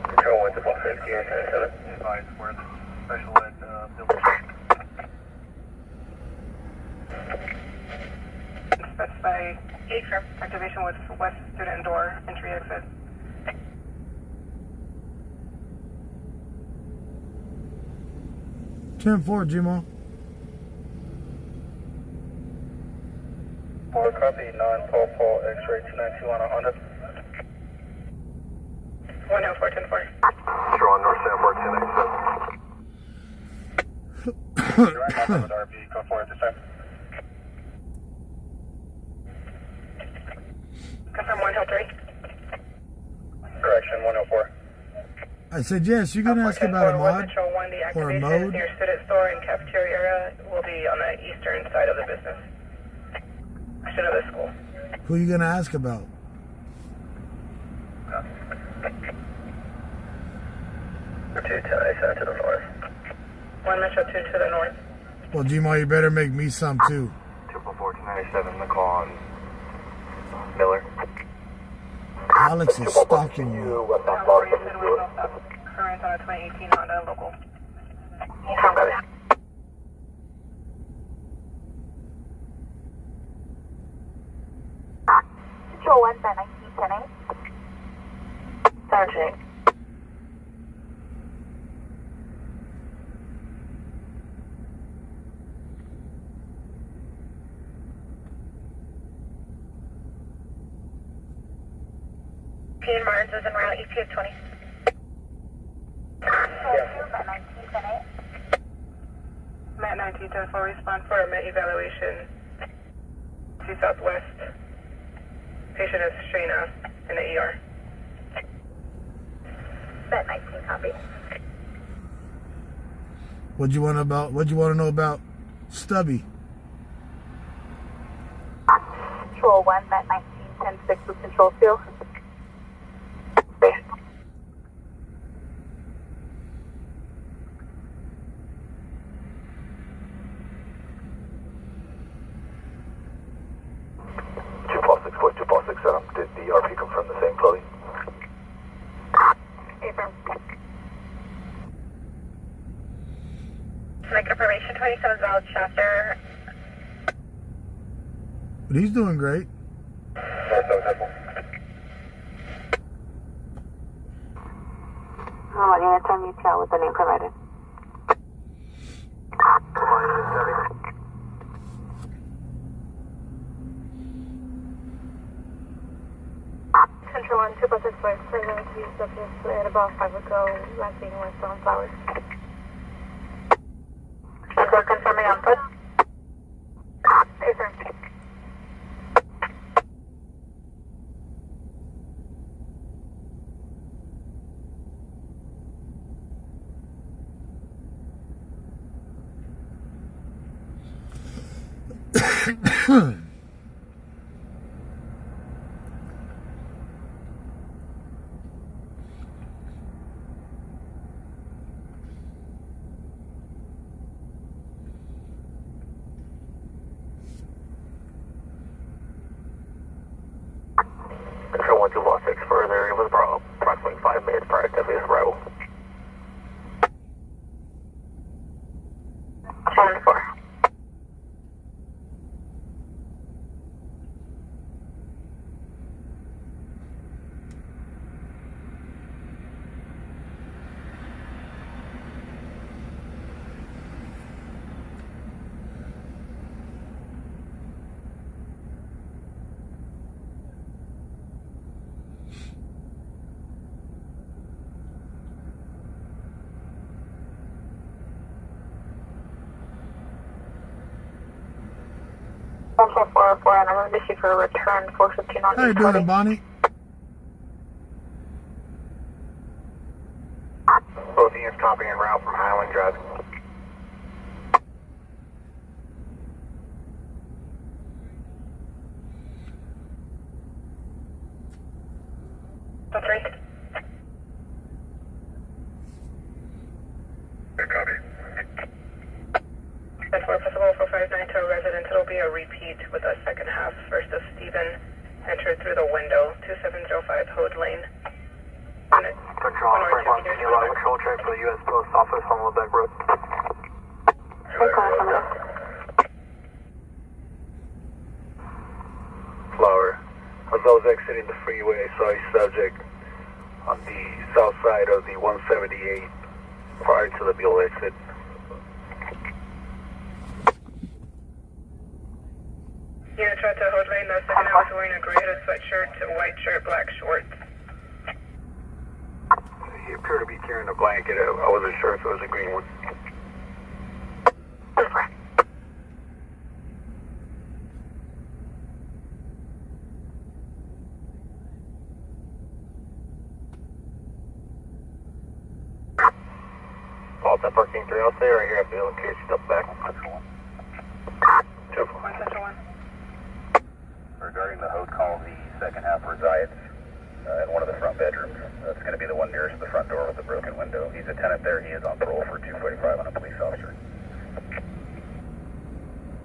Control 1 to 158, 97. Advise where the special ed building. Specify activation with west student door entry exit. Ten 4, Gmo. 4 copy, non-Paul, X-ray 292 on 100. 104, 10-4. Control 1, North Sanford, 1097. Direct contact with RP, go for it this time. Confirm 103. Correction, 104. I said, yes, you can ask about a mod Control 1, the or a activation mode. near student store and cafeteria area will be on the eastern side of the business. Of the school. Who are you going to ask about? Two 1087 to the north. 1 Metro 2 to the north. Well, Gmo, you better make me some too. 247, the call on Miller. Alex is stalking you. Current on a 2018 Honda local. Control 1 by 1910. Sergeant. P.N. Martins is en route, EPF 20. Matt 1910 for response for a med evaluation to southwest. Patient is Shayna in the ER. Met 19, copy. What you want to know about Stubby? Control 1 Met 1910 with control field. Did the RP confirm the same clothing? Make confirmation 20. 27 South Chester. But he's doing great. Oh, anytime you chat with the name provided. Central 1, 2 buses for present use of this at about 5 ago, last being West on Flowers. Central confirming on foot. Yes, sir. Control 1 2 lost 6 further. It was about approximately 5 minutes prior to his arrival. 10-4. Central 404, and I'm going to issue for a return 415 on How you doing, Bonnie? Both units copying en route from Highland Drive. Possible 459 to a resident. It'll be a repeat with a second half. First of Stephen entered through the window, 2705 Hode Lane. Control, control check for the U.S. Post Office on Lebec Road. Flower, as I was exiting the freeway, I saw a subject on the south side of the 178 prior to the Beale exit. Yeah, tried to Hode Lane. The second half was wearing a gray hooded sweatshirt, white shirt, black shorts. He appeared to be carrying a blanket. I wasn't sure if it was a green one. Fault at parking 3, I'll stay right here at the location up back. Regarding the Hode call, the second half resides in one of the front bedrooms. That's going to be the one nearest the front door with the broken window. He's a tenant there. He is on parole for 245 on a police officer.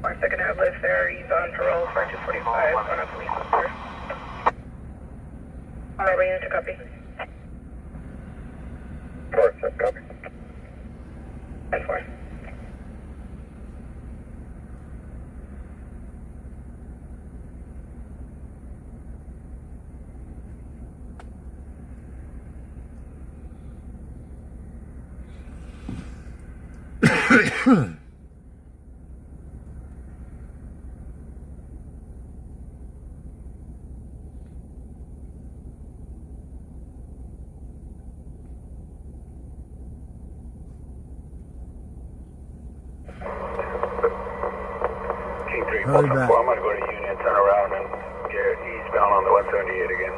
Our second half lives there. He's on parole for 245 on a police officer. Are we to copy? Copy. 10-4. I'll be back. I'm going to go to Union, turn around, and get eastbound on the 178 again.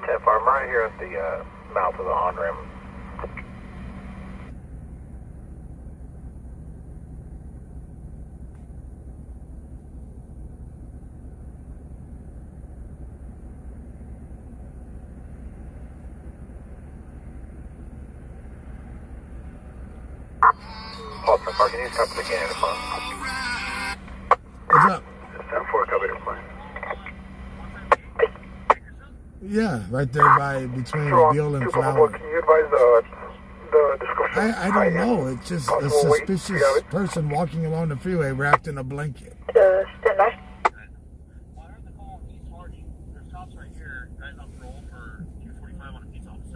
10-4, I'm right here at the mouth of the on-rim. Austin parking, he's up to the Canada phone. What's up? 10-4, cover the plane. Yeah, right there by between Beale and Flower. Can you advise the Discretion I don't know. It's just a suspicious person walking along the freeway wrapped in a blanket. Stand by.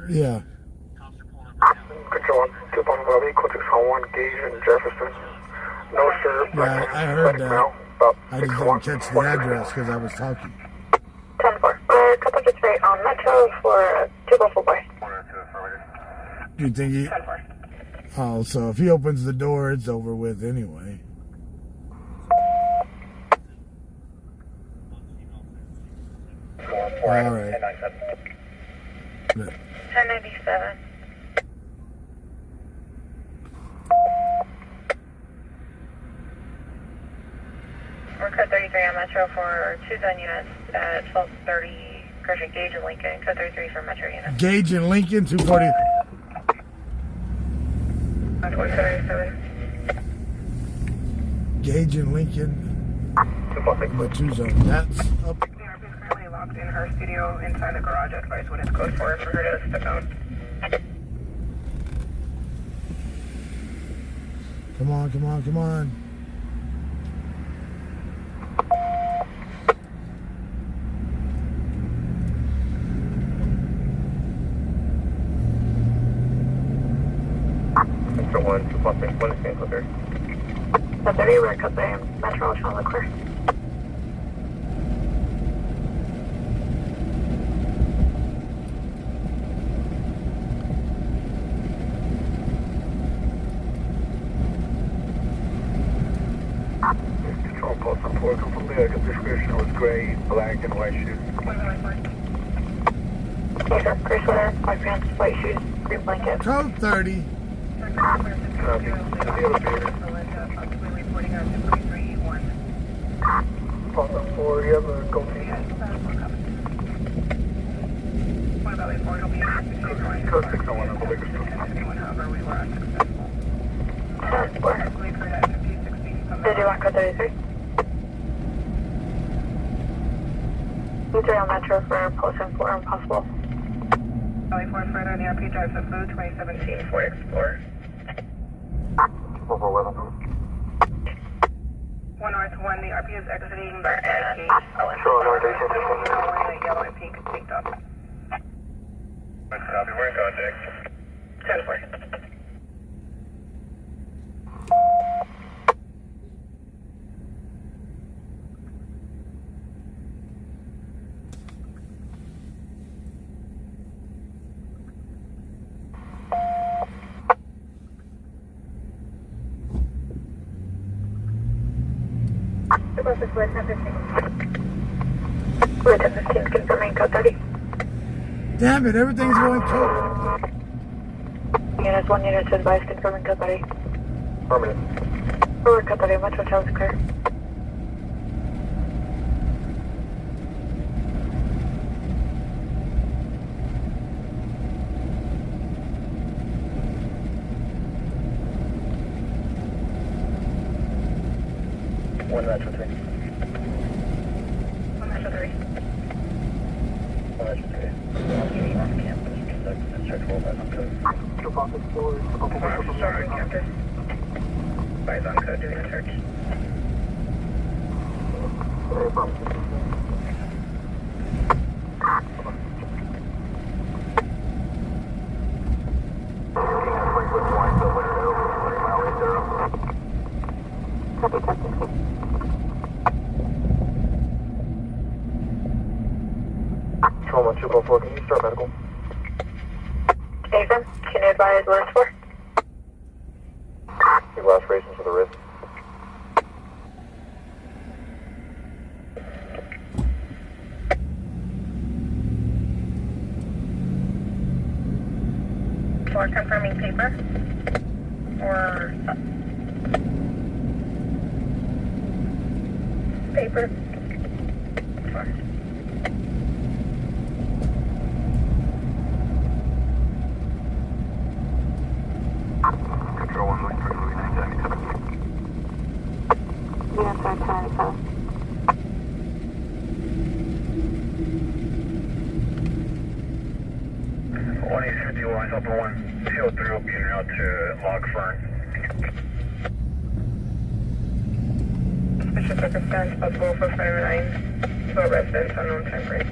Yeah. Control 1, 2 Palm Valley, equal to 1, Gage and Jefferson. No, sir. Yeah, I heard that. I just didn't catch the address because I was talking. 10-4. We're couple just right on Metro for 204 boy. Do you think he... Oh, so if he opens the door, it's over with anyway. All right. 1097. We're code 33 on Metro for 2 Zen units at 1230 Discretion, Gage and Lincoln. Code 33 for Metro units. Gage and Lincoln, 240. 247. Gage and Lincoln. The 2 zone. That's up. The RP is currently locked in her studio inside the garage. Advice what it's code for her to step out. Come on, come on, come on. Metro 1, 2 Palm Valley, 1 is San Jose. The 30, we're cut by Metro, trying to look clear. Control Pulse on 4, come from there. The description was gray, black, and white shoes. Yes, sir. Gray sweater, white pants, white shoes, green blanket. Code 30. Pulse on 4, you have a go feed. Code 601 on Bakersfield. 10-4. Did you want code 33? Three on Metro for Pulse and 4 if possible. Valley 4 further on the RP drives a blue 2017 Ford Explorer. 441. 1 North 1, the RP is exiting the gate. Sure, North 18. Yellow and pink picked up. Copy, we're in contact. 10-4. We're 10-15, confirming code 30. Damn it, everything's going code. Units 1 unit to advise, confirming code 30. Affirmative. We're code 30, Metro Hotel is clear. One Metro 3. 1 Metro 3. 1 Metro 3. On campus, conduct discharge roll back on code. 2 Palm Valley, Sorry, campus. Advise on code doing a search. Control 1, 204, can you start medical? Nathan, can you advise what it's for? Your lacerations to the wrist. For confirming paper or paper. Control 1, moving through, moving 977. Units are 10-7. One 851, Delta 1, 2 203 will be en route to Log Fern. Suspicious circumstance possible for fire line. 12 residents, unknown time frame.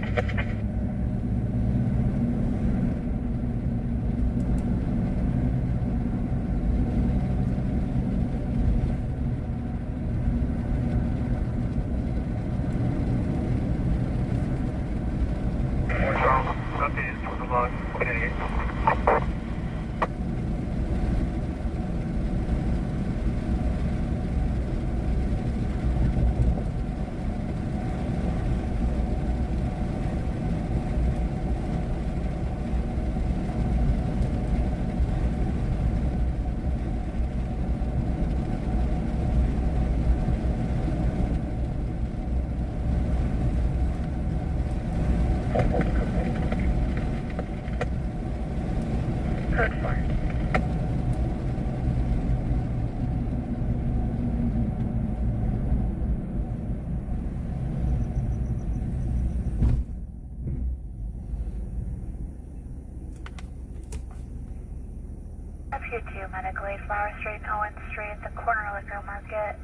F2 medical aid, Flower Street, Owen Street, the corner liquor market.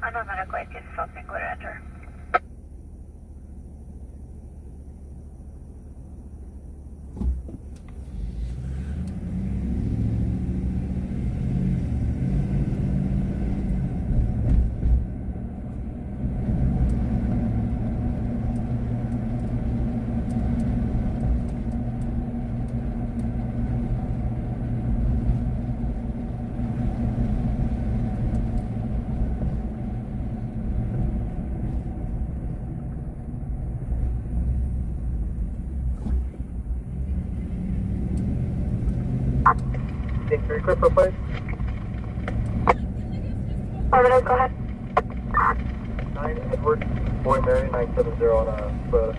Unknown medical aid is something would enter. Very quick for place. Orbital, go ahead. 9 Edward, Boy Mary 970 on a foot.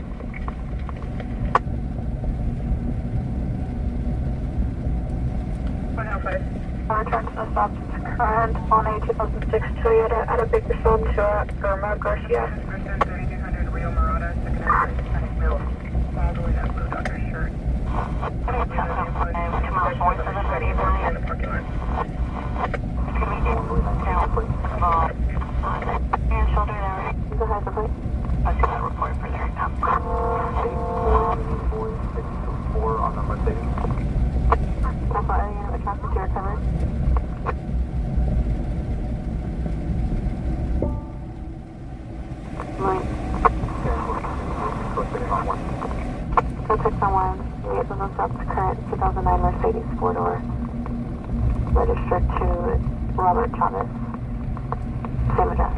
Tracks are stopped current on a 2006 Toyota out of Bakersfield to Irma Garcia. Discretion 3200 Rio Murata, second entrance, Hispanic Mill. All the way to Blue Doctor shirt. In the parking lot. And shoulder there. Go ahead, please. I see that report for there. 844 on the Mercedes. Alpha, are you going to attract to your coverage? Contact someone. Liaison on stops current 2009 Mercedes 4-door. Registered to Robert Chavez. Same address.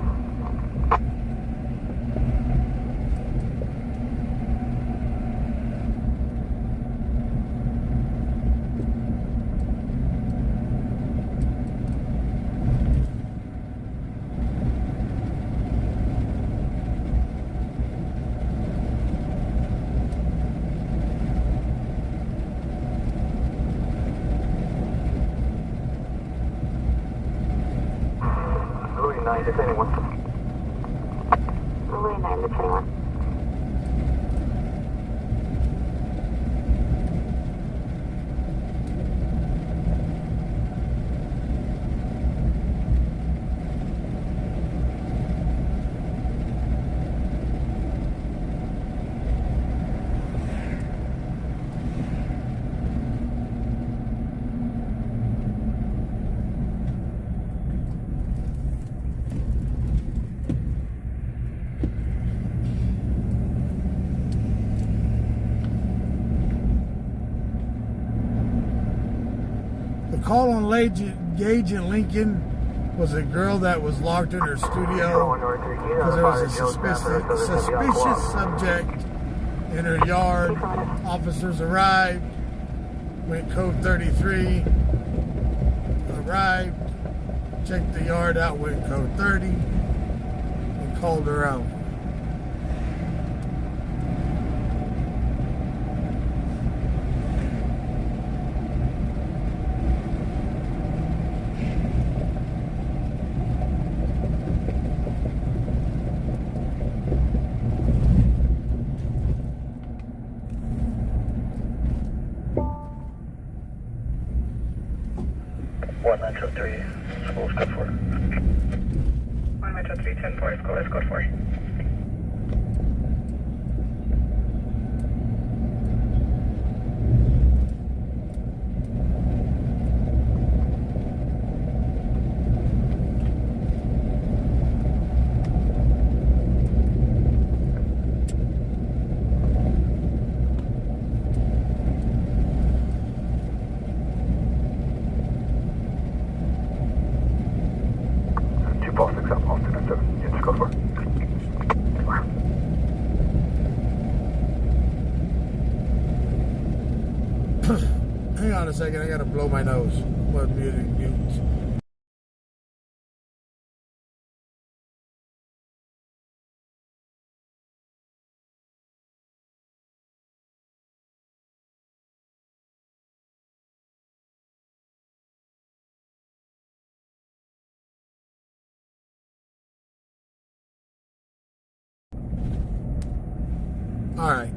Louis 9 to 21. Louis 9 to 21. The call on Gage in Lincoln was a girl that was locked in her studio because there was a suspicious subject in her yard. Officers arrived, went code 33, arrived, checked the yard out, went code 30, and called her out. 310-4, school is code 4. Hang on a second, I gotta blow my nose. What music mute? All right.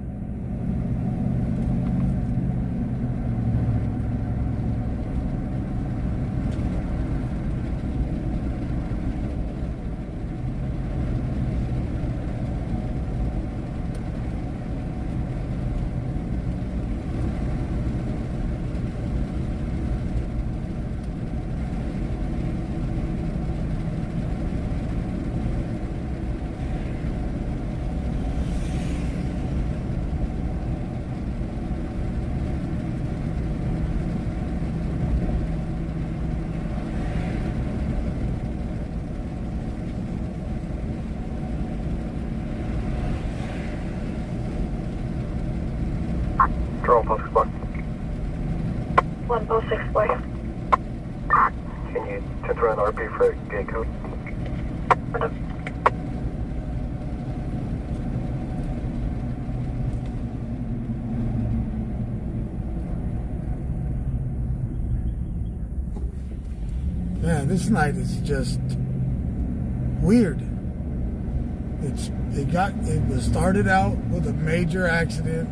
One post 6 boy. Can you turn around RP for gate code? Man, this night is just weird. It was started out with a major accident,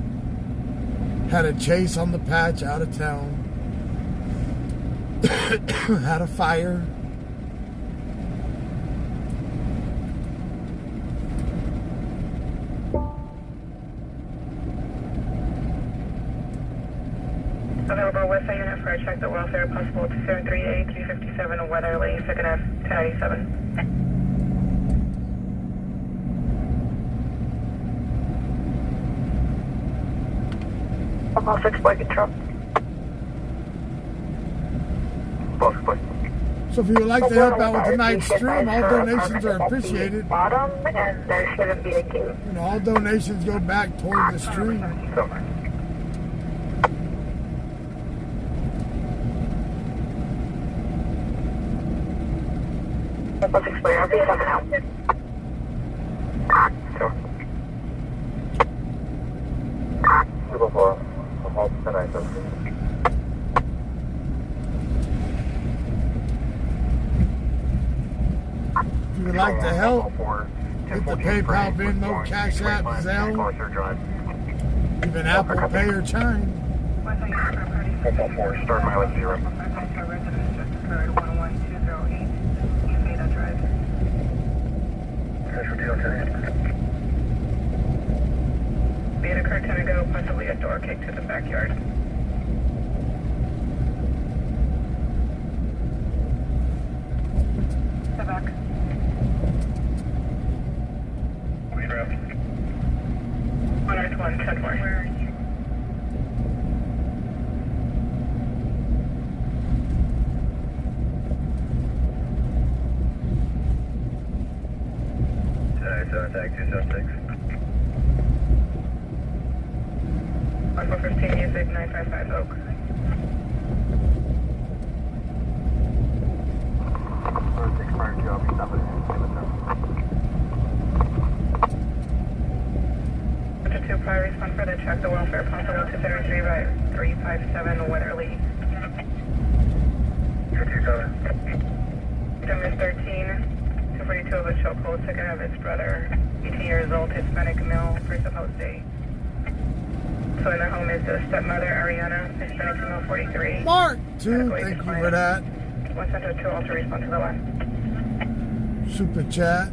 had a chase on the patch out of town, had a fire. Available Westside unit for a check the welfare possible 273A 357 Weatherly, 2nd F 1097. All 6 boy control. So if you would like to help out with tonight's stream, all donations are appreciated. Bottom, and there shouldn't be a gate. You know, all donations go back toward the stream. All 6 boy, I'll be 7 out. If you would like to help, hit the PayPal, Venmo, Cash App, Zelle, even Apple Pay or Chime. 144, start mileage 0. We had a car 10 ago, possibly a door kick to the backyard. Step back. On Earth 1, 10 more. Where are you? Tag 276. 1415 Music 955 Oak. Two prior respond for the check the welfare possible 233 by 357 Weatherly. 227. Ms. 13, 242 of a chokehold, taken of his brother, 18 years old, Hispanic male, for supposed day. So in the home is the stepmother, Ariana, Hispanic female, 43. Mark, 2, thank you for that. 1 Center 2, also respond to the last. super chat.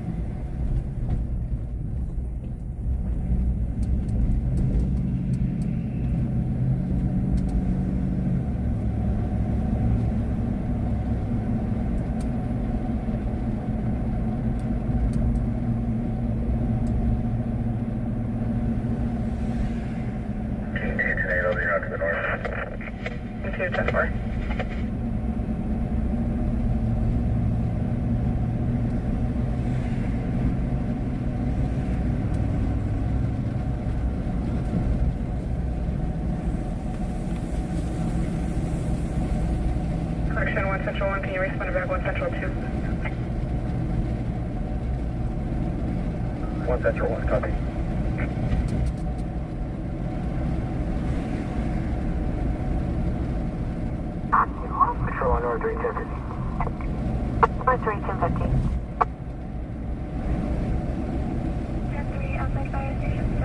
Correction, 1 Central 1, can you respond to back 1 Central 2? 1 Central 1, copy. Control on North 31050. North 31050. 10-3 outside Fire Station 6.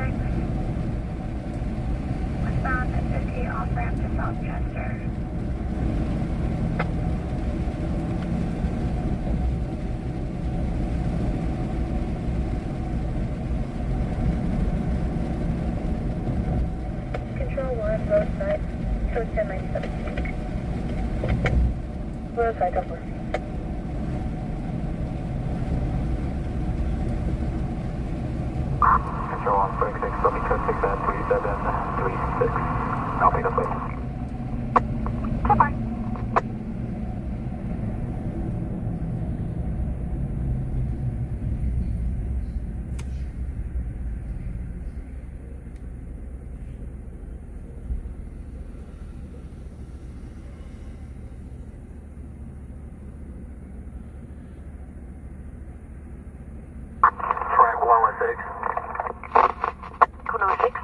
Westbound at 50 off ramp to South Chester. Control 1, roadside, towards 1097. Roadside, double. Control on 46, let me check 6 at 3736. I'll pick up later. Goodbye. Frank 116. 106.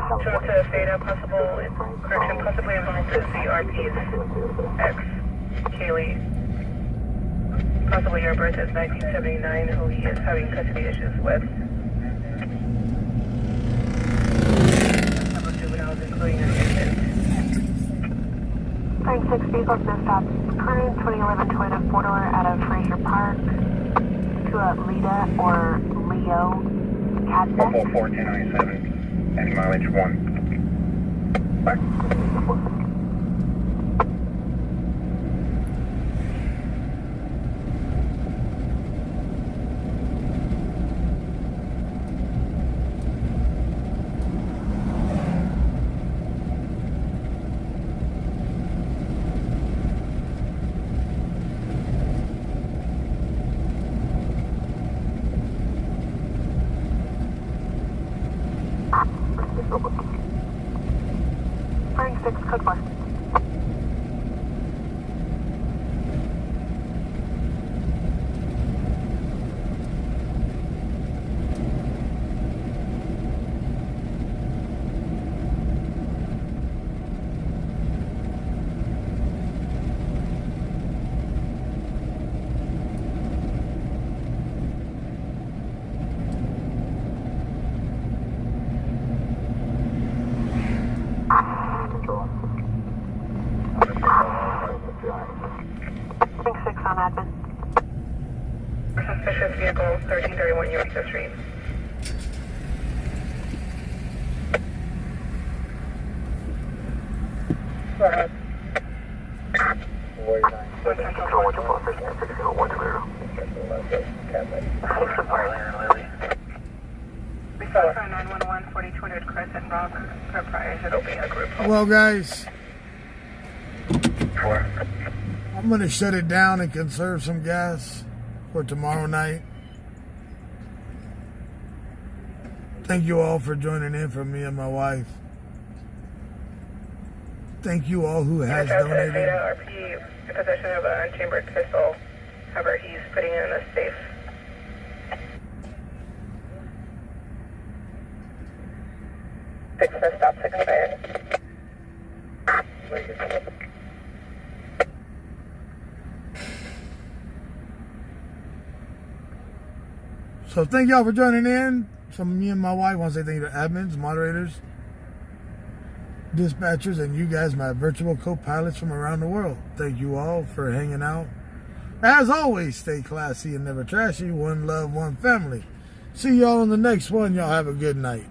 Control to Theta, correction, possibly involved in CRP's ex, Kaylee. Possibly your birth is 1979, who he is having custody issues with. Several juveniles, including an infant. Frank 6 vehicles, no stops. Current 2011 Toyota 4-door out of Fraser Park to a Lita or Leo Cadbeck. 144-1097. Any mileage 1. Frank 6, code 4. Frank 6 on admin. Suspicious vehicle, 1331 Eureka Street. Go ahead. Control 124, We saw 911, 4200 Crescent Rock, proprietor be a group. Well, guys, I'm going to shut it down and conserve some gas for tomorrow night. Thank you all for joining in for me and my wife. Thank you all who has donated. Theta RP in possession of an unchambered pistol. However, he's putting it in a safe. Six stop, 6 expired. So thank y'all for joining in. So me and my wife want to say thank you to admins, moderators, dispatchers, and you guys, my virtual co-pilots from around the world. Thank you all for hanging out. As always, stay classy and never trashy. One love, one family. See y'all in the next one. Y'all have a good night.